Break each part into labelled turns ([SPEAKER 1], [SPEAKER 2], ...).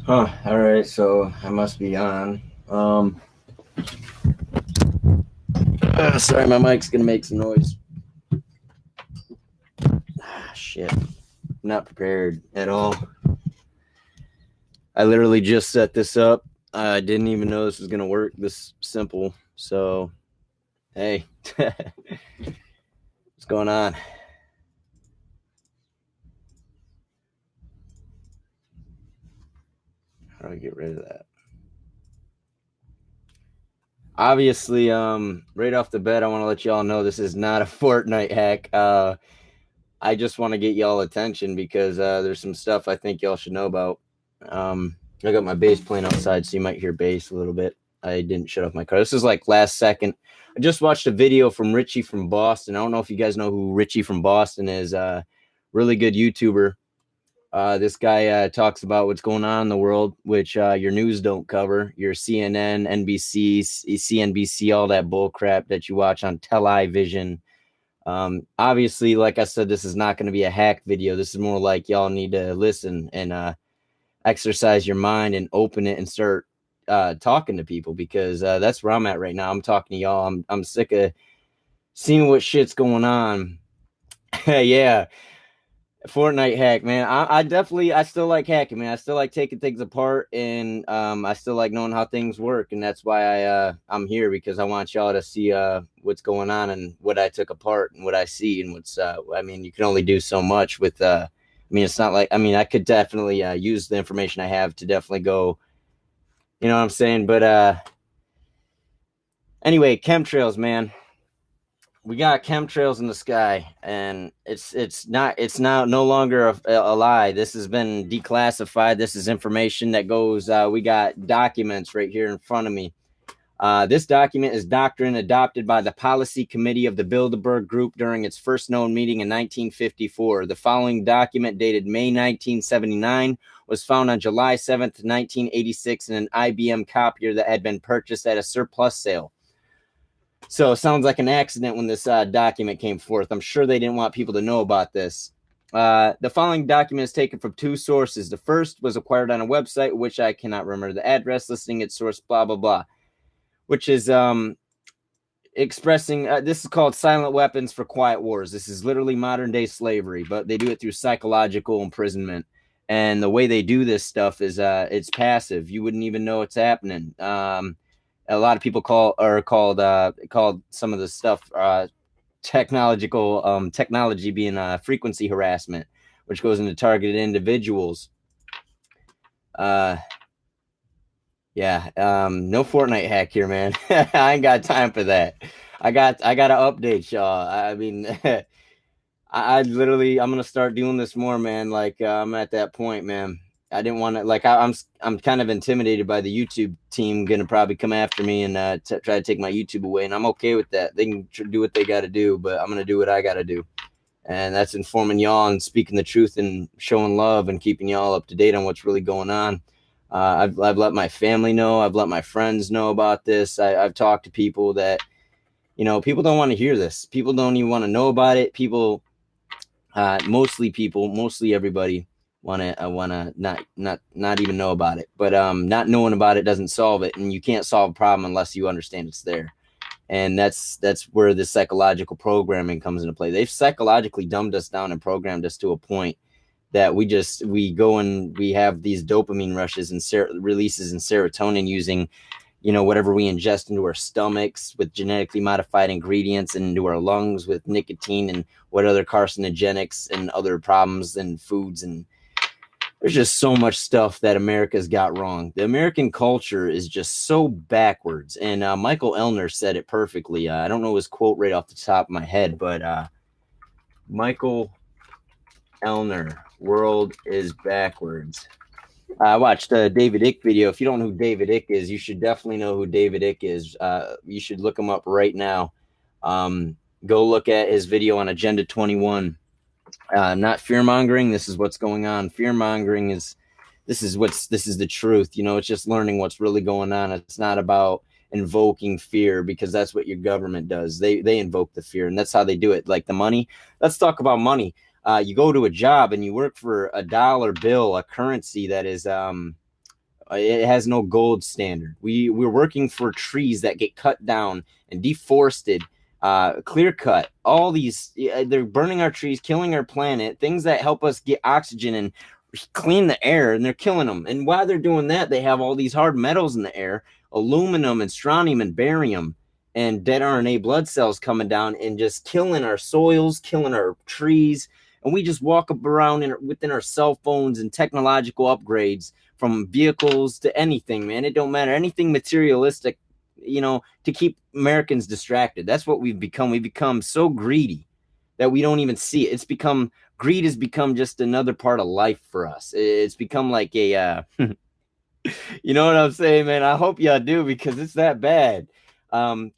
[SPEAKER 1] Huh. All right. So I must be on. Sorry, my mic's gonna make some noise. Shit. Not prepared at all. I literally just set this up. I didn't even know this was gonna work this simple. So, hey, what's going on? How do I get rid of that? Obviously, right off the bat, I want to let y'all know this is not a Fortnite hack. I just want to get y'all attention because there's some stuff I think y'all should know about. I got my bass playing outside, so you might hear bass a little bit. I didn't shut off my car. This is like last second. I just watched a video from Richie from Boston. I don't know if you guys know who Richie from Boston is. Really good YouTuber. This guy talks about what's going on in the world, which your news don't cover. Your CNN, NBC, CNBC, all that bull crap that you watch on television. Obviously, like I said, this is not going to be a hack video. This is more like y'all need to listen and exercise your mind and open it and start talking to people, because that's where I'm at right now. I'm talking to y'all. I'm sick of seeing what shit's going on. Yeah. Fortnite hack, man. I still like hacking, man. I still like taking things apart, and I still like knowing how things work, and that's why I'm here, because I want y'all to see what's going on and what I took apart and what I see and what's I mean, you can only do so much with I mean, it's not like, I mean, I could definitely use the information I have to definitely go, you know what I'm saying? But anyway, chemtrails, man. We got chemtrails in the sky, and it's now no longer a lie. This has been declassified. This is information that goes. We got documents right here in front of me. This document is doctrine adopted by the Policy Committee of the Bilderberg Group during its first known meeting in 1954. The following document, dated May 1979, was found on July 7th, 1986, in an IBM copier that had been purchased at a surplus sale. So it sounds like an accident when this document came forth. I'm sure they didn't want people to know about this. The following document is taken from two sources. The first was acquired on a website, which I cannot remember the address, listing its source, blah, blah, blah, which is expressing, this is called Silent Weapons for Quiet Wars. This is literally modern day slavery, but they do it through psychological imprisonment. And the way they do this stuff is it's passive. You wouldn't even know it's happening. A lot of people called some of the stuff technology being frequency harassment, which goes into targeted individuals. No Fortnite hack here, man. I ain't got time for that. I gotta update y'all. I mean, I'm gonna start doing this more, man. Like I'm at that point, man. I didn't want to, like, I'm kind of intimidated by the YouTube team gonna probably come after me and try to take my YouTube away, and I'm okay with that. They can do what they got to do, but I'm gonna do what I got to do, and that's informing y'all and speaking the truth and showing love and keeping y'all up to date on what's really going on. I've let my family know. I've let my friends know about this. I've talked to people that, you know, people don't want to hear this. People don't even want to know about it. Mostly everybody want to not even know about it. But not knowing about it doesn't solve it, and you can't solve a problem unless you understand it's there. And that's where the psychological programming comes into play. They've psychologically dumbed us down and programmed us to a point that we go and we have these dopamine rushes and releases in serotonin using, you know, whatever we ingest into our stomachs with genetically modified ingredients, and into our lungs with nicotine and what other carcinogenics and other problems and foods. And there's just so much stuff that America's got wrong. The American culture is just so backwards. And Michael Elner said it perfectly. I don't know his quote right off the top of my head, but Michael Elner, world is backwards. I watched a David Icke video. If you don't know who David Icke is, you should definitely know who David Icke is. You should look him up right now. Go look at his video on Agenda 21. Not fear mongering. This is what's going on. Fear mongering is this is the truth. You know, it's just learning what's really going on. It's not about invoking fear, because that's what your government does. They invoke the fear, and that's how they do it. Like the money. Let's talk about money. You go to a job and you work for a dollar bill, a currency that is It has no gold standard. We're working for trees that get cut down and deforested, clear cut. All these, they're burning our trees, killing our planet, things that help us get oxygen and clean the air, and they're killing them. And while they're doing that, they have all these hard metals in the air, aluminum and strontium and barium and dead RNA blood cells coming down and just killing our soils, killing our trees. And we just walk up around within our cell phones and technological upgrades, from vehicles to anything, man. It don't matter. Anything materialistic, to keep Americans distracted. That's what we've become. We've become so greedy that we don't even see it. Greed has become just another part of life for us. It's become like a, you know what I'm saying, man? I hope y'all do, because it's that bad.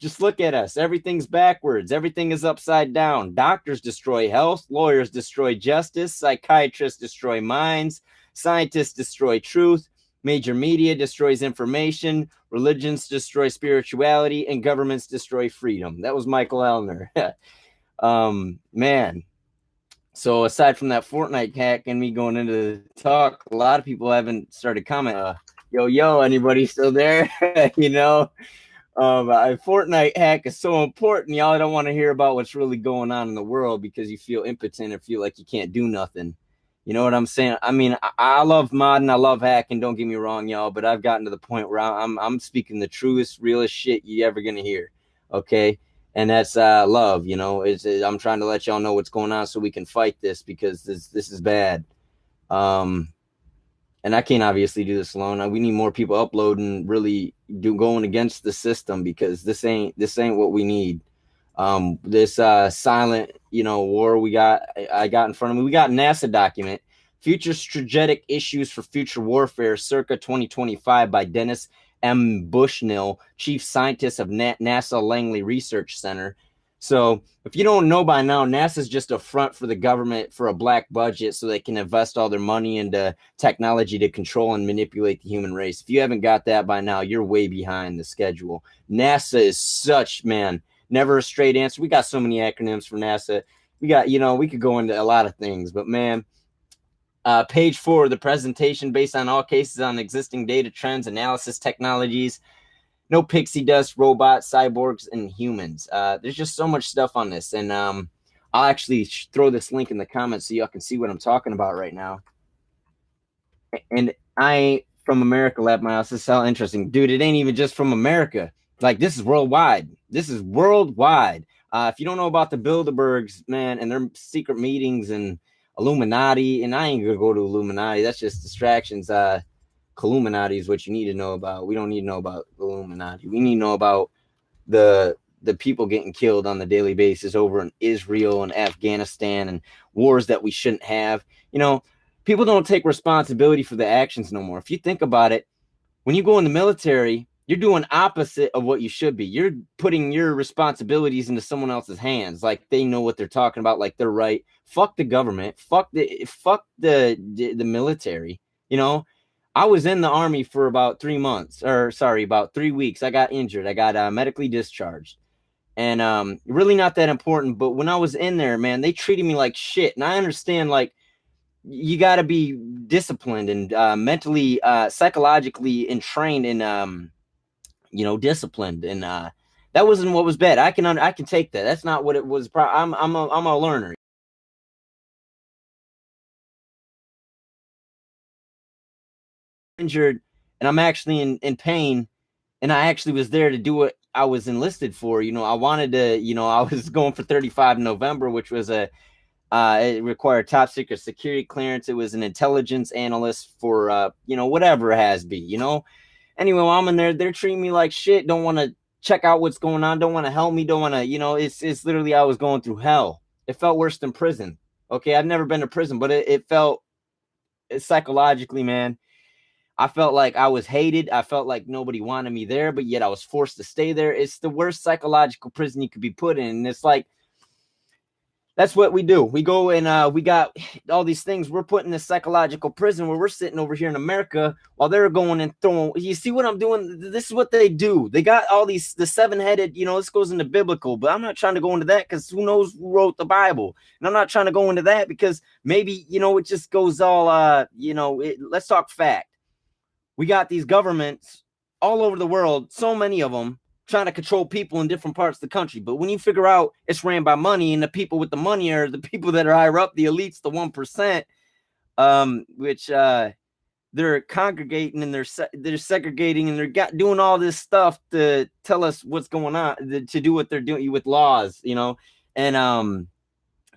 [SPEAKER 1] Just look at us. Everything's backwards. Everything is upside down. Doctors destroy health. Lawyers destroy justice. Psychiatrists destroy minds. Scientists destroy truth. Major media destroys information. Religions destroy spirituality. And governments destroy freedom. That was Michael Elner. Man. So aside from that Fortnite hack and me going into the talk, a lot of people haven't started commenting. Yo, anybody still there? Fortnite hack is so important. Y'all don't want to hear about what's really going on in the world because you feel impotent or feel like you can't do nothing. You know what I'm saying? I mean, I love modding, I love hacking. Don't get me wrong, y'all, but I've gotten to the point where I'm speaking the truest, realest shit you ever gonna hear. Okay, and that's love. I'm trying to let y'all know what's going on so we can fight this, because this is bad. And I can't obviously do this alone. We need more people uploading, really going against the system, because this ain't what we need. This silent, war I got in front of me. We got NASA document, Future Strategic Issues for Future Warfare, circa 2025, by Dennis M. Bushnell, Chief Scientist of NASA Langley Research Center. So if you don't know by now, NASA is just a front for the government for a black budget so they can invest all their money into technology to control and manipulate the human race. If you haven't got that by now, you're way behind the schedule. NASA is such, man, never a straight answer. We got so many acronyms for NASA. We got, we could go into a lot of things, but man, page 4, the presentation based on all cases on existing data, trends, analysis technologies. No pixie dust, robots, cyborgs, and humans. There's just so much stuff on this. And I'll actually throw this link in the comments so y'all can see what I'm talking about right now. And I ain't from America, Lab Miles. This is how interesting. Dude, it ain't even just from America. Like, this is worldwide. This is worldwide. If you don't know about the Bilderbergs, man, and their secret meetings and Illuminati, and I ain't going to go to Illuminati. That's just distractions. Illuminati is what you need to know about. We don't need to know about Illuminati. We need to know about the people getting killed on the daily basis over in Israel and Afghanistan, and wars that we shouldn't have. People don't take responsibility for the actions no more. If you think about it, when you go in the military, you're doing opposite of what you should be. You're putting your responsibilities into someone else's hands, like they know what they're talking about, like they're right. Fuck the government. Fuck the military. I was in the Army for about 3 weeks. I got injured. I got medically discharged. And really not that important. But when I was in there, man, they treated me like shit. And I understand, like, you got to be disciplined and mentally, psychologically trained and, disciplined. And that wasn't what was bad. I can take that. That's not what it was. I'm a learner. Injured, and I'm actually in pain, and I actually was there to do what I was enlisted for. I wanted to, I was going for 35 in November, which was it required top secret security clearance. It was an intelligence analyst for whatever it has be. Anyway, while I'm in there, they're treating me like shit. Don't want to check out what's going on. Don't want to help me. Don't want to, it's literally, I was going through hell. It felt worse than prison. Okay, I've never been to prison, but it felt psychologically, man. I felt like I was hated. I felt like nobody wanted me there, but yet I was forced to stay there. It's the worst psychological prison you could be put in. And it's like, that's what we do. We go and we got all these things. We're put in this psychological prison where we're sitting over here in America while they're going and throwing. You see what I'm doing? This is what they do. They got all the 7-headed, this goes into biblical, but I'm not trying to go into that because who knows who wrote the Bible. And I'm not trying to go into that because maybe, it just goes all, let's talk fact. we got these governments all over the world, so many of them, trying to control people in different parts of the country. But when you figure out it's ran by money, and the people with the money are the people that are higher up, the elites, the 1%, which they're congregating and they're segregating and they're doing all this stuff to tell us what's going on, to do what they're doing with laws, and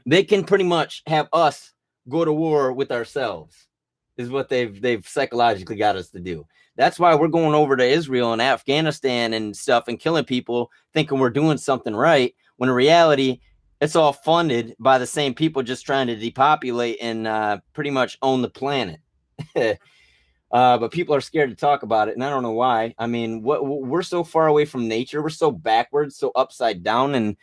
[SPEAKER 1] they can pretty much have us go to war with ourselves, is what they've psychologically got us to do. That's why we're going over to Israel and Afghanistan and stuff and killing people, thinking we're doing something right, when in reality, it's all funded by the same people just trying to depopulate and pretty much own the planet. But people are scared to talk about it, and I don't know why. I mean, we're so far away from nature. We're so backwards, so upside down. And,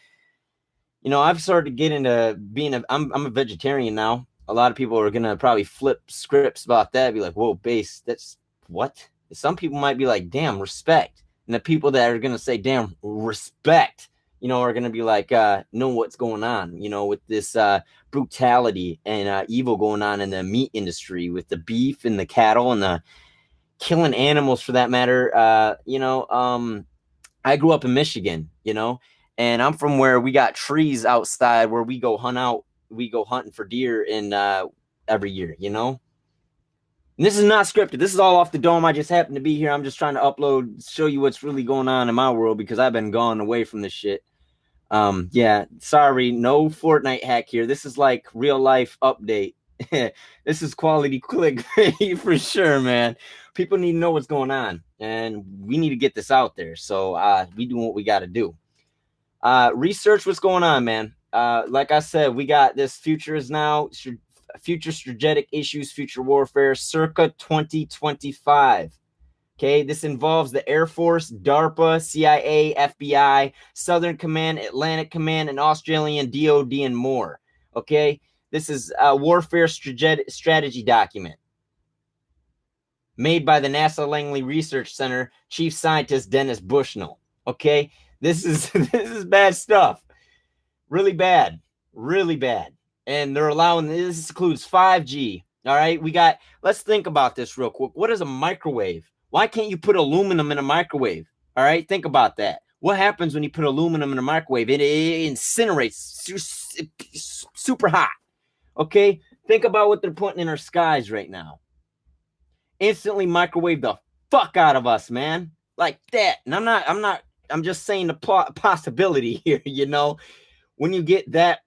[SPEAKER 1] I've started to get into being I'm a vegetarian now. A lot of people are going to probably flip scripts about that, be like, whoa, base, that's what? Some people might be like, damn, respect. And the people that are going to say, damn, respect, are going to be like, know what's going on, with this brutality and evil going on in the meat industry, with the beef and the cattle and the killing animals, for that matter. I grew up in Michigan, and I'm from where we got trees outside where we go hunting for deer in every year, And this is not scripted. This is all off the dome. I just happen to be here. I'm just trying to upload, show you what's really going on in my world, because I've been gone away from this shit. Yeah, sorry, no Fortnite hack here. This is like real life update. This is quality clickbait for sure, man. People need to know what's going on, and we need to get this out there. So we do what we got to do. Research what's going on, man. Like I said, we got this future is now. Future strategic issues, future warfare, circa 2025. Okay, this involves the Air Force, DARPA, CIA, FBI, Southern Command, Atlantic Command, and Australian DOD, and more. Okay, this is a warfare strategy document made by the NASA Langley Research Center Chief Scientist Dennis Bushnell. Okay, this is bad stuff. Really bad. Really bad. And they're allowing, this includes 5G. All right, let's think about this real quick. What is a microwave? Why can't you put aluminum in a microwave? All right, think about that. What happens when you put aluminum in a microwave? It incinerates, super hot. Okay, think about what they're putting in our skies right now. Instantly microwave the fuck out of us, man. Like that. And I'm just saying the possibility here, when you get that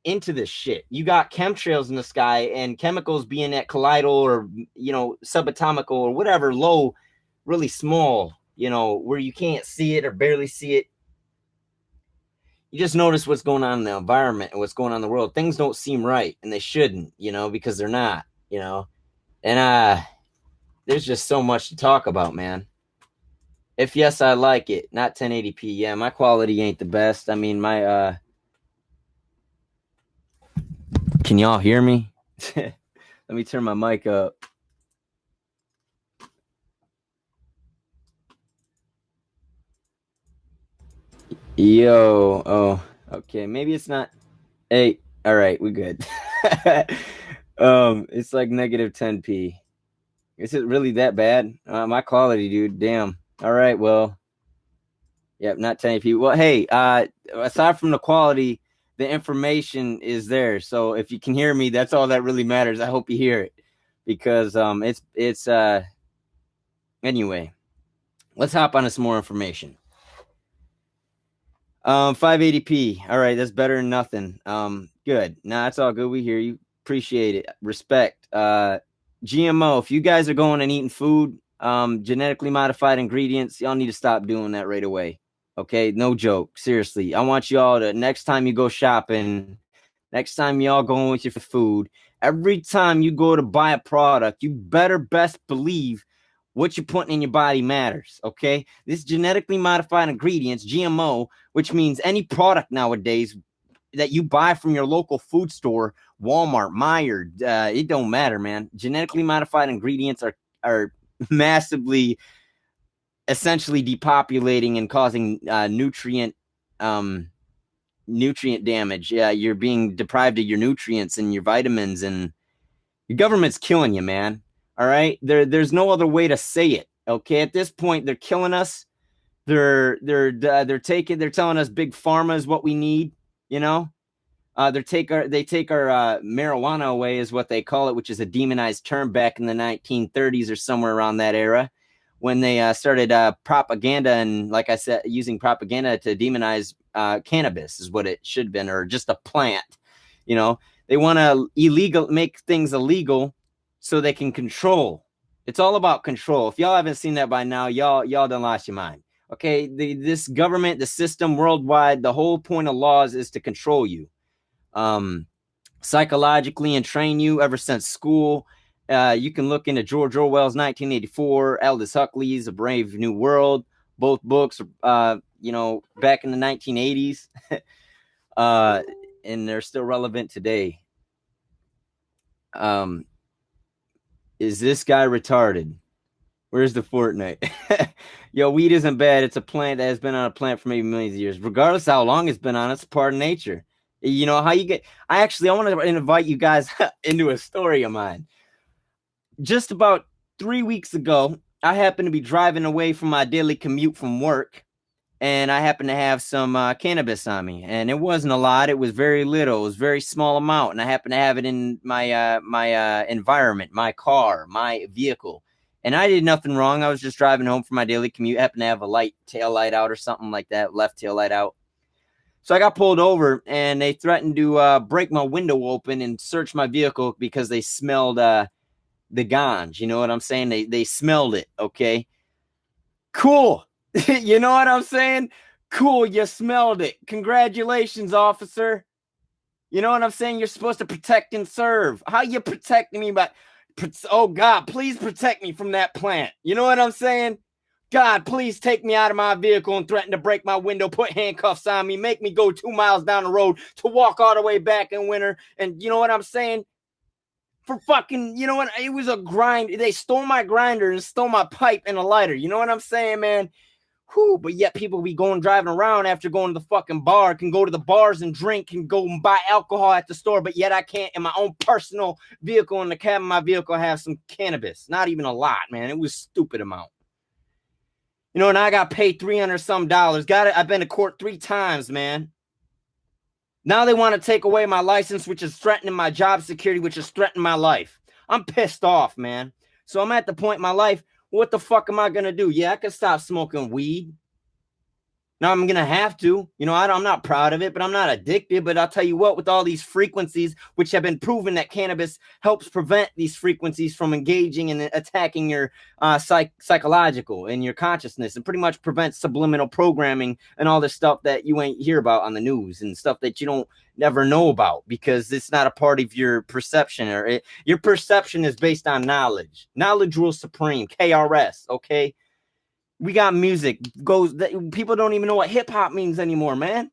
[SPEAKER 1] into this shit. You got chemtrails in the sky and chemicals being at colloidal or, subatomical or whatever, low, really small, where you can't see it or barely see it. You just notice what's going on in the environment and what's going on in the world. Things don't seem right, and they shouldn't, because they're not, and there's just so much to talk about, man. If yes, I like it. Not 1080p. Yeah, my quality ain't the best. I mean, my can y'all hear me? Let me turn my mic up. Yo, oh, okay. Maybe it's not. Hey, all right, we good. It's like negative 10p. Is it really that bad? My quality, dude. Damn. All right, well, yep, not 10p. Well, hey, aside from the quality, the information is there. So if you can hear me, that's all that really matters. I hope you hear it, because it's anyway, let's hop on to some more information. 580p. All right, that's better than nothing. Good. Nah, that's all good. We hear you. Appreciate it. Respect. GMO. If you guys are going and eating food, genetically modified ingredients, y'all need to stop doing that right away. Okay, no joke. Seriously, I want y'all to, next time you go shopping, next time y'all going with your food, every time you go to buy a product, you better best believe what you're putting in your body matters. Okay, this genetically modified ingredients, GMO, which means any product nowadays that you buy from your local food store, Walmart, Meijer, it don't matter, man. Genetically modified ingredients are massively, essentially depopulating and causing nutrient damage. Yeah, you're being deprived of your nutrients and your vitamins, and your government's killing you, man. All right. There's no other way to say it. Okay. At this point, they're killing us. They're telling us big pharma is what we need. You know, they take our marijuana away is what they call it, which is a demonized term back in the 1930s or somewhere around that era, when they started propaganda and, like I said, using propaganda to demonize cannabis is what it should have been, or just a plant. You know, they want to make things illegal so they can control. It's all about control. If y'all haven't seen that by now, y'all done lost your mind. Okay, this government, the system worldwide, the whole point of laws is to control you, psychologically, and train you ever since school. You can look into George Orwell's 1984, Aldous Huxley's A Brave New World. Both books, back in the 1980s, and they're still relevant today. Is this guy retarded? Where's the Fortnite? Yo, weed isn't bad. It's a plant that has been on a plant for maybe millions of years. Regardless of how long it's been on, it's part of nature. You know how you get... I want to invite you guys into a story of mine. Just about 3 weeks ago, I happened to be driving away from my daily commute from work, and I happened to have some cannabis on me. And it wasn't a lot. It was very little. It was a very small amount. And I happened to have it in my environment, my car, my vehicle. And I did nothing wrong. I was just driving home from my daily commute. Happened to have a tail light out or something like that, left tail light out. So I got pulled over, and they threatened to break my window open and search my vehicle because they smelled the ganj. You know what I'm saying? They smelled it. Okay, cool. You know what I'm saying? Cool. You smelled it. Congratulations, officer. You know what I'm saying? You're supposed to protect and serve. How you protecting me? Oh, God, please protect me from that plant. You know what I'm saying? God, please take me out of my vehicle and threaten to break my window, put handcuffs on me, make me go 2 miles down the road to walk all the way back in winter. And you know what I'm saying? For fucking, you know what? It was a grind. They stole my grinder and stole my pipe and a lighter. You know what I'm saying, man? Whew, but yet people be driving around after going to the fucking bar, can go to the bars and drink, can go and buy alcohol at the store, but yet I can't in my own personal vehicle, in the cab of my vehicle, have some cannabis. Not even a lot, man. It was a stupid amount. You know, and I got paid $300 some. I've been to court 3 times, man. Now they want to take away my license, which is threatening my job security, which is threatening my life. I'm pissed off, man. So I'm at the point in my life, what the fuck am I going to do? Yeah, I can stop smoking weed. Now I'm going to have to. You know, I'm not proud of it, but I'm not addicted. But I'll tell you what, with all these frequencies, which have been proven that cannabis helps prevent these frequencies from engaging and attacking your psychological and your consciousness, and pretty much prevents subliminal programming and all this stuff that you ain't hear about on the news and stuff that you don't never know about because it's not a part of your perception, or your perception is based on knowledge. Knowledge rules supreme. KRS, okay? We got music people don't even know what hip hop means anymore, man.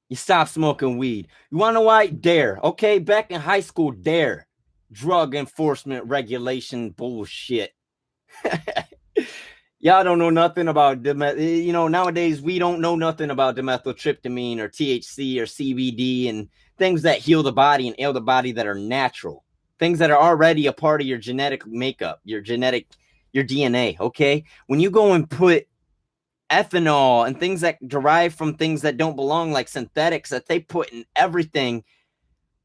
[SPEAKER 1] You stop smoking weed. You want to know why? DARE. Okay, back in high school, DARE. Drug enforcement regulation bullshit. Y'all don't know nothing about nowadays we don't know nothing about dimethyltryptamine or THC or CBD and things that heal the body and ail the body that are natural. Things that are already a part of your genetic makeup, your DNA, okay? When you go and put ethanol and things that derive from things that don't belong, like synthetics that they put in everything,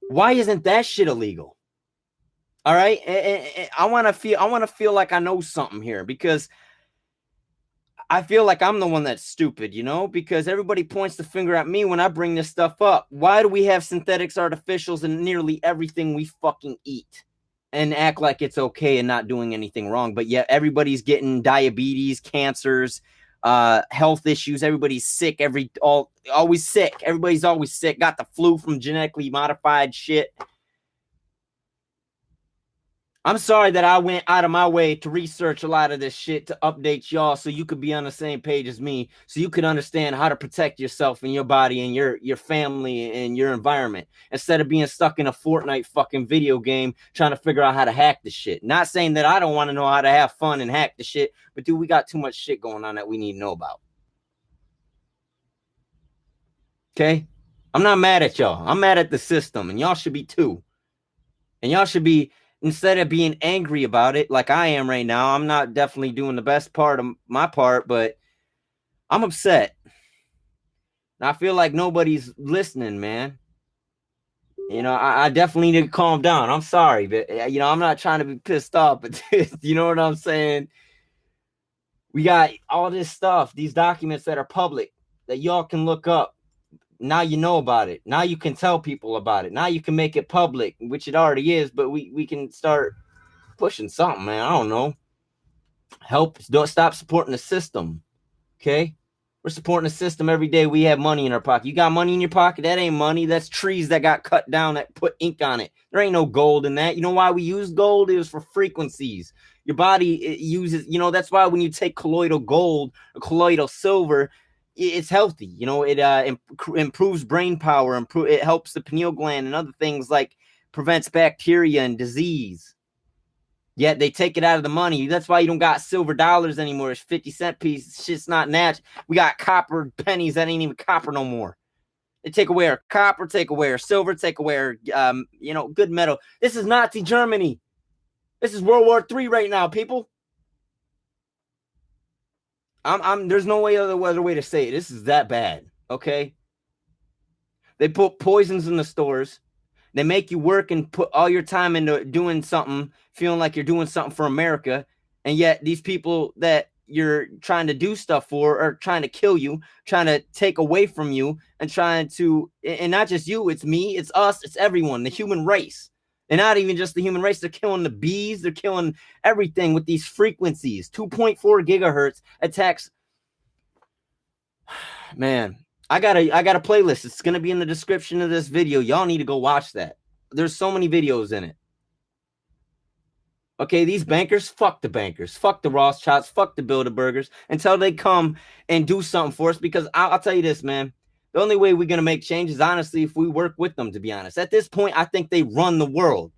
[SPEAKER 1] why isn't that shit illegal? All right? I want to feel like I know something here, because I feel like I'm the one that's stupid, you know, because everybody points the finger at me when I bring this stuff up. Why do we have synthetics, artificials in nearly everything we fucking eat? And act like it's okay and not doing anything wrong, but yet everybody's getting diabetes, cancers, health issues. Everybody's sick. Always sick. Everybody's always sick. Got the flu from genetically modified shit. I'm sorry that I went out of my way to research a lot of this shit to update y'all so you could be on the same page as me, so you could understand how to protect yourself and your body and your family and your environment, instead of being stuck in a Fortnite fucking video game trying to figure out how to hack the shit. Not saying that I don't want to know how to have fun and hack the shit, but dude, we got too much shit going on that we need to know about. Okay? I'm not mad at y'all. I'm mad at the system, and y'all should be too. And y'all should be instead of being angry about it like I am right now, I'm not definitely doing the best part of my part, but I'm upset. And I feel like nobody's listening, man. I definitely need to calm down. I'm sorry, but I'm not trying to be pissed off, but you know what I'm saying? We got all this stuff, these documents that are public that y'all can look up. Now you know about it. Now you can tell people about it. Now you can make it public, which it already is, but we can start pushing something, man. I don't know. Help. Don't stop supporting the system. Okay? We're supporting the system every day. We have money in our pocket. You got money in your pocket? That ain't money. That's trees that got cut down that put ink on it. There ain't no gold in that. You know why we use gold? It was for frequencies. Your body uses, that's why when you take colloidal gold or colloidal silver, it's healthy. It improves brain power. It helps the pineal gland and other things, like prevents bacteria and disease. Yet they take it out of the money. That's why you don't got silver dollars anymore. It's 50-cent piece. Shit's not natural. We got copper pennies that ain't even copper no more. They take away our copper, take away our silver, take away our, good metal. This is Nazi Germany. This is World War III right now, people. There's no other way to say it. This is that bad, okay? They put poisons in the stores. They make you work and put all your time into doing something, feeling like you're doing something for America. And yet these people that you're trying to do stuff for are trying to kill you, trying to take away from you, and and not just you, it's me, it's us, it's everyone, the human race. And not even just the human race. They're killing the bees. They're killing everything with these frequencies. 2.4 gigahertz attacks. Man, I got a playlist. It's going to be in the description of this video. Y'all need to go watch that. There's so many videos in it. Okay, these bankers, fuck the bankers. Fuck the Rothschilds. Fuck the Bilderbergers until they come and do something for us. Because I'll tell you this, man. The only way we're going to make change is, honestly, if we work with them, to be honest. At this point, I think they run the world.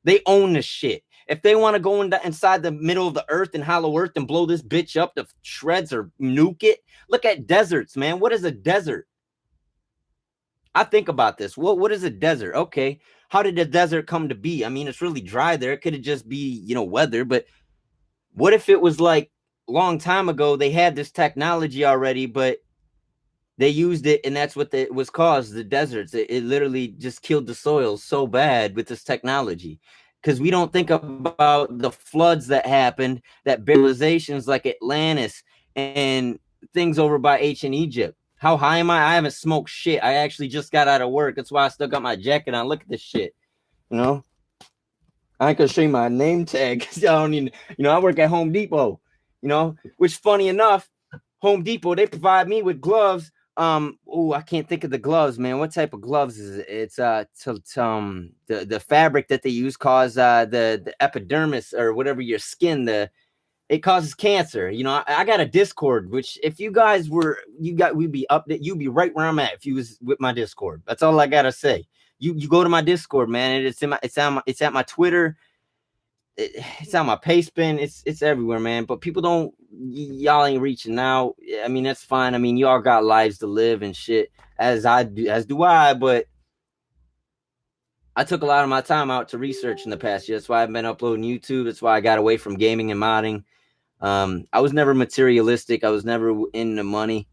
[SPEAKER 1] They own this shit. If they want to go inside the middle of the earth and hollow earth and blow this bitch up to shreds or nuke it, look at deserts, man. What is a desert? I think about this. What is a desert? Okay, how did the desert come to be? I mean, it's really dry there. It could have just be, weather. But what if it was like a long time ago, they had this technology already, but they used it, and that's what it was caused, the deserts. It literally just killed the soil so bad with this technology. Because we don't think about the floods that happened, that civilizations like Atlantis and things over by ancient Egypt. How high am I? I haven't smoked shit. I actually just got out of work. That's why I still got my jacket on. Look at this shit. I ain't gonna show you my name tag. I don't even, I work at Home Depot, which, funny enough, Home Depot, they provide me with gloves. I can't think of the gloves, man. What type of gloves is it? It's the fabric that they use cause the epidermis or whatever your skin, it causes cancer. I got a Discord, which if you guys we'd be you'd be right where I'm at if you was with my Discord. That's all I gotta say. You go to my Discord, man. It's at my Twitter. It's on my Payspin. It's everywhere, man. But people y'all ain't reaching out. I mean, that's fine. I mean, y'all got lives to live and shit, as do I. But I took a lot of my time out to research in the past year. That's why I've been uploading YouTube. That's why I got away from gaming and modding. I was never materialistic. I was never into money.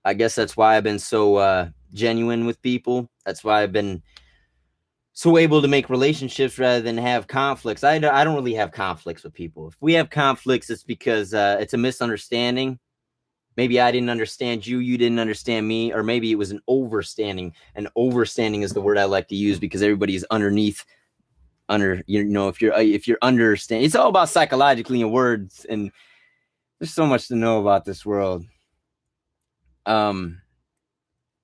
[SPEAKER 1] I guess that's why I've been so genuine with people. That's why I've been so able to make relationships rather than have conflicts. I don't really have conflicts with people. If we have conflicts, it's because it's a misunderstanding. Maybe I didn't understand you, you didn't understand me, or maybe it was an overstanding. And overstanding is the word I like to use because everybody's if you're understanding. It's all about psychologically in words, and there's so much to know about this world.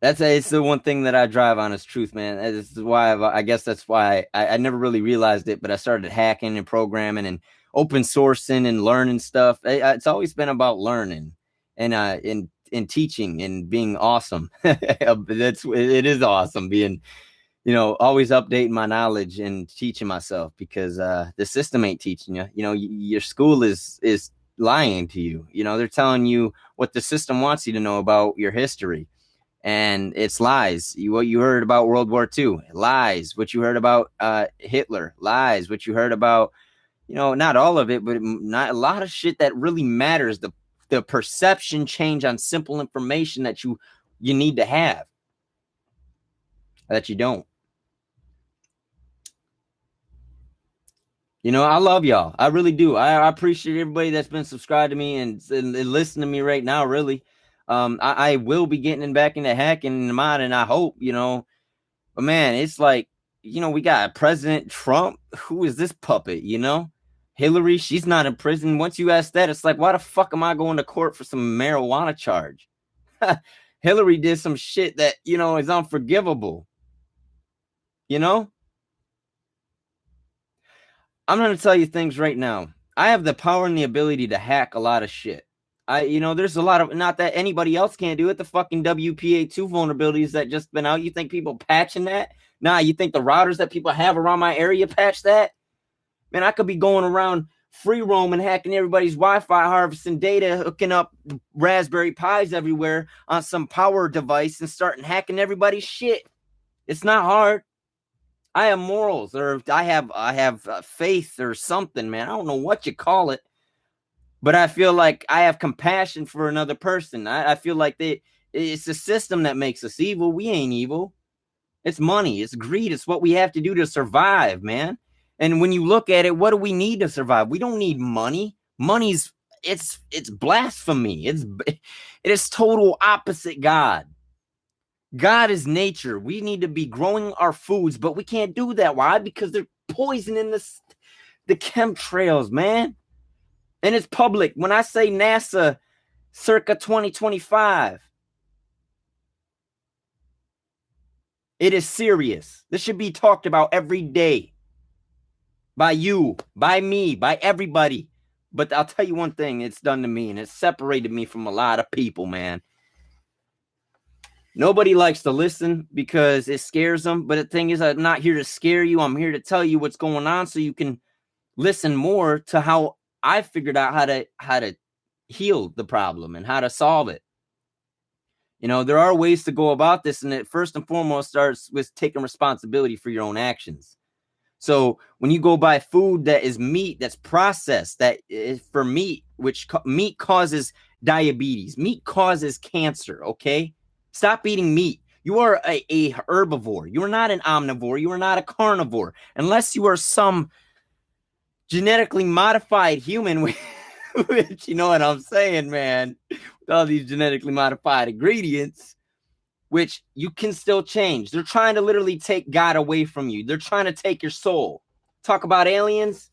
[SPEAKER 1] It's the one thing that I drive on is truth, man. This is why I guess that's why I never really realized it, but I started hacking and programming and open sourcing and learning stuff. It's always been about learning and in teaching and being awesome. It is awesome being, always updating my knowledge and teaching myself because the system ain't teaching you. Your school is lying to you. They're telling you what the system wants you to know about your history. And it's lies. What you heard about World War II, lies. What you heard about Hitler, lies. What you heard about, not all of it, but not a lot of shit that really matters. The perception change on simple information that you need to have, that you don't. I love y'all. I really do. I appreciate everybody that's been subscribed to me and listening to me right now, really. I will be getting back into hacking and mod, and I hope, but man, it's like, we got President Trump. Who is this puppet, Hillary, she's not in prison. Once you ask that, it's like, why the fuck am I going to court for some marijuana charge? Hillary did some shit that, is unforgivable. I'm going to tell you things right now. I have the power and the ability to hack a lot of shit. There's a lot of, not that anybody else can't do it. The fucking WPA2 vulnerabilities that just been out. You think people patching that? Nah, you think the routers that people have around my area patch that? Man, I could be going around free roam and hacking everybody's Wi-Fi, harvesting data, hooking up Raspberry Pis everywhere on some power device and starting hacking everybody's shit. It's not hard. I have morals, or I have faith or something, man. I don't know what you call it. But I feel like I have compassion for another person. I feel like it's the system that makes us evil. We ain't evil. It's money. It's greed. It's what we have to do to survive, man. And when you look at it, what do we need to survive? We don't need money. Money's it's blasphemy. It is total opposite God. God is nature. We need to be growing our foods, but we can't do that. Why? Because they're poisoning the chemtrails, man. And it's public. When I say NASA circa 2025, it is serious. This should be talked about every day. By you, by me, by everybody. But I'll tell you one thing it's done to me, and it's separated me from a lot of people, man. Nobody likes to listen because it scares them. But the thing is, I'm not here to scare you. I'm here to tell you what's going on so you can listen more to how I figured out how to heal the problem and how to solve it. There are ways to go about this, and it first and foremost starts with taking responsibility for your own actions. So when you go buy food that is meat, that's processed, that is for meat, which meat causes diabetes, meat causes cancer, okay? Stop eating meat. You are a herbivore. You are not an omnivore. You are not a carnivore. Unless you are some genetically modified human, which you know what I'm saying, man, with all these genetically modified ingredients, which you can still change. They're trying to literally take God away from you. They're trying to take your soul. Talk about aliens.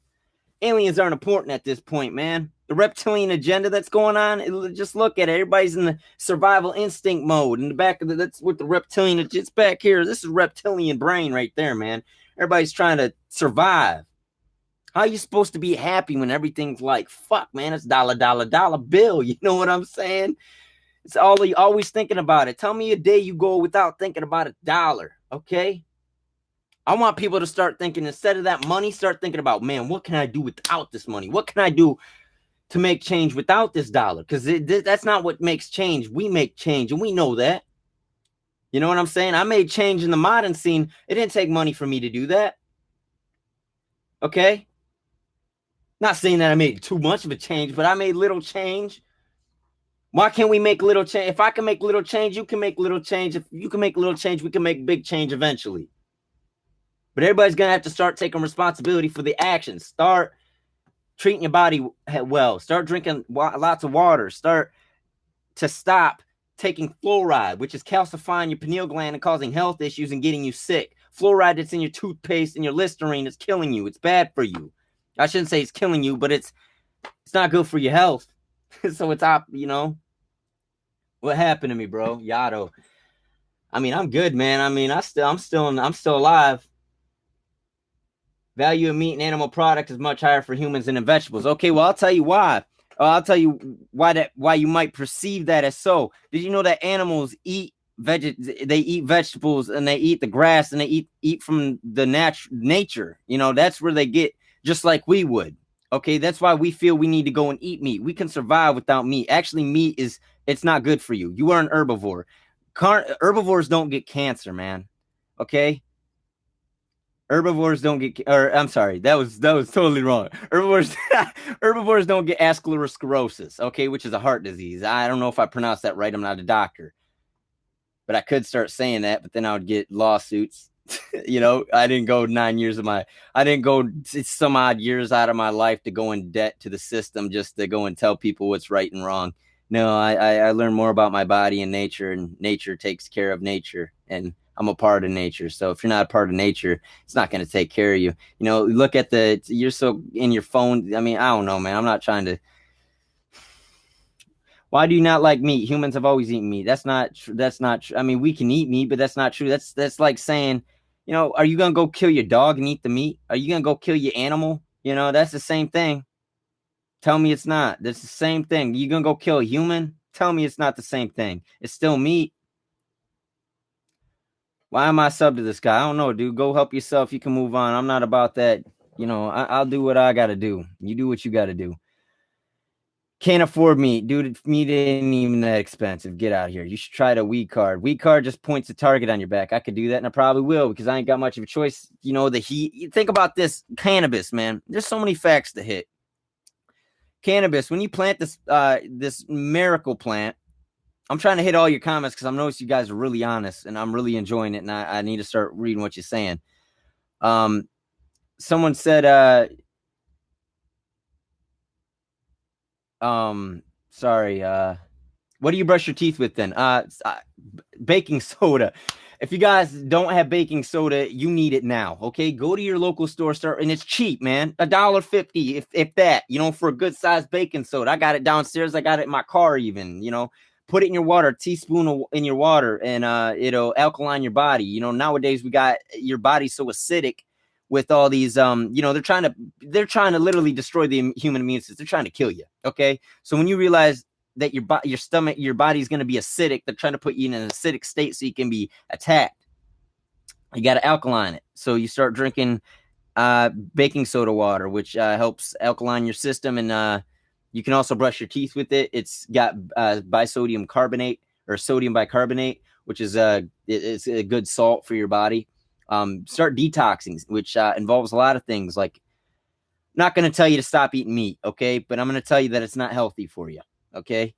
[SPEAKER 1] Aliens aren't important at this point, man. The reptilian agenda that's going on, just look at it. Everybody's in the survival instinct mode. In the back of that's what the reptilian, it's back here. This is reptilian brain right there, man. Everybody's trying to survive. How are you supposed to be happy when everything's like, fuck, man, it's dollar bill. You know what I'm saying? It's always thinking about it. Tell me a day you go without thinking about $1, okay? I want people to start thinking, instead of that money, start thinking about, man, what can I do without this money? What can I do to make change without this dollar? Because that's not what makes change. We make change, and we know that. You know what I'm saying? I made change in the modern scene. It didn't take money for me to do that. Okay? Not saying that I made too much of a change, but I made little change. Why can't we make little change? If I can make little change, you can make little change. If you can make little change, we can make big change eventually. But everybody's going to have to start taking responsibility for the actions. Start treating your body well. Start drinking lots of water. Start to stop taking fluoride, which is calcifying your pineal gland and causing health issues and getting you sick. Fluoride that's in your toothpaste and your Listerine is killing you. It's bad for you. I shouldn't say it's killing you, but it's not good for your health. So it's what happened to me, bro? Yado. I mean, I'm good, man. I mean, I'm still alive. Value of meat and animal product is much higher for humans than in vegetables. Okay, well, I'll tell you why. I'll tell you why you might perceive that as so. Did you know that animals eat vegetables and they eat the grass and they eat from the nature? That's where they get, just like we would. Okay, that's why we feel we need to go and eat meat. We can survive without meat. Actually, meat it's not good for you. You are an herbivore. Herbivores don't get cancer, man. Okay? Herbivores don't get, or I'm sorry, that was totally wrong. Herbivores don't get atherosclerosis, okay, which is a heart disease. I don't know if I pronounced that right. I'm not a doctor, but I could start saying that, but then I would get lawsuits. You know, I didn't go some odd years out of my life to go in debt to the system just to go and tell people what's right and wrong. No, I learned more about my body and nature takes care of nature, and I'm a part of nature. So if you're not a part of nature, it's not going to take care of you. You know, look at you're so in your phone. I mean, I don't know, man. I'm not trying to. Why do you not like meat? Humans have always eaten meat. That's not true. I mean, we can eat meat, but that's not true. That's like saying, you know, are you going to go kill your dog and eat the meat? Are you going to go kill your animal? You know, that's the same thing. Tell me it's not. That's the same thing. You going to go kill a human? Tell me it's not the same thing. It's still meat. Why am I sub to this guy? I don't know, dude. Go help yourself. You can move on. I'm not about that. You know, I'll do what I got to do. You do what you got to do. Can't afford meat. Dude, meat ain't even that expensive. Get out of here. You should try the weed card. Weed card just points a target on your back. I could do that, and I probably will because I ain't got much of a choice. You know, the heat. You think about this cannabis, man. There's so many facts to hit. Cannabis, when you plant this miracle plant, I'm trying to hit all your comments because I'm noticing you guys are really honest, and I'm really enjoying it, and I need to start reading what you're saying. Someone said, sorry, what do you brush your teeth with then? Baking soda. If you guys don't have baking soda, you need it now, okay? Go to your local store, and it's cheap, man. $1.50, if that, you know, for a good sized baking soda. I got it downstairs. I got it in my car even, you know. Put it in your water, a teaspoon in your water, and it'll alkaline your body. You know, nowadays we got your body so acidic with all these, you know, they're trying to literally destroy the human immune system. They're trying to kill you, okay? So when you realize that your body's going to be acidic, they're trying to put you in an acidic state so you can be attacked. You got to alkaline it. So you start drinking baking soda water, which helps alkaline your system, and you can also brush your teeth with it. It's got bisodium carbonate or sodium bicarbonate, which is it's a good salt for your body. Start detoxing, which involves a lot of things. Like, I'm not going to tell you to stop eating meat, okay? But I'm going to tell you that it's not healthy for you, okay?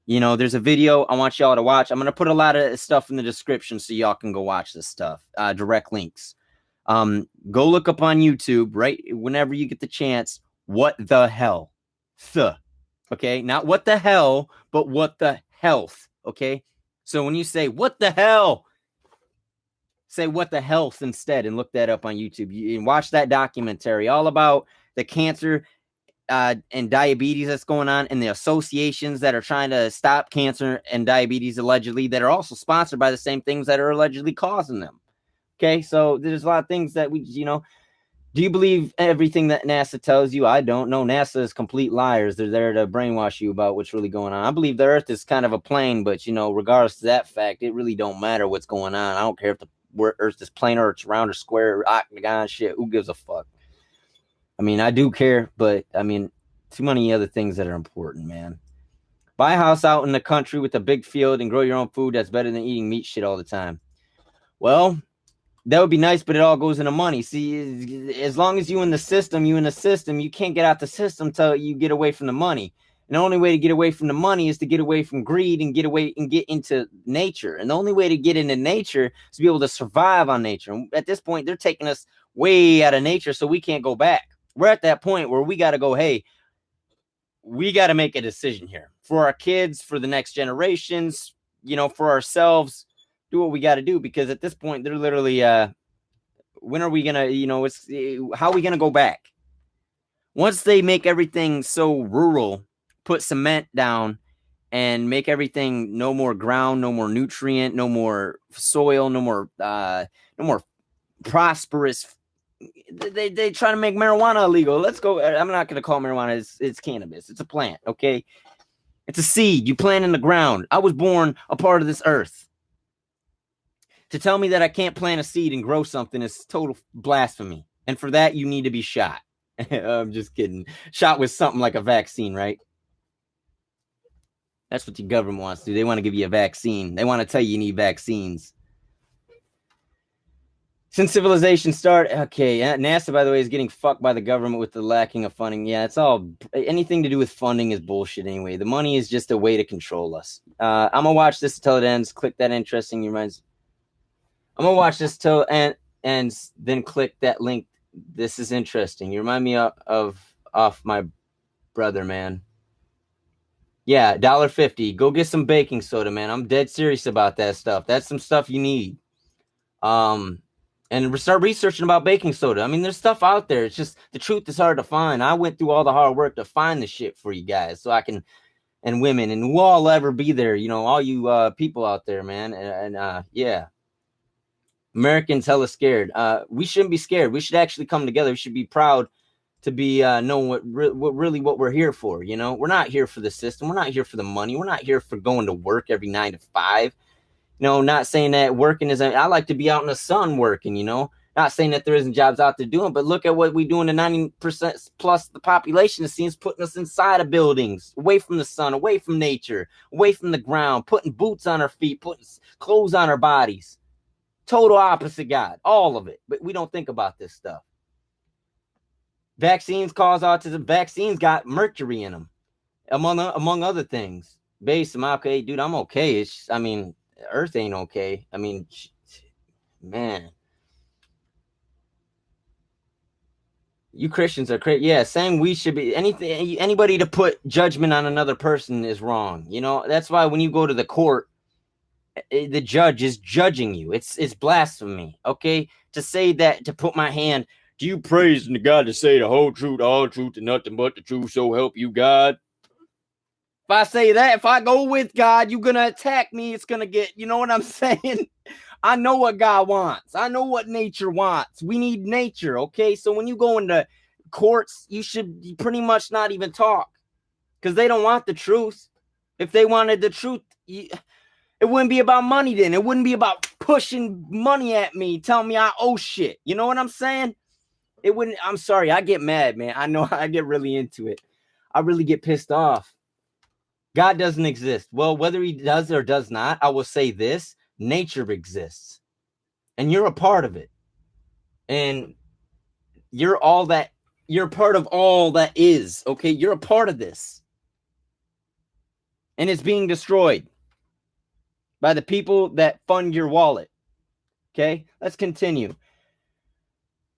[SPEAKER 1] You know, there's a video I want y'all to watch. I'm going to put a lot of stuff in the description so y'all can go watch this stuff. Direct links. Go look up on YouTube, right? Whenever you get the chance. What the hell? Okay, not what the hell, but what the health. Okay, so when you say what the hell, say what the health instead, and look that up on YouTube. You watch that documentary all about the cancer and diabetes that's going on, and the associations that are trying to stop cancer and diabetes allegedly, that are also sponsored by the same things that are allegedly causing them. Okay, so there's a lot of things that we, you know. Do you believe everything that NASA tells you? I don't know. NASA is complete liars. They're there to brainwash you about what's really going on. I believe the Earth is kind of a plane, but, you know, regardless to that fact, it really don't matter what's going on. I don't care if the Earth is plane or it's round or square or octagon, shit. Who gives a fuck? I mean, I do care, but, I mean, too many other things that are important, man. Buy a house out in the country with a big field and grow your own food. That's better than eating meat shit all the time. Well, that would be nice, but it all goes into money. See, as long as you in the system, you can't get out the system till you get away from the money. And the only way to get away from the money is to get away from greed and get into nature. And the only way to get into nature is to be able to survive on nature. And at this point, they're taking us way out of nature, so we can't go back. We're at that point where we got to go, hey, we got to make a decision here for our kids, for the next generations, you know, for ourselves. Do what we got to do, because at this point they're literally when are we gonna, you know, how are we gonna go back once they make everything so rural, put cement down and make everything no more ground, no more nutrient, no more soil, no more prosperous. They try to make marijuana illegal. Let's go. I'm not gonna call marijuana. It's cannabis. It's a plant, okay? It's a seed you plant in the ground. I was born a part of this earth. To tell me that I can't plant a seed and grow something is total blasphemy. And for that, you need to be shot. I'm just kidding. Shot with something like a vaccine, right? That's what the government wants to do. They want to give you a vaccine. They want to tell you need vaccines. Since civilization started, okay, NASA, by the way, is getting fucked by the government with the lacking of funding. Yeah, it's all, anything to do with funding is bullshit anyway. The money is just a way to control us. I'm going to watch this until it ends. Click that interesting. I'm going to watch this till and then click that link. This is interesting. You remind me of my brother, man. Yeah, $1.50. Go get some baking soda, man. I'm dead serious about that stuff. That's some stuff you need. And start researching about baking soda. I mean, there's stuff out there. It's just the truth is hard to find. I went through all the hard work to find the shit for you guys, so I can, and women, and we'll all ever be there. You know, all you people out there, man. And yeah, Americans hella scared. We shouldn't be scared. We should actually come together. We should be proud to be knowing what we're here for. You know, we're not here for the system. We're not here for the money. We're not here for going to work every 9 to 5. You know, not saying that working isn't, I like to be out in the sun working, you know, not saying that there isn't jobs out there doing, but look at what we do in the 90% plus the population. It seems putting us inside of buildings, away from the sun, away from nature, away from the ground, putting boots on our feet, putting clothes on our bodies. Total opposite God, all of it. But we don't think about this stuff. Vaccines cause autism. Vaccines got mercury in them, among other things. Base, I'm okay, dude. I'm okay. It's, I mean, Earth ain't okay. I mean, man, you Christians are crazy. Yeah, saying we should be anybody to put judgment on another person is wrong. You know, that's why when you go to the court, the judge is judging you. It's blasphemy. Okay, to say that, to put my hand, do you praise the God to say the whole truth, all truth, and nothing but the truth, so help you God? If I say that, if I go with God, you're going to attack me. It's going to get, you know what I'm saying? I know what God wants. I know what nature wants. We need nature, okay? So when you go into courts, you should pretty much not even talk because they don't want the truth. If they wanted the truth, it wouldn't be about money then. It wouldn't be about pushing money at me, telling me I owe shit. You know what I'm saying? It wouldn't. I'm sorry. I get mad, man. I know I get really into it. I really get pissed off. God doesn't exist. Well, whether he does or does not, I will say this: nature exists, and you're a part of it, and you're all that. You're part of all that is. Okay, you're a part of this, and it's being destroyed by the people that fund your wallet. Okay, let's continue.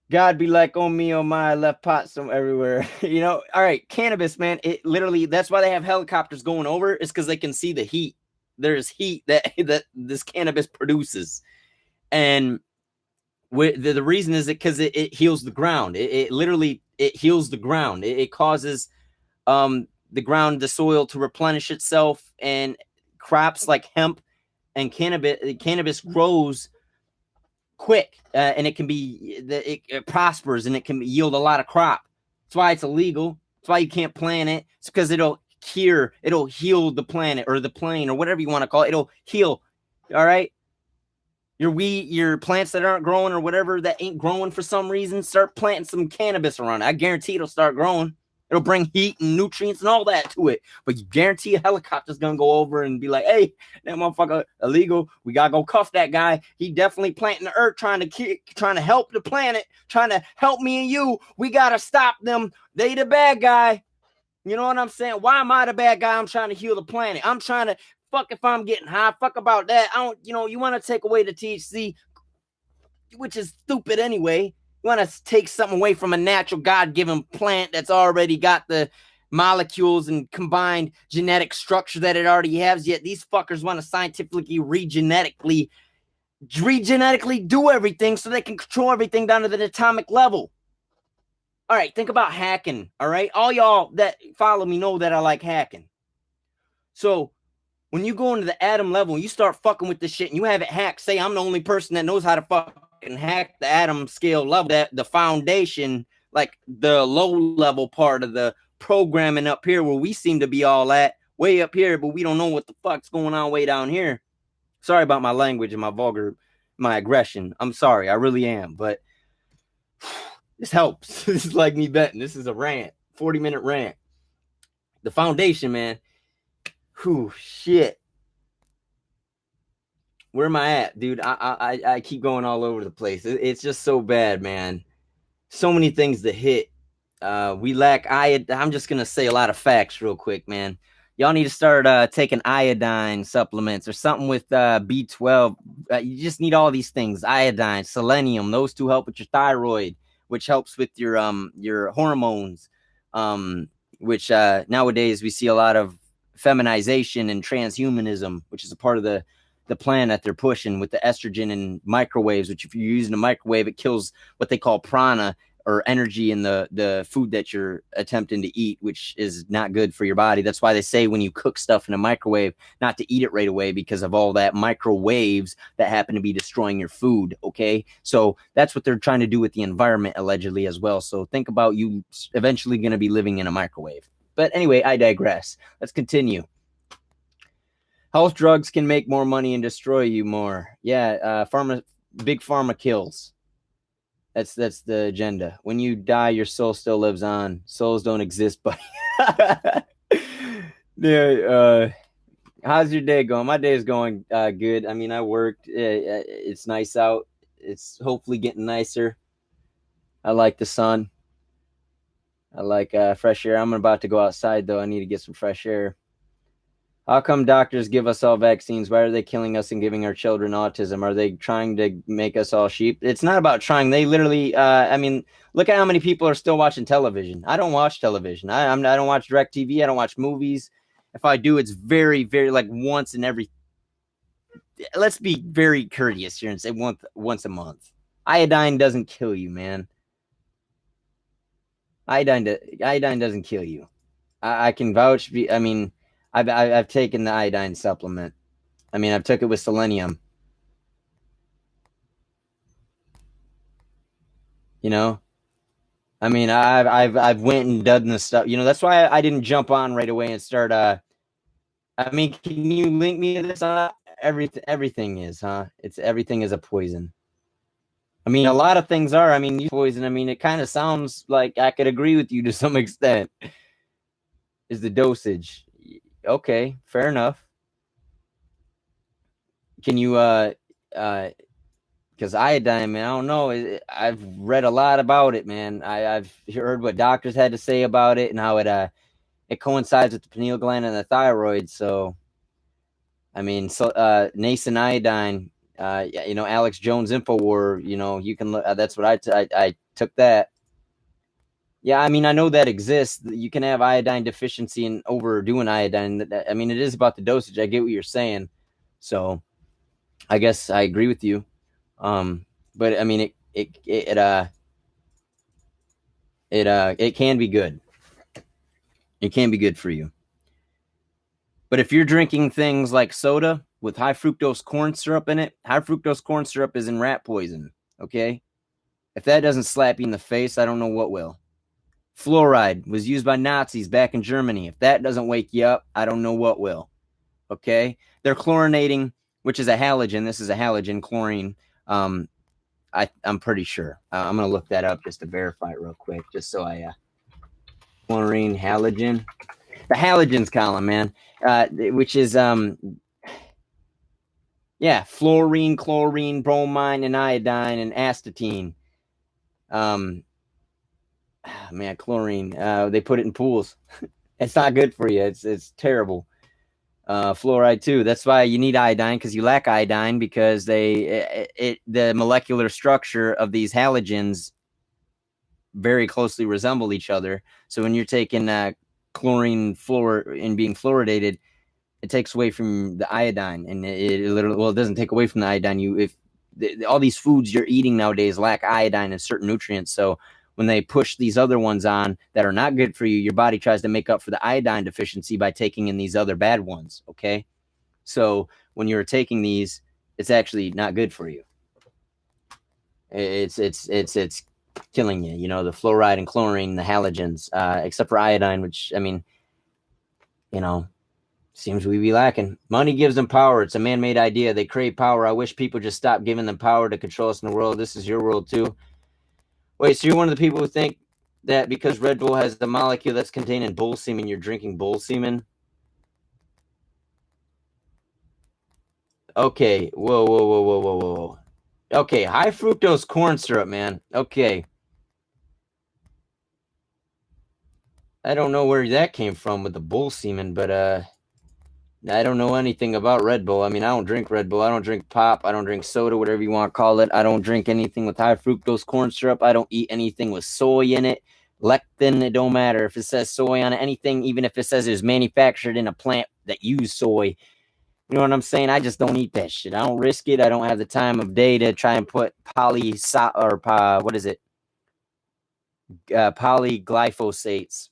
[SPEAKER 1] God be like, oh me, oh my, left pot some everywhere. You know, all right, cannabis, man. It literally, that's why they have helicopters going over. It's because they can see the heat. There's heat that this cannabis produces. And the reason is because it heals the ground. It literally, it heals the ground. It causes the ground, the soil to replenish itself. And crops like hemp and cannabis grows quick, and it can be it prospers, and it can yield a lot of crop. That's why it's illegal. That's why you can't plant it. It's because it'll heal the planet or the plane or whatever you want to call it. It'll heal. All right, your plants that aren't growing or whatever that ain't growing for some reason, start planting some cannabis around it. I guarantee it'll start growing. It'll bring heat and nutrients and all that to it. But you guarantee a helicopter's going to go over and be like, hey, that motherfucker illegal. We got to go cuff that guy. He definitely planting the earth, trying to help the planet, trying to help me and you. We got to stop them. They the bad guy. You know what I'm saying? Why am I the bad guy? I'm trying to heal the planet. I'm trying to, fuck if I'm getting high. Fuck about that. I don't, you know, you want to take away the THC, which is stupid anyway. You want to take something away from a natural God-given plant that's already got the molecules and combined genetic structure that it already has, yet these fuckers want to scientifically regenetically do everything so they can control everything down to the atomic level. All right, think about hacking, all right? All y'all that follow me know that I like hacking. So when you go into the atom level and you start fucking with this shit and you have it hacked, say I'm the only person that knows how to fucking hack the atom scale level, that the foundation, like the low level part of the programming up here where we seem to be all at, way up here, but we don't know what the fuck's going on way down here. Sorry about my language and my aggression. I'm sorry, I really am, but this helps. This is like me betting. This is a rant, 40-minute rant. The foundation, man. Whew, shit. Where am I at, dude? I keep going all over the place. It's just so bad, man. So many things to hit. We lack iodine. I'm just gonna say a lot of facts real quick, man. Y'all need to start taking iodine supplements or something with B12. You just need all these things: iodine, selenium. Those two help with your thyroid, which helps with your hormones. Which nowadays we see a lot of feminization and transhumanism, which is a part of the plan that they're pushing with the estrogen and microwaves. Which, if you're using a microwave, it kills what they call prana, or energy, in the food that you're attempting to eat, which is not good for your body. That's why they say when you cook stuff in a microwave, not to eat it right away, because of all that microwaves that happen to be destroying your food. Okay, so that's what they're trying to do with the environment, allegedly, as well. So think about you eventually going to be living in a microwave. But anyway, I digress. Let's continue. Health drugs can make more money and destroy you more. Yeah, big pharma kills. That's the agenda. When you die, your soul still lives on. Souls don't exist, buddy. Yeah. How's your day going? My day is going good. I mean, I worked. It's nice out. It's hopefully getting nicer. I like the sun. I like fresh air. I'm about to go outside, though. I need to get some fresh air. How come doctors give us all vaccines? Why are they killing us and giving our children autism? Are they trying to make us all sheep? It's not about trying. They literally, I mean, look at how many people are still watching television. I don't watch television. I don't watch DirecTV. I don't watch movies. If I do, it's very, very, like, once in every, let's be very courteous here and say once a month. Iodine doesn't kill you, man. Iodine doesn't kill you. I can vouch. I mean, I've taken the iodine supplement. I mean, I've took it with selenium. You know, I mean, I've went and done this stuff. You know, that's why I didn't jump on right away and start. I mean, can you link me to this? Everything is, huh? Everything is a poison. I mean, a lot of things are. I mean, poison. I mean, it kind of sounds like I could agree with you to some extent. Is the dosage okay? Fair enough. Can you because iodine, man, I don't know. I've read a lot about it, man. I've heard what doctors had to say about it and how it coincides with the pineal gland and the thyroid. So, I mean, nascent iodine. You know, Alex Jones Infowar. You know, you can look. That's what I took that. Yeah, I mean, I know that exists. You can have iodine deficiency and overdoing iodine. I mean, it is about the dosage. I get what you're saying. So, I guess I agree with you. But I mean, it can be good. It can be good for you. But if you're drinking things like soda with high fructose corn syrup in it, high fructose corn syrup is in rat poison. Okay, if that doesn't slap you in the face, I don't know what will. Fluoride was used by Nazis back in Germany. If that doesn't wake you up, I don't know what will. Okay, they're chlorinating, which is a halogen. This is a halogen, chlorine. I'm pretty sure. I'm gonna look that up just to verify it real quick, just so chlorine, halogen, the halogens column, man, which is fluorine, chlorine, bromine, and iodine, and astatine. Man, chlorine. They put it in pools. It's not good for you. It's terrible. Fluoride too. That's why you need iodine, because you lack iodine, because the molecular structure of these halogens very closely resemble each other. So when you're taking chlorine and being fluoridated, it takes away from the iodine, and it literally, it doesn't take away from the iodine. All these foods you're eating nowadays lack iodine and certain nutrients. So when they push these other ones on that are not good for you, your body tries to make up for the iodine deficiency by taking in these other bad ones. Okay, so when you're taking these, it's actually not good for you. It's killing you. You know, the fluoride and chlorine, the halogens, except for iodine, which, I mean, you know, seems we be lacking. Money gives them power. It's a man-made idea. They crave power. I wish people just stop giving them power to control us in the world. This is your world too. Wait, so you're one of the people who think that because Red Bull has the molecule that's contained in bull semen, you're drinking bull semen? Okay. Whoa. Okay, high fructose corn syrup, man. Okay. I don't know where that came from with the bull semen, but I don't know anything about Red Bull. I mean, I don't drink Red Bull. I don't drink pop. I don't drink soda, whatever you want to call it. I don't drink anything with high fructose corn syrup. I don't eat anything with soy in it. Lectin, it don't matter if it says soy on it. Anything, even if it says it was manufactured in a plant that used soy. You know what I'm saying? I just don't eat that shit. I don't risk it. I don't have the time of day to try and put polyglyphosates,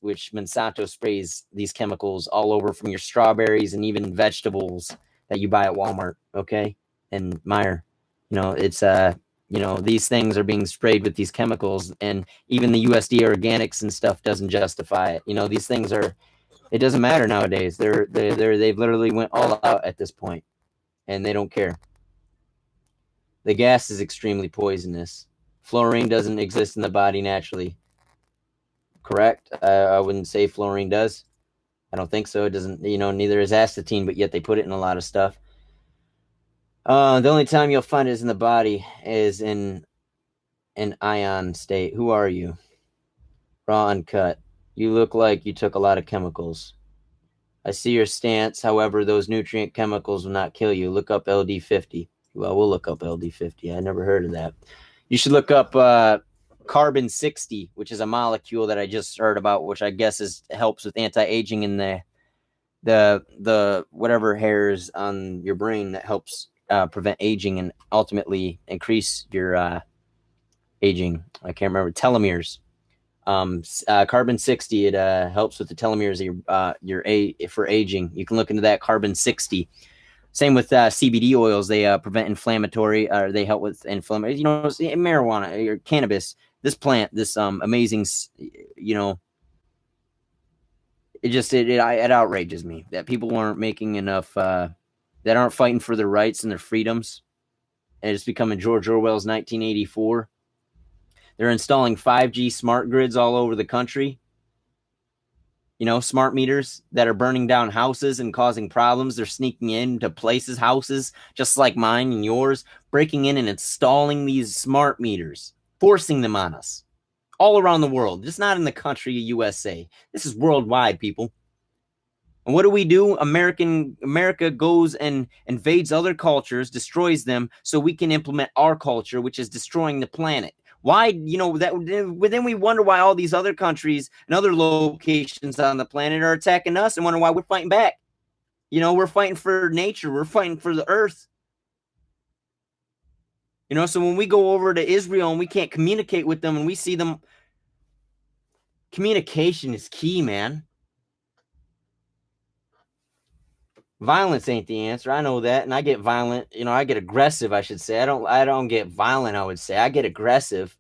[SPEAKER 1] which Monsanto sprays these chemicals all over from your strawberries and even vegetables that you buy at Walmart, okay? And Meijer. You know, it's you know, these things are being sprayed with these chemicals, and even the USDA organics and stuff doesn't justify it. You know, these things are, it doesn't matter nowadays. They've literally went all out at this point, and they don't care. The gas is extremely poisonous. Fluorine doesn't exist in the body naturally. Correct? I wouldn't say fluorine does. I don't think so. It doesn't, you know, neither is astatine, but yet they put it in a lot of stuff. The only time you'll find it is in the body is in an ion state. Who are you? Raw uncut. You look like you took a lot of chemicals. I see your stance. However, those nutrient chemicals will not kill you. Look up LD50. Well, we'll look up LD50. I never heard of that. You should look up carbon 60, which is a molecule that I just heard about, which I guess helps with anti-aging in the whatever hairs on your brain that helps prevent aging and ultimately increase your aging. I can't remember, telomeres. Carbon 60, it helps with the telomeres of for aging. You can look into that, carbon 60. Same with CBD oils. They prevent inflammatory, they help with inflammation. You know, marijuana or cannabis. This plant, this amazing, you know, it outrages me that people aren't making enough, that aren't fighting for their rights and their freedoms. And it's becoming George Orwell's 1984. They're installing 5G smart grids all over the country. You know, smart meters that are burning down houses and causing problems. They're sneaking into places, houses, just like mine and yours, breaking in and installing these smart meters, forcing them on us all around the world. Just not in the country of USA. This is worldwide, people. And what do? America goes and invades other cultures, destroys them, so we can implement our culture, which is destroying the planet. Why, you know, that then we wonder why all these other countries and other locations on the planet are attacking us and wonder why we're fighting back. You know, we're fighting for nature. We're fighting for the earth. You know, so when we go over to Israel and we can't communicate with them and we see them, communication is key, man. Violence ain't the answer. I know that. And I get violent. You know, I get aggressive, I should say. I don't get violent, I would say. I get aggressive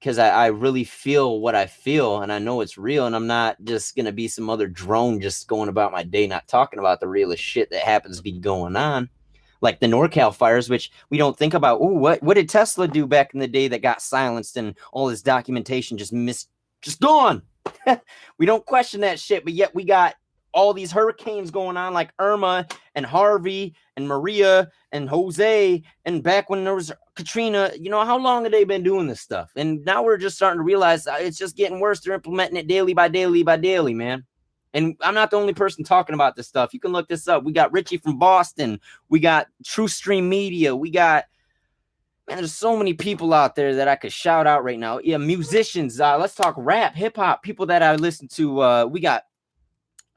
[SPEAKER 1] because I really feel what I feel and I know it's real. And I'm not just going to be some other drone just going about my day, not talking about the realest shit that happens to be going on. Like the NorCal fires, which we don't think about. Oh, what did Tesla do back in the day that got silenced and all his documentation just gone? We don't question that shit, but yet we got all these hurricanes going on like Irma and Harvey and Maria and Jose. And back when there was Katrina, you know, how long have they been doing this stuff? And now we're just starting to realize it's just getting worse. They're implementing it daily by daily, man. And I'm not the only person talking about this stuff. You can look this up. We got Richie from Boston. We got truthstreammedia. We got, man, there's so many people out there that I could shout out right now. Yeah, musicians. Let's talk rap, hip hop, people that I listen to. We got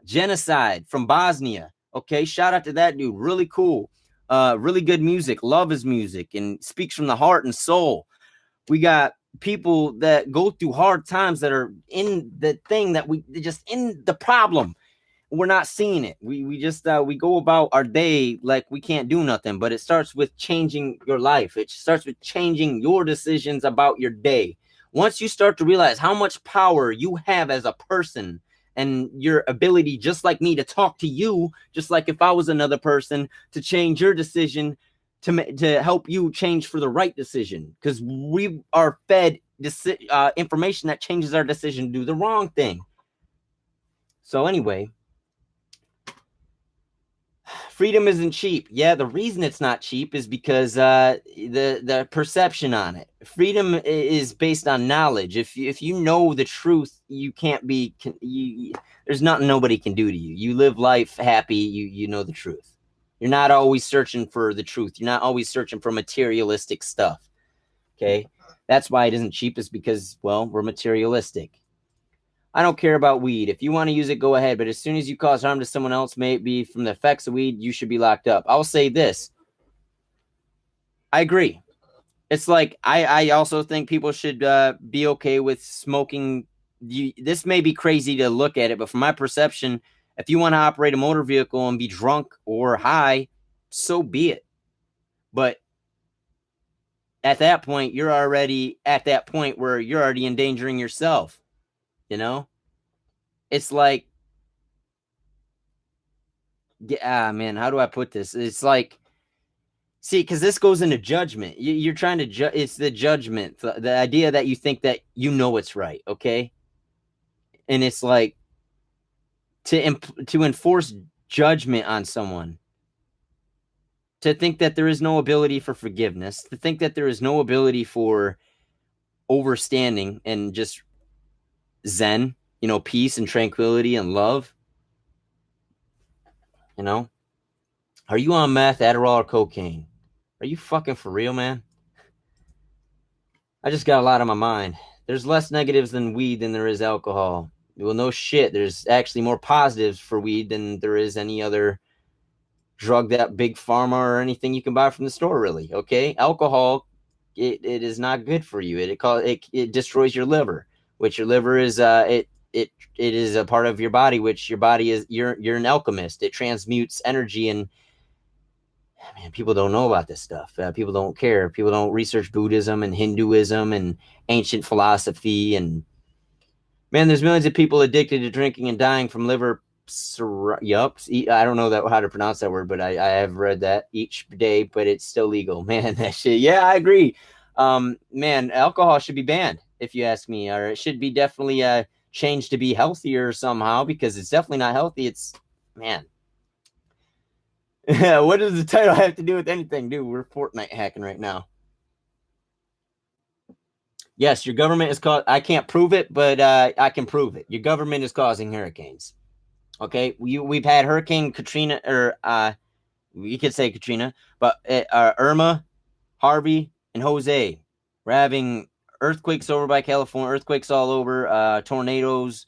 [SPEAKER 1] Genocide from Bosnia. Okay, shout out to that dude. Really cool. Really good music. Love his music and speaks from the heart and soul. We got people that go through hard times that are in the thing that they're just in the problem. We're not seeing it. We just we go about our day like we can't do nothing, but it starts with changing your life. It starts with changing your decisions about your day. Once you start to realize how much power you have as a person and your ability, just like me, to talk to you, just like if I was another person, to change your decision, to help you change for the right decision, because we are fed information that changes our decision to do the wrong thing. So anyway, freedom isn't cheap. Yeah, the reason it's not cheap is because the perception on it. Freedom is based on knowledge. If you know the truth, you can't be. There's nothing nobody can do to you. You live life happy. You know the truth. You're not always searching for the truth. You're not always searching for materialistic stuff. Okay, that's why it isn't cheap. Is because, well, we're materialistic. I don't care about weed. If you want to use it, go ahead. But as soon as you cause harm to someone else, may it be from the effects of weed, you should be locked up. I'll say this. I agree. It's like I also think people should be okay with smoking. This may be crazy to look at it, but from my perception, if you want to operate a motor vehicle and be drunk or high, so be it. But at that point, you're already at that point where you're already endangering yourself. You know, it's like, man, how do I put this? It's like, see, because this goes into judgment. You're trying to judge. It's the judgment, the idea that you think that you know what's right, okay? And it's like to enforce judgment on someone, to think that there is no ability for forgiveness, to think that there is no ability for overstanding and just zen, you know, peace and tranquility and love. You know, are you on meth, Adderall, or cocaine? Are you fucking for real, man? I just got a lot on my mind. There's less negatives than weed than there is alcohol. Well, no shit. There's actually more positives for weed than there is any other drug that big pharma or anything you can buy from the store, really. Okay, alcohol, it is not good for you. It destroys your liver, which your liver is it is a part of your body, which your body is. You're an alchemist. It transmutes energy, and man, people don't know about this stuff. People don't care. People don't research Buddhism and Hinduism and ancient philosophy. And man, there's millions of people addicted to drinking and dying from liver. Yup. I don't know how to pronounce that word, but I have read that each day, but it's still legal. Man, that shit. Yeah, I agree. Man, alcohol should be banned, if you ask me, or it should be definitely changed to be healthier somehow, because it's definitely not healthy. It's, man. What does the title have to do with anything, dude? We're Fortnite hacking right now. Yes, your government is I can't prove it, but I can prove it. Your government is causing hurricanes. Okay, we've had Hurricane Katrina, or you could say Katrina, but Irma, Harvey, and Jose. We're having earthquakes over by California, earthquakes all over, tornadoes.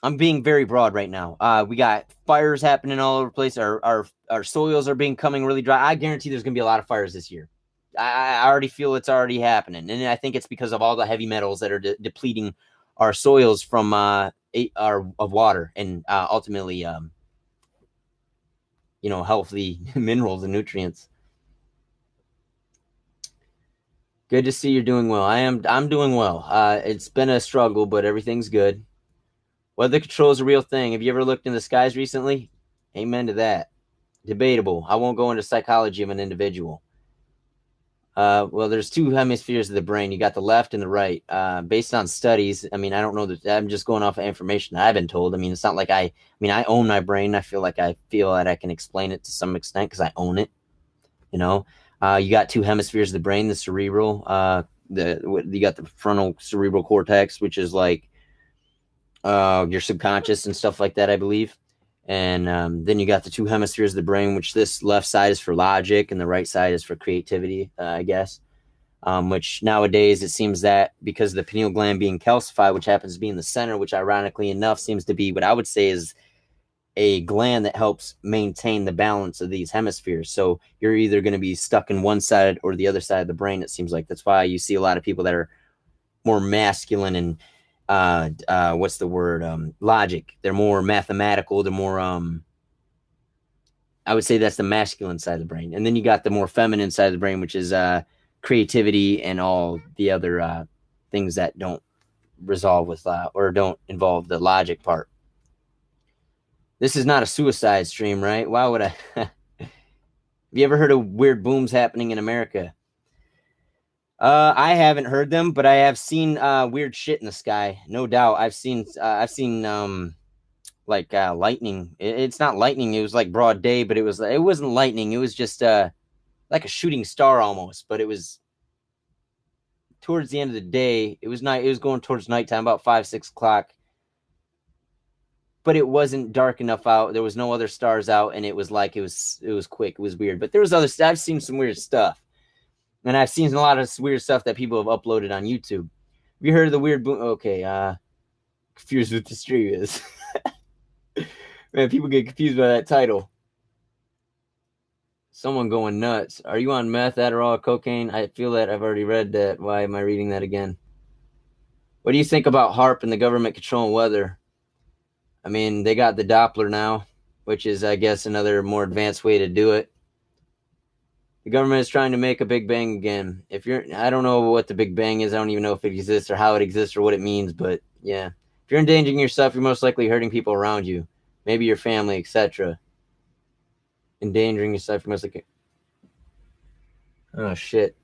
[SPEAKER 1] I'm being very broad right now. We got fires happening all over the place. Our soils are becoming really dry. I guarantee there's going to be a lot of fires this year. I already feel it's already happening. And I think it's because of all the heavy metals that are depleting our soils from of water, and ultimately, healthy minerals and nutrients. Good to see you're doing well. I'm doing well. It's been a struggle, but everything's good. Weather control is a real thing. Have you ever looked in the skies recently? Amen to that. Debatable. I won't go into psychology of an individual. Well, there's two hemispheres of the brain. You got the left and the right. Based on studies, I mean, I don't know that I'm just going off of information that I've been told. I mean, it's not like I own my brain. I feel that I can explain it to some extent because I own it. You know, you got two hemispheres of the brain, the cerebral, you got the frontal cerebral cortex, which is like your subconscious and stuff like that, I believe. And then you got the two hemispheres of the brain, which this left side is for logic and the right side is for creativity, I guess. Which nowadays it seems that because of the pineal gland being calcified, which happens to be in the center, which ironically enough seems to be what I would say is a gland that helps maintain the balance of these hemispheres. So you're either going to be stuck in one side or the other side of the brain, it seems like. That's why you see a lot of people that are more masculine and what's the word? Logic. They're more mathematical. They're more, I would say that's the masculine side of the brain. And then you got the more feminine side of the brain, which is creativity and all the other things that don't resolve with or don't involve the logic part. This is not a suicide stream, right? Why would I? Have you ever heard of weird booms happening in America? I haven't heard them, but I have seen weird shit in the sky. No doubt. I've seen like lightning. It's not lightning. It was like broad day, but it wasn't lightning. It was just like a shooting star almost. But it was towards the end of the day. It was night. It was going towards nighttime, about 5, 6 o'clock. But it wasn't dark enough out. There was no other stars out, and it was like it was quick. It was weird. But there was other. I've seen some weird stuff, and I've seen a lot of weird stuff that people have uploaded on YouTube. Have you heard of the weird boom? Okay, confused what the stream is. Man, people get confused by that title. Someone going nuts. Are you on meth, Adderall, cocaine? I feel that I've already read that. Why am I reading that again? What do you think about HAARP and the government controlling weather? I mean, they got the Doppler now, which is, I guess, another more advanced way to do it. The government is trying to make a Big Bang again. I don't know what the Big Bang is. I don't even know if it exists or how it exists or what it means, but yeah. If you're endangering yourself, you're most likely hurting people around you, maybe your family, etc. Endangering yourself, you're most likely. Oh shit.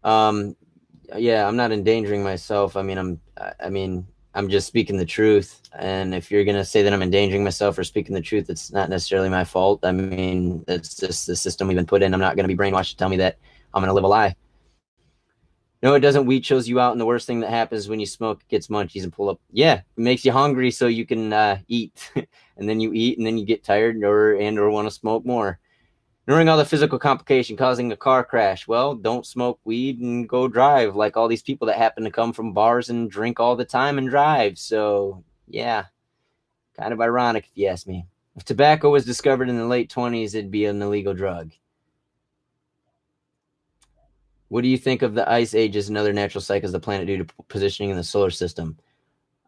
[SPEAKER 1] Yeah, I'm not endangering myself. I mean, I'm just speaking the truth. And if you're gonna say that I'm endangering myself or speaking the truth, it's not necessarily my fault. I mean, it's just the system we've been put in. I'm not gonna be brainwashed to tell me that I'm gonna live a lie. No, it doesn't. Weed chills you out, and the worst thing that happens when you smoke, it gets munchies and pull up. Yeah, it makes you hungry so you can eat, and then you eat, and then you get tired or want to smoke more. Ignoring all the physical complication causing a car crash. Well, don't smoke weed and go drive like all these people that happen to come from bars and drink all the time and drive. So, yeah, kind of ironic if you ask me. If tobacco was discovered in the late 20s, it'd be an illegal drug. What do you think of the ice ages and other natural cycles of the planet due to positioning in the solar system?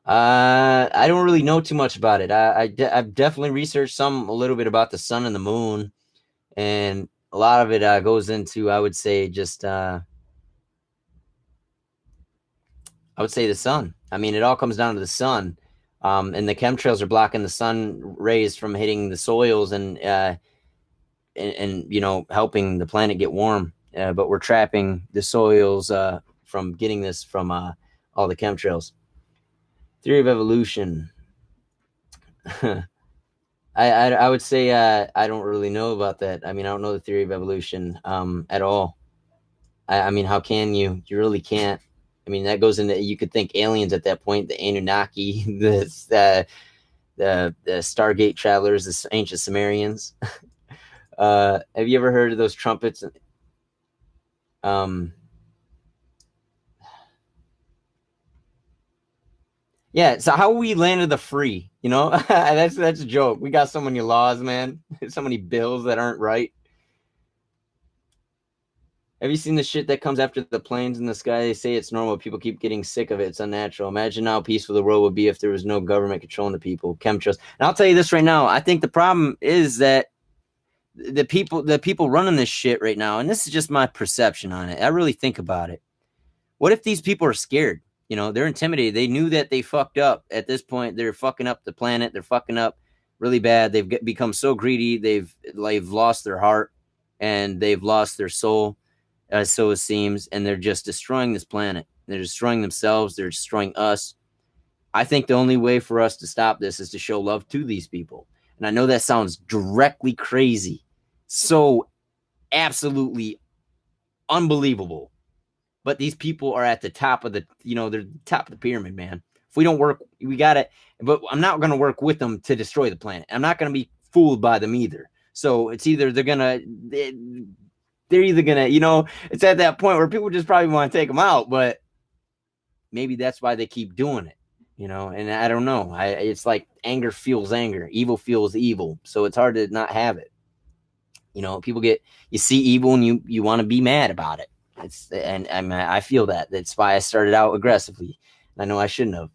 [SPEAKER 1] I don't really know too much about it. I've definitely researched a little bit about the sun and the moon, and a lot of it goes into, I would say, just I would say the sun. I mean, it all comes down to the sun, and the chemtrails are blocking the sun rays from hitting the soils and helping the planet get warm. But we're trapping the soils from getting this from all the chemtrails. Theory of evolution. I would say I don't really know about that. I mean, I don't know the theory of evolution at all. I mean, how can you? You really can't. I mean, that goes into, you could think aliens at that point, the Anunnaki, the Stargate travelers, the ancient Sumerians. Have you ever heard of those trumpets? Yeah, so how we landed the free, that's a joke. We got so many laws, man. So many bills that aren't right. Have you seen the shit that comes after the planes in the sky? They say it's normal. People keep getting sick of it. It's unnatural. Imagine how peaceful the world would be if there was no government controlling the people. Chemtrails. And I'll tell you this right now. I think the problem is that the people running this shit right now, and this is just my perception on it. I really think about it. What if these people are scared? They're intimidated. They knew that they fucked up. At this point, they're fucking up the planet. They're fucking up really bad. They've become so greedy. They've lost their heart and they've lost their soul. So it seems, and they're just destroying this planet. They're destroying themselves. They're destroying us. I think the only way for us to stop this is to show love to these people. And I know that sounds directly crazy, so absolutely unbelievable. But these people are at the top of they're the top of the pyramid, man. If we don't work, we got it. But I'm not going to work with them to destroy the planet. I'm not going to be fooled by them either. So it's either they're either gonna, it's at that point where people just probably want to take them out, but maybe that's why they keep doing it, and I don't know. It's like anger fuels anger, evil fuels evil. So it's hard to not have it. People you see evil and you want to be mad about it. I feel that. That's why I started out aggressively. I know I shouldn't have.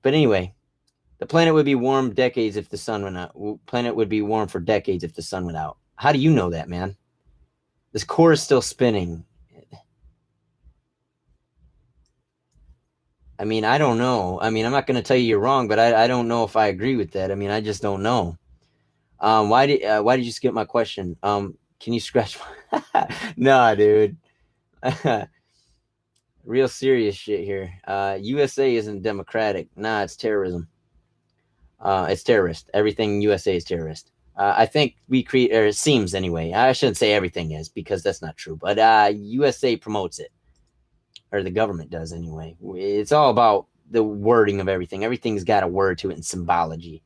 [SPEAKER 1] But anyway, the planet would be warm decades if the sun went out. Planet would be warm for decades if the sun went out. How do you know that, man? This core is still spinning. I mean, I don't know. I mean, I'm not going to tell you you're wrong, but I don't know if I agree with that. I mean, I just don't know. Why did you skip my question? Can you scratch? Nah, dude. real serious shit here. USA isn't democratic. Nah, it's terrorism. It's terrorist. Everything USA is terrorist. I think we create, or it seems anyway. I shouldn't say everything is because that's not true. But USA promotes it, or the government does anyway. It's all about the wording of everything. Everything's got a word to it in symbology.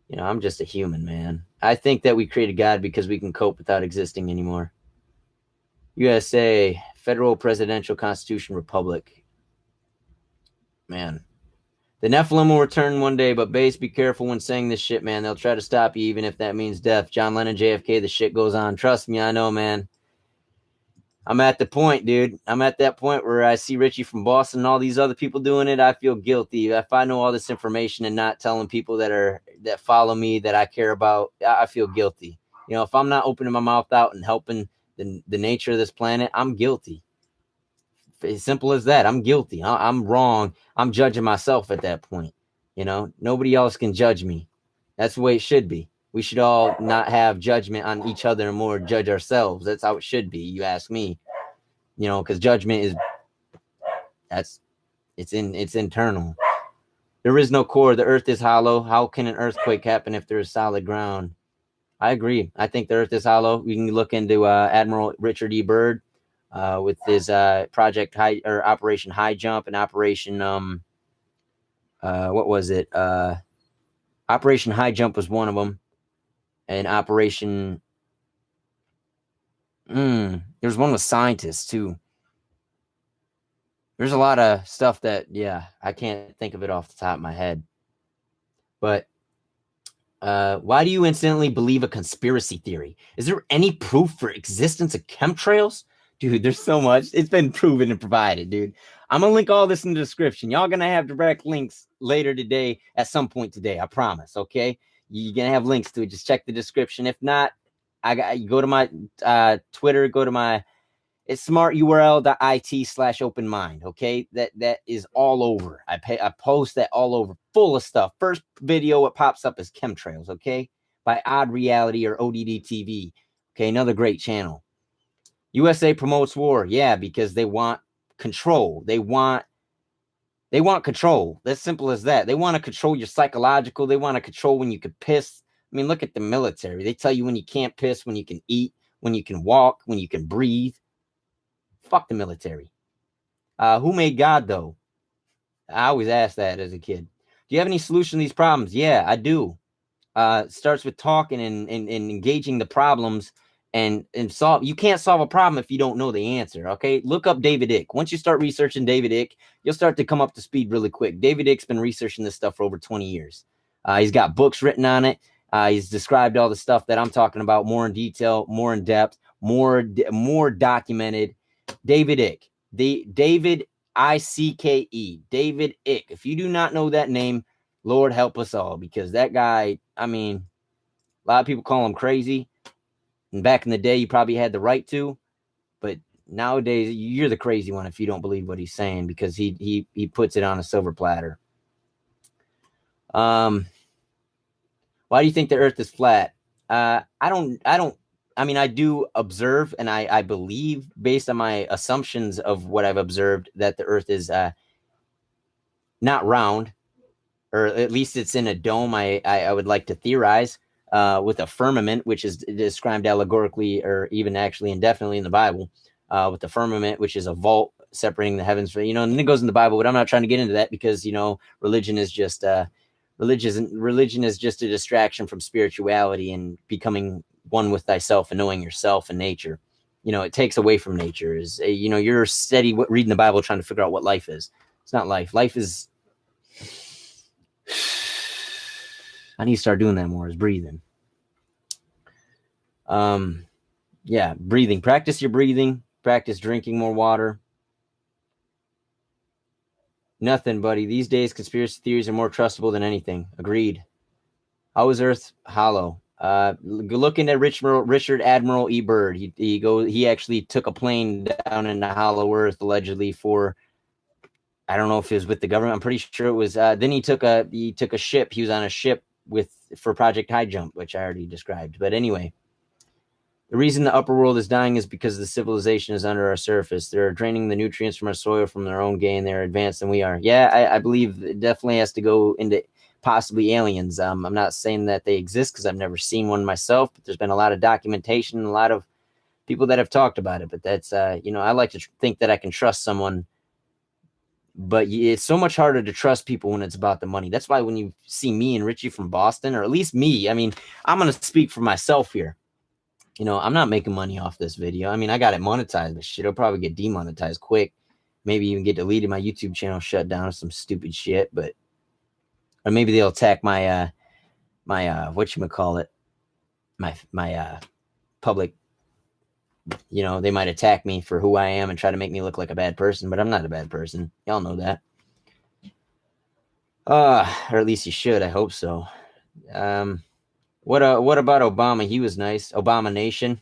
[SPEAKER 1] You know, I'm just a human, man. I think that we created God because we can cope without existing anymore. USA, Federal Presidential Constitution Republic. Man. The Nephilim will return one day, but base, be careful when saying this shit, man. They'll try to stop you, even if that means death. John Lennon, JFK, the shit goes on. Trust me, I know, man. I'm at the point, dude. I'm at that point where I see Richie from Boston and all these other people doing it. I feel guilty. If I know all this information and not telling people that follow me, that I care about, I feel guilty. You know, if I'm not opening my mouth out and helping the nature of this planet, I'm guilty. As simple as that. I'm guilty. I'm wrong. I'm judging myself at that point. You know, nobody else can judge me. That's the way it should be. We should all not have judgment on each other and more judge ourselves. That's how it should be. You ask me, you know, because judgment it's internal. There is no core. The earth is hollow. How can an earthquake happen if there is solid ground? I agree. I think the earth is hollow. We can look into Admiral Richard E. Byrd. With his Project High or Operation High Jump and Operation what was it? Operation High Jump was one of them, and Operation there's one with scientists too. There's a lot of stuff that I can't think of it off the top of my head. But why do you instantly believe a conspiracy theory? Is there any proof for existence of chemtrails? Dude, there's so much. It's been proven and provided, dude. I'm going to link all this in the description. Y'all going to have direct links later today, at some point today. I promise, okay? You're going to have links to it. Just check the description. If not, you go to my Twitter, go to my, it's smarturl.it/openmind, okay? That is all over. I post that all over, full of stuff. First video, what pops up is chemtrails, okay? By oddreality or ODD TV. Okay, another great channel. USA promotes war, because they want control. They want control. That's simple as that. They want to control your psychological. They want to control when you can piss. I mean, look at the military. They tell you when you can't piss, when you can eat, when you can walk, when you can breathe. Fuck the military. Who made God, though? I always ask that as a kid. Do you have any solution to these problems? Yeah, I do. It starts with talking and engaging the problems. And solve. You can't solve a problem if you don't know the answer. Okay, look up David Icke. Once you start researching David Icke, you'll start to come up to speed really quick. David Icke's been researching this stuff for over 20 years. He's got books written on it. He's described all the stuff that I'm talking about more in detail, more in depth, more documented. David Icke, David Icke, David Icke. If you do not know that name, Lord help us all, because that guy. I mean, a lot of people call him crazy. And back in the day, you probably had the right to, but nowadays you're the crazy one if you don't believe what he's saying, because he puts it on a silver platter. Why do you think the earth is flat? I do observe, and I believe, based on my assumptions of what I've observed, that the earth is not round, or at least it's in a dome. I would like to theorize. With a firmament, which is described allegorically or even actually indefinitely in the Bible, with the firmament, which is a vault separating the heavens from, and it goes in the Bible, but I'm not trying to get into that because, religion is just religion is just a distraction from spirituality and becoming one with thyself and knowing yourself and nature. It takes away from nature. You're steady reading the Bible trying to figure out what life is. It's not life. Life is I need to start doing that more, is breathing. Breathing. Practice your breathing. Practice drinking more water. Nothing, buddy. These days, conspiracy theories are more trustable than anything. Agreed. How is Earth hollow? Look into Richard Admiral E. Byrd. He actually took a plane down into hollow Earth, allegedly, for, I don't know if it was with the government. I'm pretty sure it was. Then he took a ship. He was on a ship for Project High Jump, which I already described. But anyway, The reason the upper world is dying is because the civilization is under our surface. They're draining the nutrients from our soil from their own gain. They're advanced than we are. Yeah, I believe it definitely has to go into possibly aliens. I'm not saying that they exist because I've never seen one myself, but there's been a lot of documentation and a lot of people that have talked about it. But that's, I like to think that I can trust someone. But it's so much harder to trust people when it's about the money. That's why when you see me and Richie from Boston, or at least me, I mean, I'm going to speak for myself here. I'm not making money off this video. I mean, I got it monetized, but shit, it'll probably get demonetized quick. Maybe even get deleted, my YouTube channel shut down or some stupid shit. But, or maybe they'll attack my, whatchamacallit, my public, they might attack me for who I am and try to make me look like a bad person, but I'm not a bad person. Y'all know that. Or at least you should. I hope so. What about Obama? He was nice. Obama Nation.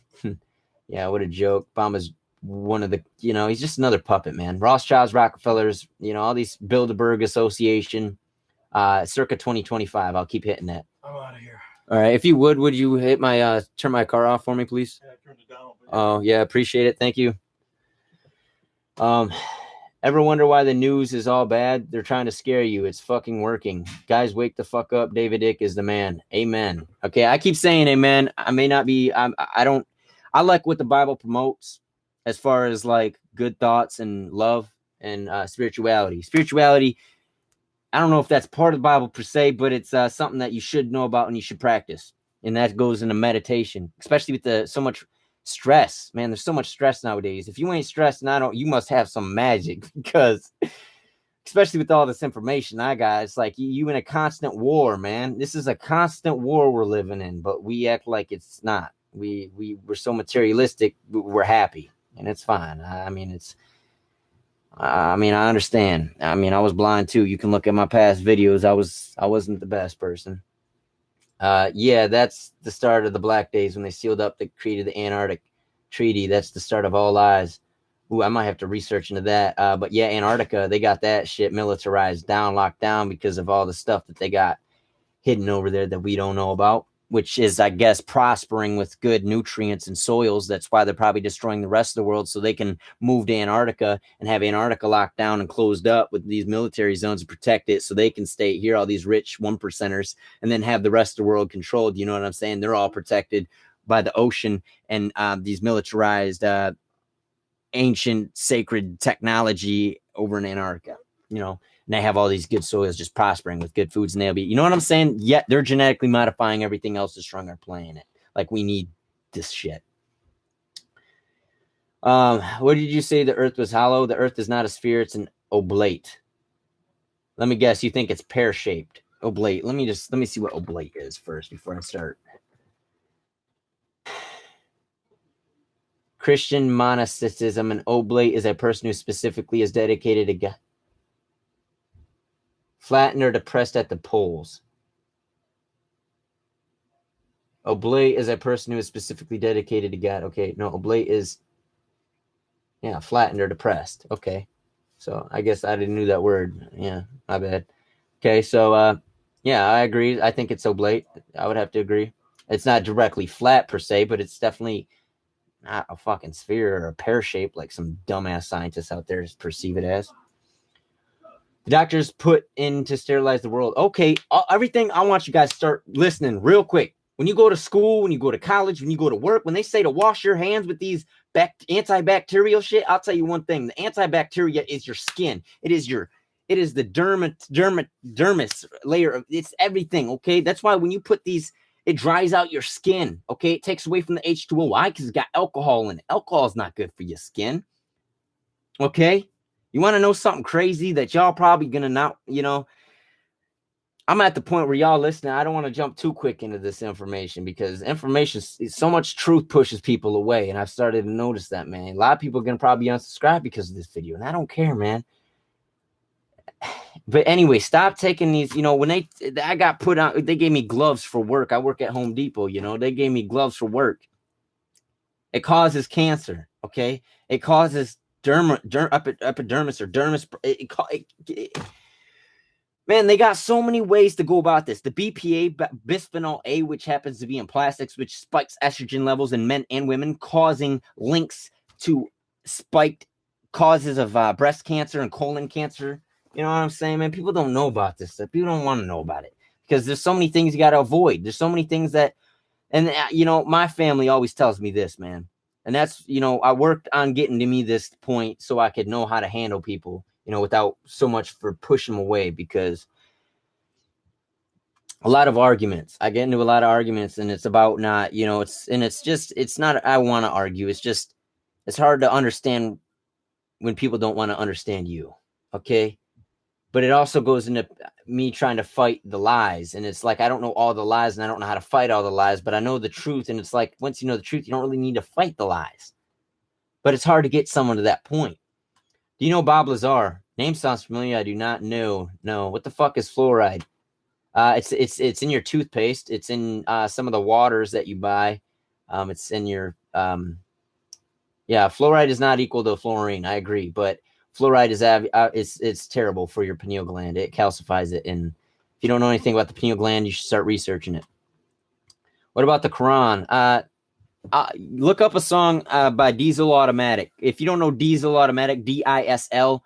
[SPEAKER 1] Yeah, what a joke. Obama's one of the, he's just another puppet, man. Rothschilds, Rockefellers, all these Bilderberg Association, circa 2025. I'll keep hitting that. I'm out of here. All right. If you would you hit my, turn my car off for me, please? Yeah, I turned it down. Oh, yeah. Appreciate it. Thank you. Ever wonder why the news is all bad? They're trying to scare you. It's fucking working. Guys, wake the fuck up. David Icke is the man. Amen. Okay, I keep saying amen. I may not be, I like what the Bible promotes as far as like good thoughts and love and spirituality. Spirituality, I don't know if that's part of the Bible per se, but it's something that you should know about and you should practice. And that goes into meditation, especially with so much stress, man. There's so much stress nowadays. If you ain't stressed, you must have some magic, because especially with all this information I got, it's like you in a constant war, man. This is a constant war we're living in, but we act like it's not. We're so materialistic. We're happy, and it's fine. I understand. I was blind too. You can look at my past videos. I wasn't the best person. Yeah, that's the start of the Black Days when they sealed up the created the Antarctic Treaty. That's the start of all lies. Ooh, I might have to research into that. But yeah, Antarctica, they got that shit militarized down, locked down because of all the stuff that they got hidden over there that we don't know about, which is, I guess, prospering with good nutrients and soils. That's why they're probably destroying the rest of the world so they can move to Antarctica and have Antarctica locked down and closed up with these military zones to protect it so they can stay here, all these rich 1%ers, and then have the rest of the world controlled. You know what I'm saying? They're all protected by the ocean and these militarized, ancient, sacred technology over in Antarctica, and they have all these good soils just prospering with good foods, and they'll be, you know what I'm saying? Yet they're genetically modifying everything else to strong our planet. Like, we need this shit. What did you say? The earth was hollow? The earth is not a sphere, it's an oblate. Let me guess, you think it's pear-shaped. Oblate. Let me see what oblate is first before I start. Christian monasticism, an oblate is a person who specifically is dedicated to God. Flattened or depressed at the poles. Oblate is a person who is specifically dedicated to God. Okay, no, oblate is, yeah, flattened or depressed. Okay, so I guess I didn't know that word. Yeah, my bad. Okay, so yeah, I agree. I think it's oblate. I would have to agree. It's not directly flat per se, but it's definitely not a fucking sphere or a pear shape like some dumbass scientists out there perceive it as. The doctors put in to sterilize the world. Okay, everything, I want you guys to start listening real quick. When you go to school, when you go to college, when you go to work, when they say to wash your hands with these antibacterial shit, I'll tell you one thing. The antibacteria is your skin. It is the dermis layer. It's everything, okay? That's why when you put these, it dries out your skin, okay? It takes away from the H2O. Why? Because it's got alcohol in it. Alcohol is not good for your skin, okay? You want to know something crazy that y'all probably going to not, I'm at the point where y'all listening. I don't want to jump too quick into this information because information, so much truth pushes people away. And I've started to notice that, man. A lot of people are going to probably unsubscribe because of this video. And I don't care, man. But anyway, stop taking these, when I got put on, they gave me gloves for work. I work at Home Depot, they gave me gloves for work. It causes cancer, okay? It causes epidermis or dermis. Man, they got so many ways to go about this. The BPA, bisphenol A, which happens to be in plastics, which spikes estrogen levels in men and women, causing links to spiked causes of breast cancer and colon cancer. You know what I'm saying, man? People don't know about this stuff. People don't want to know about it because there's so many things you got to avoid. There's so many things that, and my family always tells me this, man. And that's, I worked on getting to me this point so I could know how to handle people, without so much for pushing them away, because a lot of arguments, I get into a lot of arguments, and it's about not, it's not, I want to argue. It's just, it's hard to understand when people don't want to understand you. Okay. But it also goes into me trying to fight the lies. And it's like, I don't know all the lies and I don't know how to fight all the lies, but I know the truth. And it's like, once you know the truth, you don't really need to fight the lies. But it's hard to get someone to that point. Do you know Bob Lazar? Name sounds familiar. I do not know. No. What the fuck is fluoride? It's in your toothpaste. It's in some of the waters that you buy. It's in your fluoride is not equal to fluorine. I agree, but fluoride is it's terrible for your pineal gland. It calcifies it, and if you don't know anything about the pineal gland, you should start researching it. What about the Quran? Look up a song by Diesel Automatic. If you don't know Diesel Automatic, DISL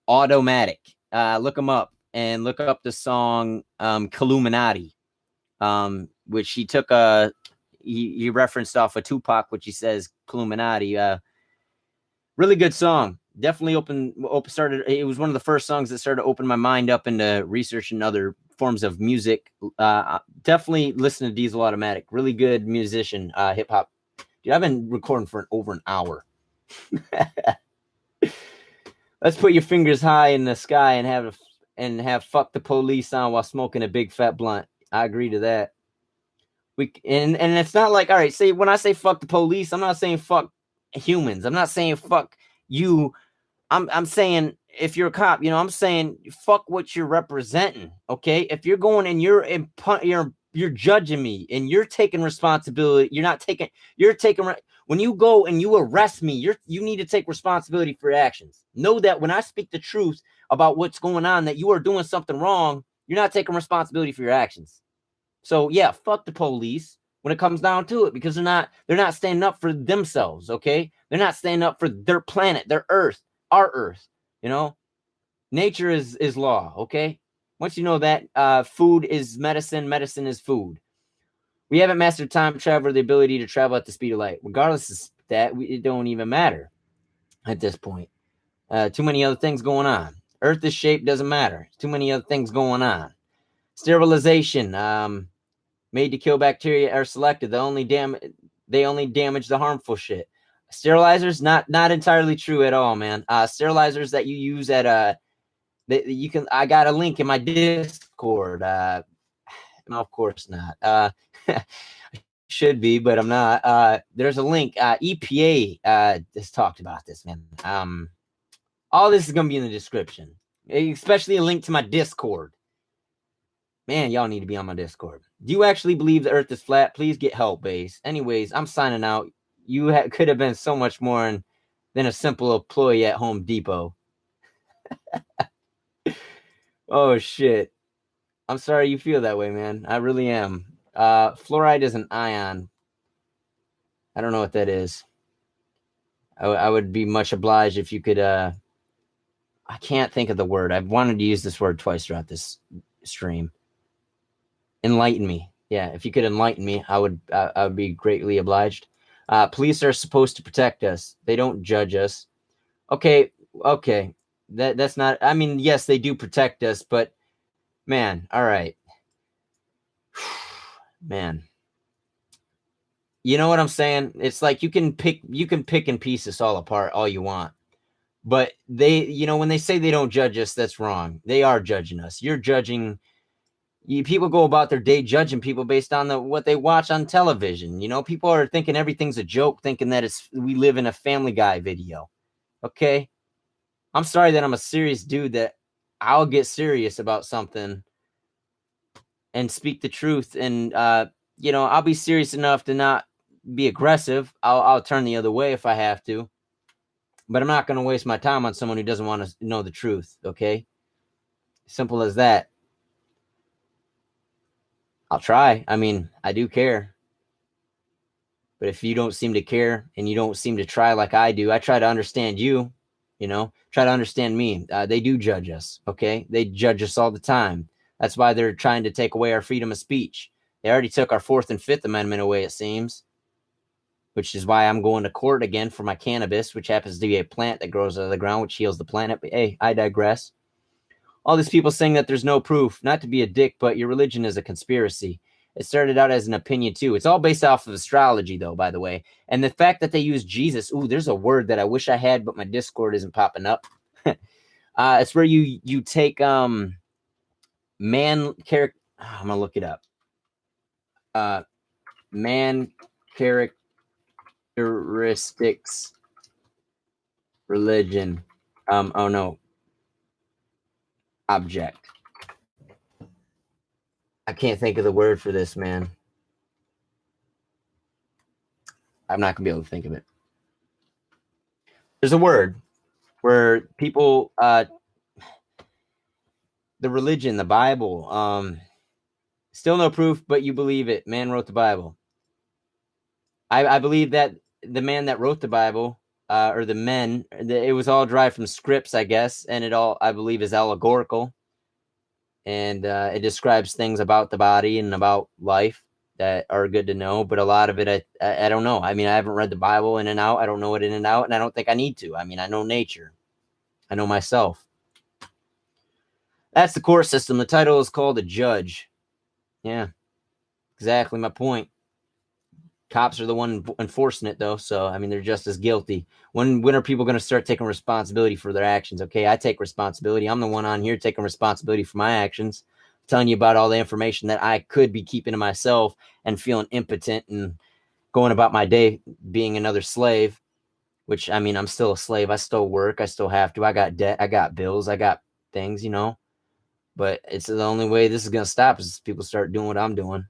[SPEAKER 1] Automatic, look them up and look up the song Illuminati, which he took he referenced off of Tupac, which he says Illuminati. Really good song. Definitely started. It was one of the first songs that started to open my mind up into researching other forms of music. Definitely listen to Diesel Automatic. Really good musician, hip hop. Dude, I've been recording for over an hour. Let's put your fingers high in the sky and have fuck the police on while smoking a big fat blunt. I agree to that. And it's not like, all right, say when I say fuck the police, I'm not saying fuck humans. I'm not saying fuck you. I'm saying if you're a cop, I'm saying fuck what you're representing. Okay, if you're going and you're judging me and you're taking responsibility, when you go and you arrest me, you need to take responsibility for your actions. Know that when I speak the truth about what's going on, that you are doing something wrong, you're not taking responsibility for your actions. So yeah, fuck the police when it comes down to it, because they're not standing up for themselves. Okay, they're not standing up for their planet, their earth, our earth. Nature is law. Okay, once you know that, food is medicine, medicine is food. We haven't mastered time travel or the ability to travel at the speed of light. Regardless of that, it don't even matter at this point. Too many other things going on. Earth is shaped, doesn't matter. Too many other things going on. Sterilization, made to kill bacteria, are selected. They only damage the harmful shit. Sterilizers, not entirely true at all, man. Sterilizers that you use at I got a link in my Discord. No, of course not. Should be, but I'm not. There's a link. EPA just talked about this, man. All this is gonna be in the description, especially a link to my Discord. Man, y'all need to be on my Discord. Do you actually believe the earth is flat? Please get help, base. Anyways, I'm signing out. You could have been so much more than a simple employee at Home Depot. Oh, shit. I'm sorry you feel that way, man. I really am. Fluoride is an ion. I don't know what that is. I would be much obliged if you could... I can't think of the word. I've wanted to use this word twice throughout this stream. Enlighten me. Yeah, if you could enlighten me, I would be greatly obliged. Police are supposed to protect us. They don't judge us. Okay. That's not... I mean, yes, they do protect us, but man, all right. Man. You know what I'm saying? It's like you can pick and piece this all apart all you want. But they, when they say they don't judge us, that's wrong. They are judging us. You're judging... People go about their day judging people based on what they watch on television. People are thinking everything's a joke, thinking that we live in a Family Guy video. Okay? I'm sorry that I'm a serious dude, that I'll get serious about something and speak the truth. And, I'll be serious enough to not be aggressive. I'll turn the other way if I have to. But I'm not going to waste my time on someone who doesn't want to know the truth. Okay? Simple as that. I'll try. I mean, I do care. But if you don't seem to care and you don't seem to try like I do, I try to understand you, try to understand me. They do judge us, okay? They judge us all the time. That's why they're trying to take away our freedom of speech. They already took our Fourth and Fifth Amendment away, it seems, which is why I'm going to court again for my cannabis, which happens to be a plant that grows out of the ground, which heals the planet. But hey, I digress. All these people saying that there's no proof, not to be a dick, but your religion is a conspiracy. It started out as an opinion, too. It's all based off of astrology, though, by the way. And the fact that they use Jesus, ooh, there's a word that I wish I had, but my Discord isn't popping up. It's where you take man character. I'm going to look it up. Man characteristics religion. Oh, no. Object. I can't think of the word for this, man. I'm not going to be able to think of it. There's a word where people, the religion, the Bible, still no proof, but you believe it. Man wrote the Bible. I believe that the man that wrote the Bible, or the men, it was all derived from scripts, I guess, and it all, I believe, is allegorical. And it describes things about the body and about life that are good to know, but a lot of it, I don't know. I mean, I haven't read the Bible in and out. I don't know it in and out, and I don't think I need to. I mean, I know nature. I know myself. That's the court system. The title is called a judge. Yeah, exactly my point. Cops are the one enforcing it, though, so, I mean, they're just as guilty. When are people going to start taking responsibility for their actions? Okay, I take responsibility. I'm the one on here taking responsibility for my actions, telling you about all the information that I could be keeping to myself and feeling impotent and going about my day being another slave, which, I mean, I'm still a slave. I still work. I still have to. I got debt. I got bills. I got things, but it's the only way this is going to stop is people start doing what I'm doing.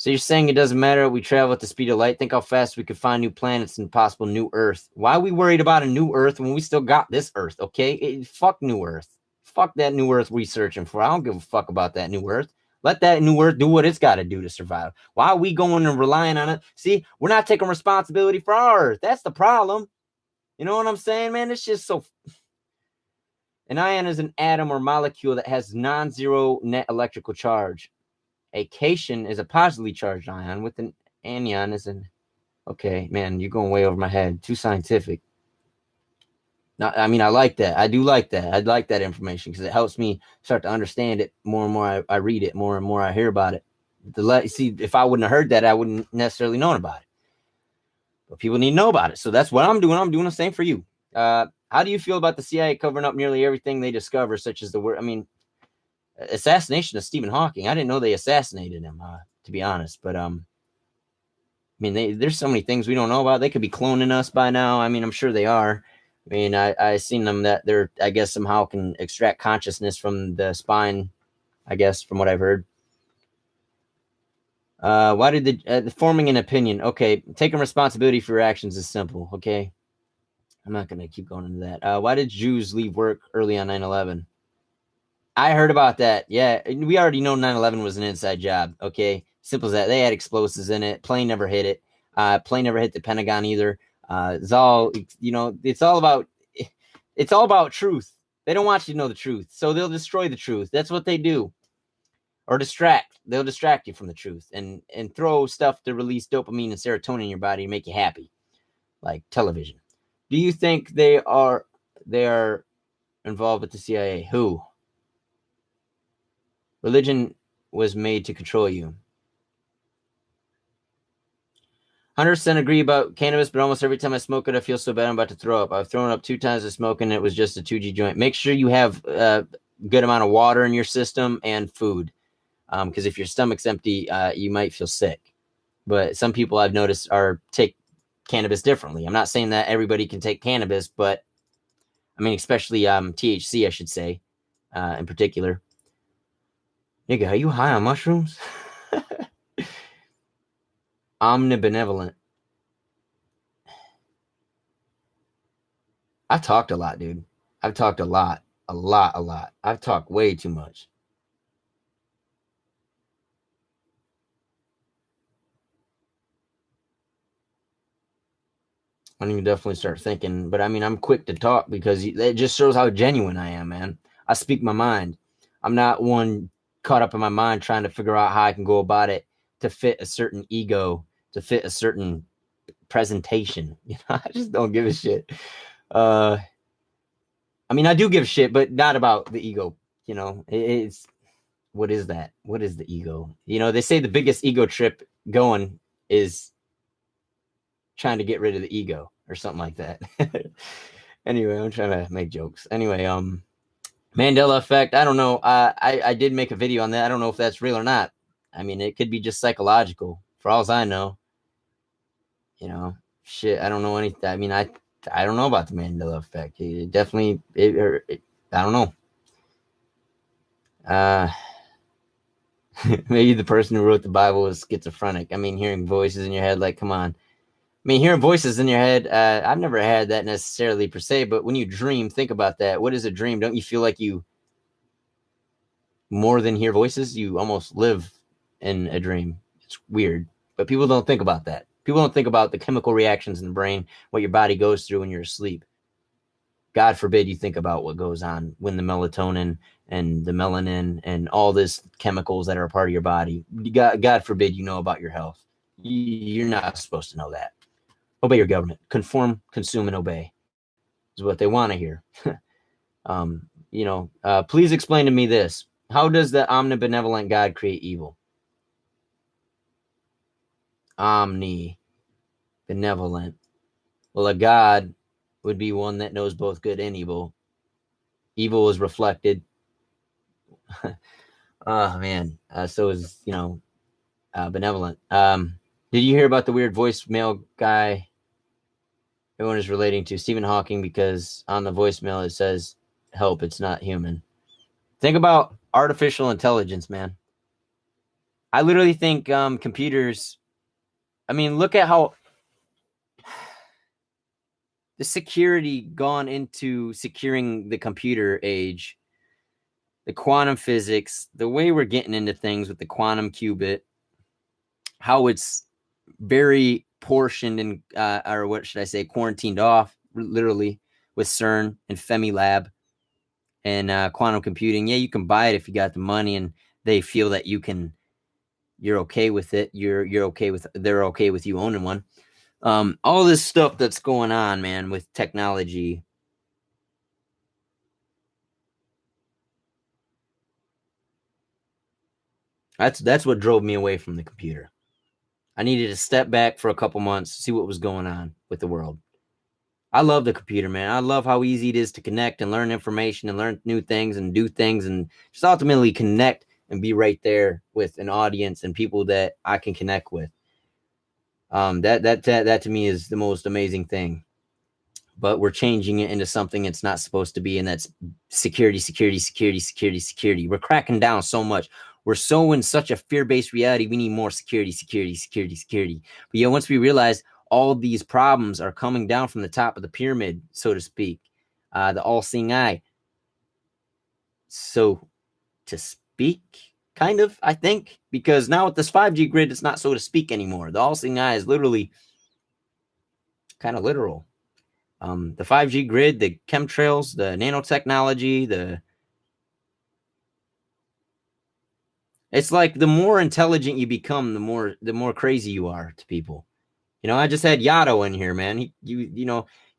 [SPEAKER 1] So you're saying it doesn't matter. We travel at the speed of light. Think how fast we could find new planets and possible new Earth. Why are we worried about a new Earth when we still got this Earth? Okay, fuck new Earth. Fuck that new Earth we searching for. I don't give a fuck about that new Earth. Let that new Earth do what it's got to do to survive. Why are we going and relying on it? See, we're not taking responsibility for our Earth. That's the problem. You know what I'm saying, man? It's just so. An ion is an atom or molecule that has non-zero net electrical charge. A cation is a positively charged ion with an anion is an. Okay, man, you're going way over my head. Too scientific. No, I mean, I like that. I do like that. I'd like that information because it helps me start to understand it more and more. I read it more and more. I hear about it. See, if I wouldn't have heard that, I wouldn't necessarily known about it. But people need to know about it. So that's what I'm doing. I'm doing the same for you. How do you feel about the CIA covering up nearly everything they discover, such as the word? I mean, assassination of Stephen Hawking. I didn't know they assassinated him, to be honest. But I mean, there's so many things we don't know about. They could be cloning us by now. I mean, I'm sure they are. I mean, I seen them that they're, I guess, somehow can extract consciousness from the spine, I guess, from what I've heard. Why did the forming an opinion? Okay, taking responsibility for your actions is simple. Okay, I'm not going to keep going into that. Why did Jews leave work early on 9/11? I heard about that. Yeah, we already know 9/11 was an inside job. Okay, simple as that. They had explosives in it. Plane never hit it. Plane never hit the Pentagon either. It's all, it's all about truth. They don't want you to know the truth, so they'll destroy the truth. That's what they do, or distract. They'll distract you from the truth and throw stuff to release dopamine and serotonin in your body to make you happy, like television. Do you think they are involved with the CIA? Who? Religion was made to control you. 100% agree about cannabis, but almost every time I smoke it, I feel so bad I'm about to throw up. I've thrown up 2 times of smoking. It was just a 2G joint. Make sure you have a good amount of water in your system and food, because if your stomach's empty, you might feel sick. But some people I've noticed take cannabis differently. I'm not saying that everybody can take cannabis, but I mean, especially THC, I should say, in particular. Nigga, are you high on mushrooms? Omnibenevolent. I've talked a lot, dude. I've talked a lot. I've talked way too much. I need to definitely start thinking. But I mean, I'm quick to talk because it just shows how genuine I am, man. I speak my mind. I'm not one caught up in my mind trying to figure out how I can go about it to fit a certain ego, to fit a certain presentation. You know, I just don't give a shit. I mean, I do give a shit, but not about the ego. You know, it's what is that? What is the ego? You know, they say the biggest ego trip going is trying to get rid of the ego or something like that. Anyway, I'm trying to make jokes. Anyway, Mandela effect. I don't know. I did make a video on that. I don't know if that's real or not. I mean, it could be just psychological for all I know. You know, shit. I don't know anything. I mean, I don't know about the Mandela effect. It definitely, I don't know. Maybe the person who wrote the Bible was schizophrenic. I mean, hearing voices in your head, like, come on. I mean, hearing voices in your head, I've never had that necessarily per se, but when you dream, think about that. What is a dream? Don't you feel like you more than hear voices? You almost live in a dream. It's weird, but people don't think about that. People don't think about the chemical reactions in the brain, what your body goes through when you're asleep. God forbid you think about what goes on when the melatonin and the melanin and all this chemicals that are a part of your body. God forbid you know about your health. You're not supposed to know that. Obey your government. Conform, consume, and obey is what they want to hear. Please explain to me this. How does the omnibenevolent God create evil? Omnibenevolent. Well, a God would be one that knows both good and evil. Evil is reflected. Oh, man. So is, benevolent. Did you hear about the weird voicemail guy everyone is relating to? Stephen Hawking, because on the voicemail it says, help, it's not human. Think about artificial intelligence, man. I literally think computers, I mean, look at how the security gone into securing the computer age, the quantum physics, the way we're getting into things with the quantum qubit, how it's very portioned and, or what should I say, quarantined off, literally, with CERN and Femilab and quantum computing. Yeah, you can buy it if you got the money and they feel that you're okay with it. They're okay with you owning one. All this stuff that's going on, man, with technology. That's what drove me away from the computer. I needed to step back for a couple months, see what was going on with the world. I love the computer, man. I love how easy it is to connect and learn information and learn new things and do things and just ultimately connect and be right there with an audience and people that I can connect with. That to me is the most amazing thing. But we're changing it into something it's not supposed to be, and that's security. We're cracking down so much. We're so in such a fear-based reality. We need more security. But once we realize all of these problems are coming down from the top of the pyramid, so to speak, the all-seeing eye, so to speak, kind of, I think, because now with this 5G grid, it's not so to speak anymore. The all-seeing eye is literally kind of literal. The 5G grid, the chemtrails, the nanotechnology, it's like the more intelligent you become, the more crazy you are to people. I just had Yato in here, man. He